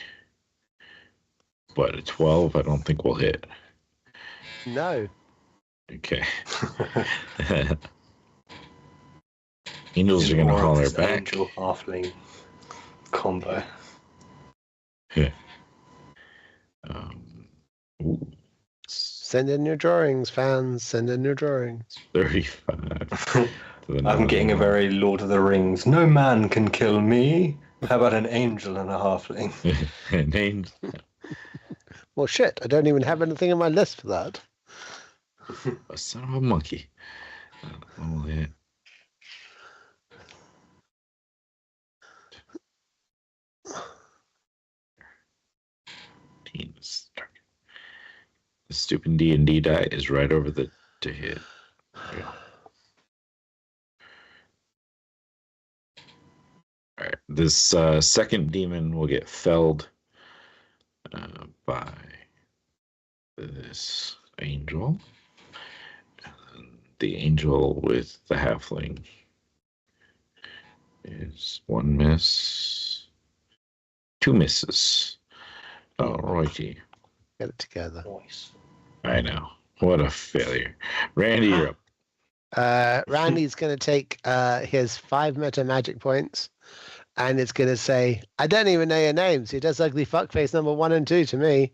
But a 12, I don't think will hit.
No.
Okay. Angels are going to holler back.
Angel halfling combo.
Yeah. Ooh.
Send in your drawings, fans. Send in your drawings.
35.
I'm getting a very Lord of the Rings. No man can kill me. How about an angel and a halfling?
An angel.
Well, shit. I don't even have anything on my list for that.
A son of a monkey. Oh, yeah. Teams. The stupid D&D die is right over the to hit. Yeah. All right. This second demon will get felled by this angel. And the angel with the halfling is one miss, two misses. Alrighty.
Get it together.
Nice.
I know. What a failure. Randy, you're up.
Randy's going to take his 5 meta magic points, and it's going to say, I don't even know your names. He does ugly fuckface number 1 and 2 to me,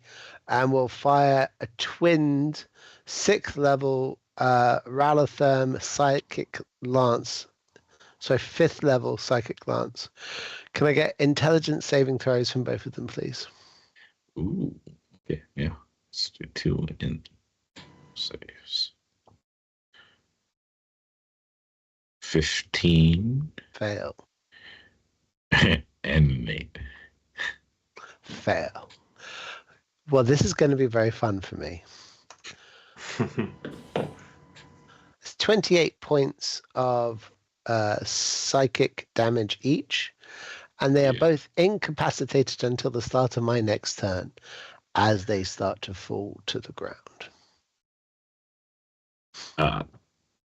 and will fire a twinned 6th level Rallotherm psychic lance. So 5th level psychic lance. Can I get intelligence saving throws from both of them, please?
Ooh. Okay, yeah. Let's do 2 in saves. 15.
Fail.
And 8.
Fail. Well, this is going to be very fun for me. It's 28 points of psychic damage each, and they are both incapacitated until the start of my next turn as they start to fall to the ground.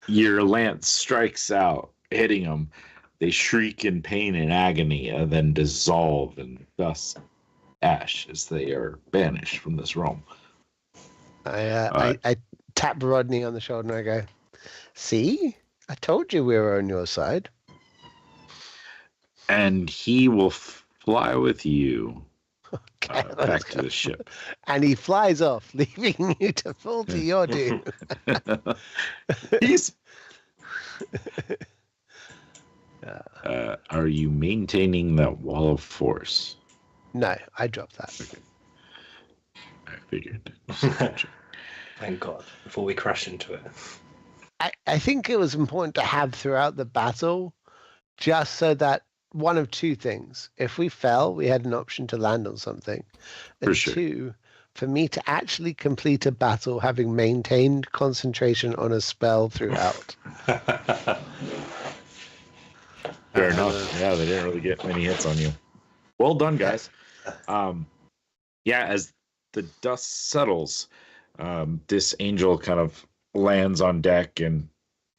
Your lance strikes out, hitting them. They shriek in pain and agony and then dissolve in dust, ash as they are banished from this realm.
I tap Rodney on the shoulder and I go, see? I told you we were on your side.
And he will fly with you back to
go.
the ship.
And he flies off, leaving you to fall to your doom.
He's... Are you maintaining that wall of force?
No, I dropped that.
Okay. I figured.
Thank God, before we crash into it.
I think it was important to have throughout the battle, just so that one of two things. If we fell, we had an option to land on something. And
For sure.
two, for me to actually complete a battle having maintained concentration on a spell throughout.
Fair enough. Yeah, they didn't really get many hits on you. Well done, guys. Yeah, as the dust settles, this angel kind of lands on deck and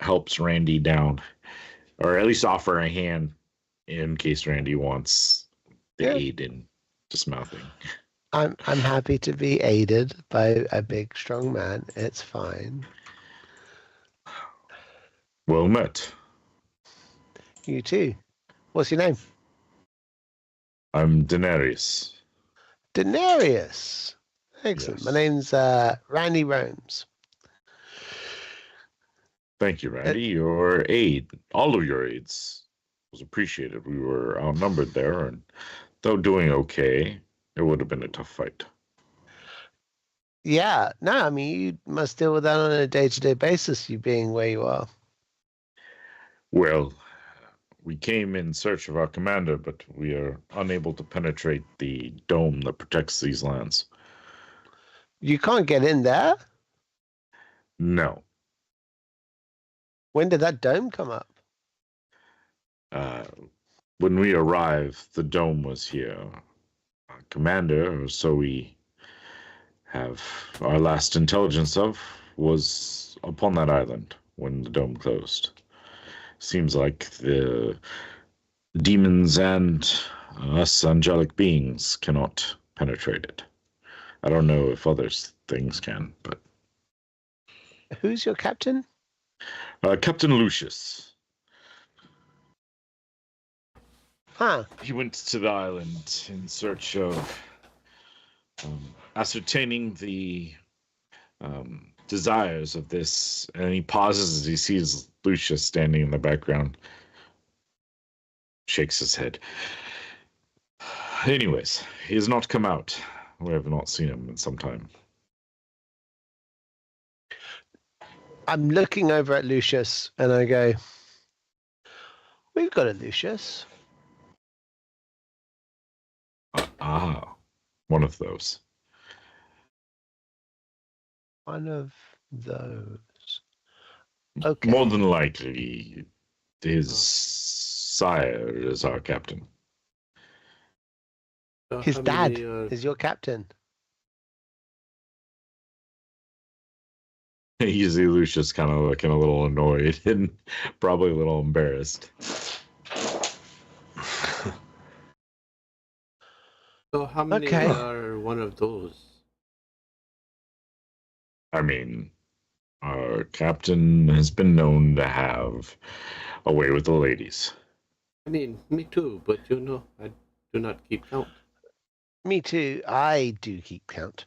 helps Randy down, or at least offer a hand in case Randy wants the aid in dismounting.
I'm happy to be aided by a big, strong man. It's fine.
Well met.
You too. What's your name?
I'm Daenerys.
Daenerys. Excellent.
Yes.
My name's Randy Romes.
Thank you, Randy. Your aid, all of your aids, was appreciated. We were outnumbered there, and though doing okay, it would have been a tough fight.
Yeah. No, I mean, you must deal with that on a day-to-day basis, you being where you are.
Well, we came in search of our commander, but we are unable to penetrate the dome that protects these lands.
You can't get in there?
No.
When did that dome come up?
When we arrived, the dome was here. Our commander, or so we have our last intelligence of, was upon that island when the dome closed. Seems like the demons and us angelic beings cannot penetrate it. I don't know if other things can, but...
Who's your captain?
Captain Lucius.
Huh.
He went to the island in search of ascertaining the desires of this, and he pauses as he sees Lucius standing in the background. Shakes his head. Anyways, he has not come out. We have not seen him in some time.
I'm looking over at Lucius and I go, we've got a Lucius.
One of those.
One of those. Okay.
More than likely, his sire is our captain.
His dad is your captain.
You see Lucius kind of looking a little annoyed and probably a little embarrassed.
So how many are one of those?
I mean, our captain has been known to have a way with the ladies.
I mean, me too, but you know, I do not keep count.
Me too. I do keep count.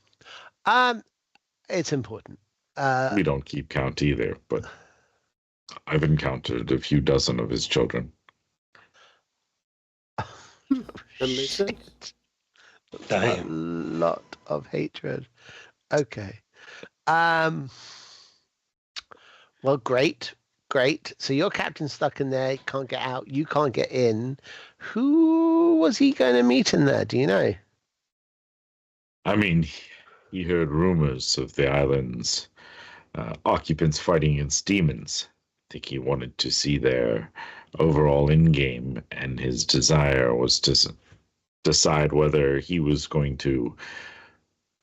It's important.
We don't keep count either, but I've encountered a few dozen of his children.
That makes sense.
A lot of hatred. Okay. Well, great. So your captain's stuck in there, can't get out. You can't get in. Who was he going to meet in there? Do you know?
I mean, he heard rumors of the island's occupants fighting against demons. I think he wanted to see their overall in-game, and his desire was to decide whether he was going to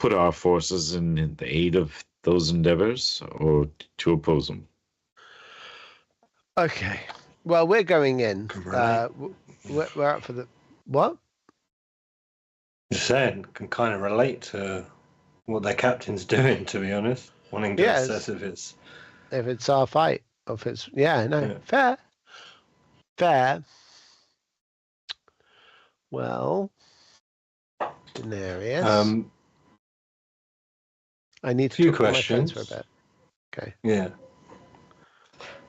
put our forces in the aid of those endeavors or to oppose them.
Okay. Well, we're going in. We're up for the... What?
Just saying, can kind of relate to what their captain's doing, to be honest. wanting to assess if
it's our fight. Fair. Well, Daenerys. I need to
few
talk to my friends
questions.
for a bit. Okay.
Yeah.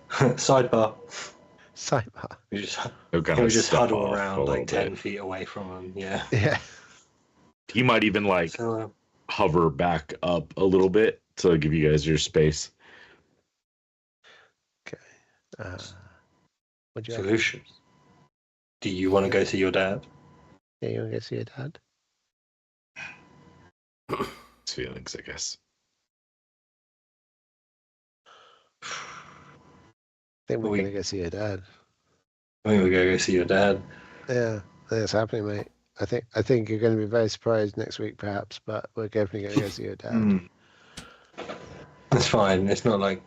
Sidebar. We just huddle around like 10 feet away from him. Yeah.
Yeah.
He might even hover back up a little bit to give you guys your space.
Okay.
Solutions. Do you want to go see your dad?
Yeah, you want to go see your dad?
His feelings, I guess.
I think we're going to go see your dad.
I think we're going to go see your dad.
Yeah, that's happening, mate. I think you're going to be very surprised next week, perhaps, but we're definitely going to go see your dad.
That's fine. It's not like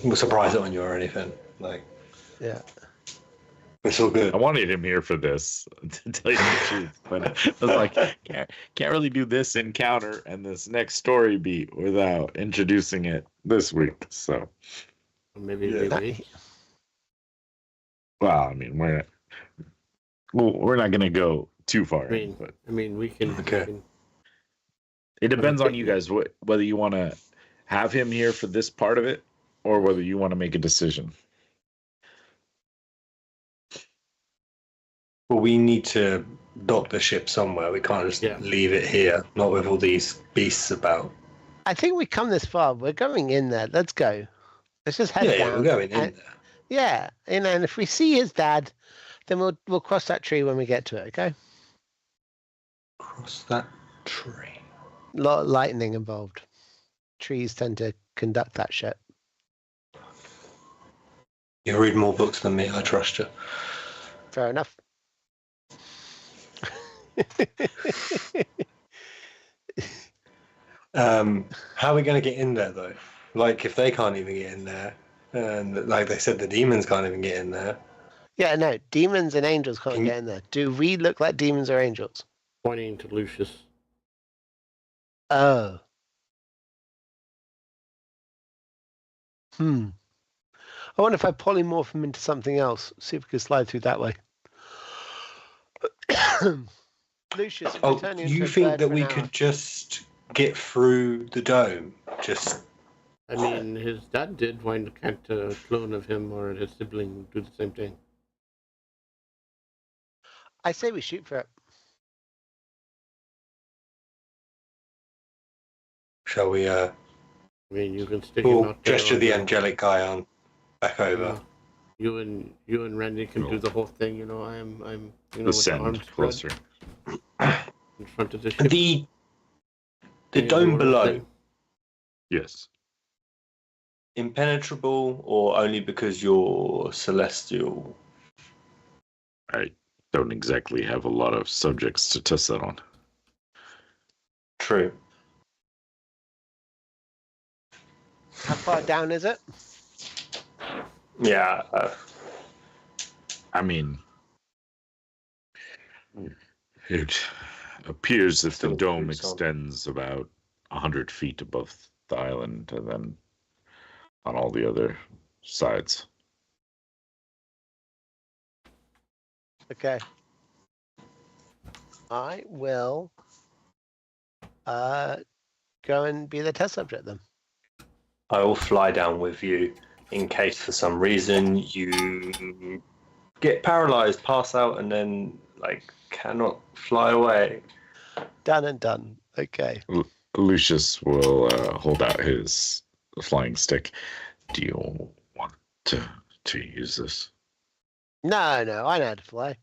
we'll surprise it on you or anything.
Yeah.
It's all good.
I wanted him here for this, to tell you the truth, but I was like, can't really do this encounter and this next story beat without introducing it this week. So
maybe.
Well, I mean, we're not going to go too far.
We can.
Okay.
It depends on you guys whether you want to have him here for this part of it or whether you want to make a decision.
Well, we need to dock the ship somewhere. We can't just leave it here, not with all these beasts about.
I think we come this far. We're going in there. Let's go. Let's just head down.
Yeah, we're going in there.
Yeah, and if we see his dad, then we'll cross that tree when we get to it. Okay.
Cross that tree.
A lot of lightning involved. Trees tend to conduct that shit.
You read more books than me. I trust you.
Fair enough.
How are we going to get in there, though? Like, if they can't even get in there, and like they said, the demons can't even get in there.
Yeah, no, demons and angels can't get in there. Do we look like demons or angels?
Pointing to Lucius.
Oh. I wonder if I polymorph him into something else. See if we can slide through that way. Lucius,
you think that we could just get through the dome?
I mean, his dad did. Why can't a clone of him or his sibling do the same thing?
I say we shoot for it.
Shall we?
I mean, you can stick.
We'll gesture the angelic guy on back over.
You and Randy can do the whole thing. You know, I'm
with the arms closer
in front of the ship.
The dome below.
Yes.
Impenetrable, or only because you're celestial?
I don't exactly have a lot of subjects to test that on.
True.
How far down is it?
Yeah.
I mean, it appears that the dome extends about 100 feet above the island, and then on all the other sides.
Okay. I will go and be the test subject then.
I will fly down with you in case for some reason you get paralyzed, pass out, and then cannot fly away.
Done and done. Okay.
Lucius will hold out his flying stick. Do you want to use this?
No, I know how to fly.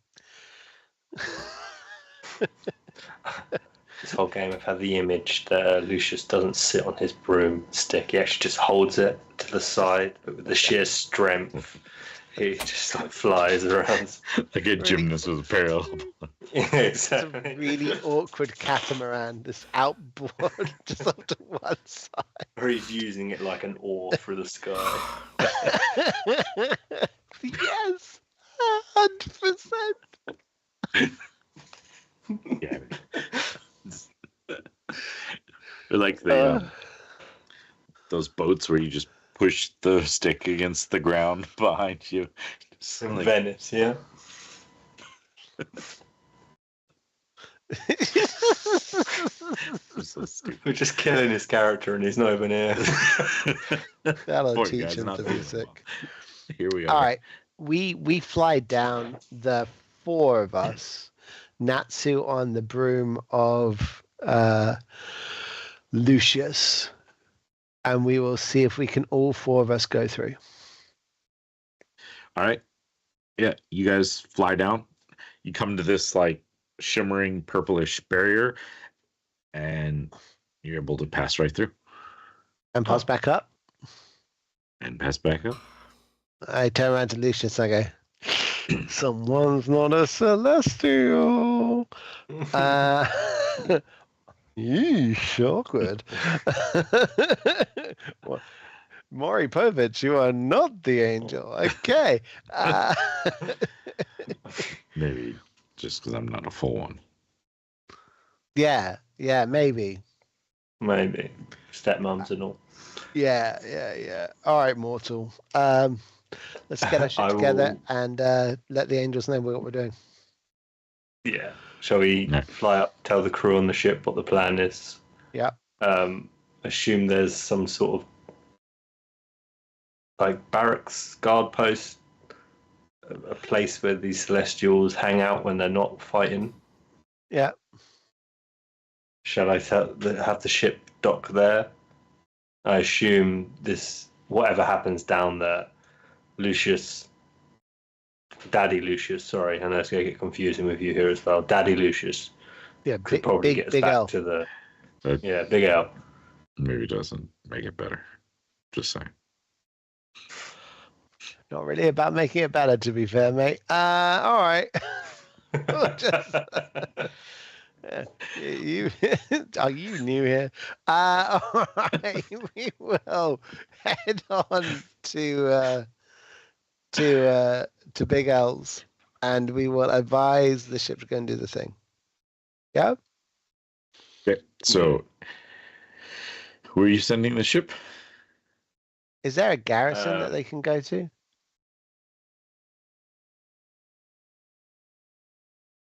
This whole game I've had the image that Lucius doesn't sit on his broomstick. He actually just holds it to the side, but with the sheer strength, he just flies around.
Like a gymnast with a parallel.
Yeah, exactly.
It's a really awkward catamaran, this outboard just off to one side.
Or he's using it like an oar through the sky.
Yes, 100%.
Yeah. Like the those boats where you just push the stick against the ground behind you.
In Venice, yeah.
So stupid.
We're just killing his character and he's not even here.
That'll
Poor
teach
guy's
him
not
to
doing
be sick.
well. Here we are.
All right, we fly down, the four of us, Natsu on the broom of Lucius, and we will see if we can all four of us go through.
All right. Yeah, you guys fly down. You come to this like shimmering purplish barrier, and you're able to pass right through
And pass back up.
and pass back up.
I turn around to Lucius and I go, someone's not a celestial. Yeesh, awkward. Well, Maury Povich, you are not the angel. Okay.
Maybe just because I'm not a full one.
Yeah, maybe.
Maybe. Stepmoms and all.
Yeah. All right, mortal. Let's get our shit together and let the angels know what we're doing.
Yeah. Shall we fly up, tell the crew on the ship what the plan is?
Yeah.
Assume there's some sort of like barracks, guard post, a place where these celestials hang out when they're not fighting.
Yeah.
Shall I have the ship dock there? I assume whatever happens down there, Daddy Lucius, sorry, I know it's going to get confusing with you here as well. Daddy Lucius.
Yeah,
could probably get us
big
back
L.
to the. Yeah, Big L.
Maybe doesn't make it better. Just saying.
Not really about making it better, to be fair, mate. All right. You are you new here? All right, we will head on to Big L's, and we will advise the ship to go and do the thing. Yeah.
Okay. So, who are you sending the ship?
Is there a garrison that they can go to?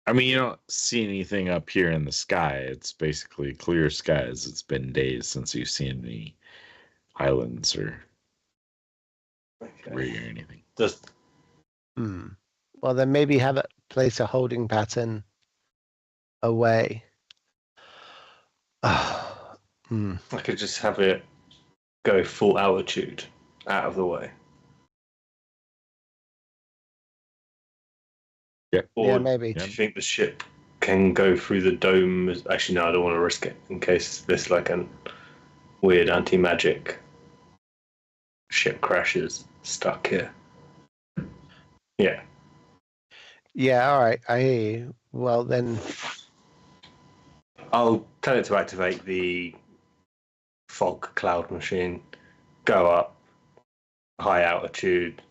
I mean, you don't see anything up here in the sky. It's basically clear skies. It's been days since you've seen any islands or rig or anything.
Well, then maybe have it place a holding pattern away.
I could just have it go full altitude out of the way.
Yeah.
Or
maybe.
do you think the ship can go through the dome? Actually, no, I don't want to risk it in case there's like a weird anti-magic ship crashes stuck here. Yeah.
Yeah, all right. I hear you. Well, then.
I'll tell it to activate the fog cloud machine, go up, high altitude,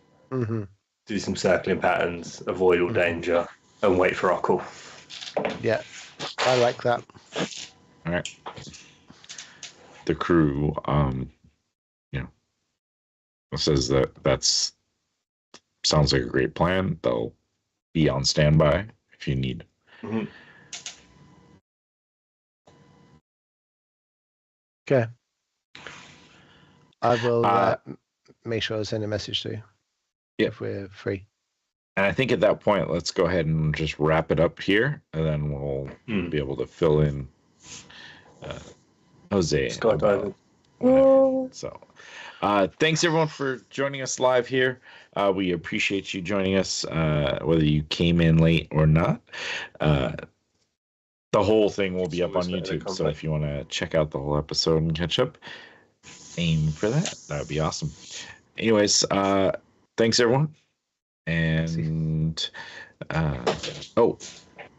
do some circling patterns, avoid all danger, and wait for our call.
Yeah, I like that.
All right. The crew, says that's sounds like a great plan. They'll be on standby if you need.
Okay. I will make sure I send a message to you.
Yeah.
If we're free.
And I think at that point, let's go ahead and just wrap it up here, and then we'll be able to fill in Jose.
Skydiving.
So, thanks everyone for joining us live here. We appreciate you joining us, whether you came in late or not. The whole thing will be up on YouTube, so if you want to check out the whole episode and catch up, aim for that. That would be awesome. Anyways, thanks everyone. And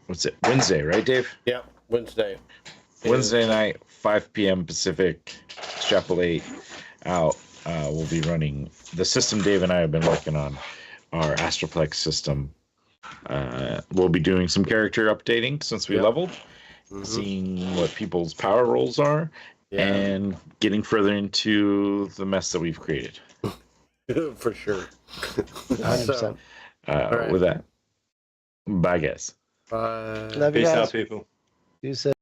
what's it? Wednesday, right, Dave?
Yeah, Wednesday.
Wednesday night, 5 p.m. Pacific. Extrapolate out. We'll be running the system Dave and I have been working on, our Astroplex system. We'll be doing some character updating since we leveled, seeing what people's power rolls are, and getting further into the mess that we've created.
For sure.
100%.
Right.
With that, bye, guys.
Bye.
Love you
Peace
guys.
out, people.
You said.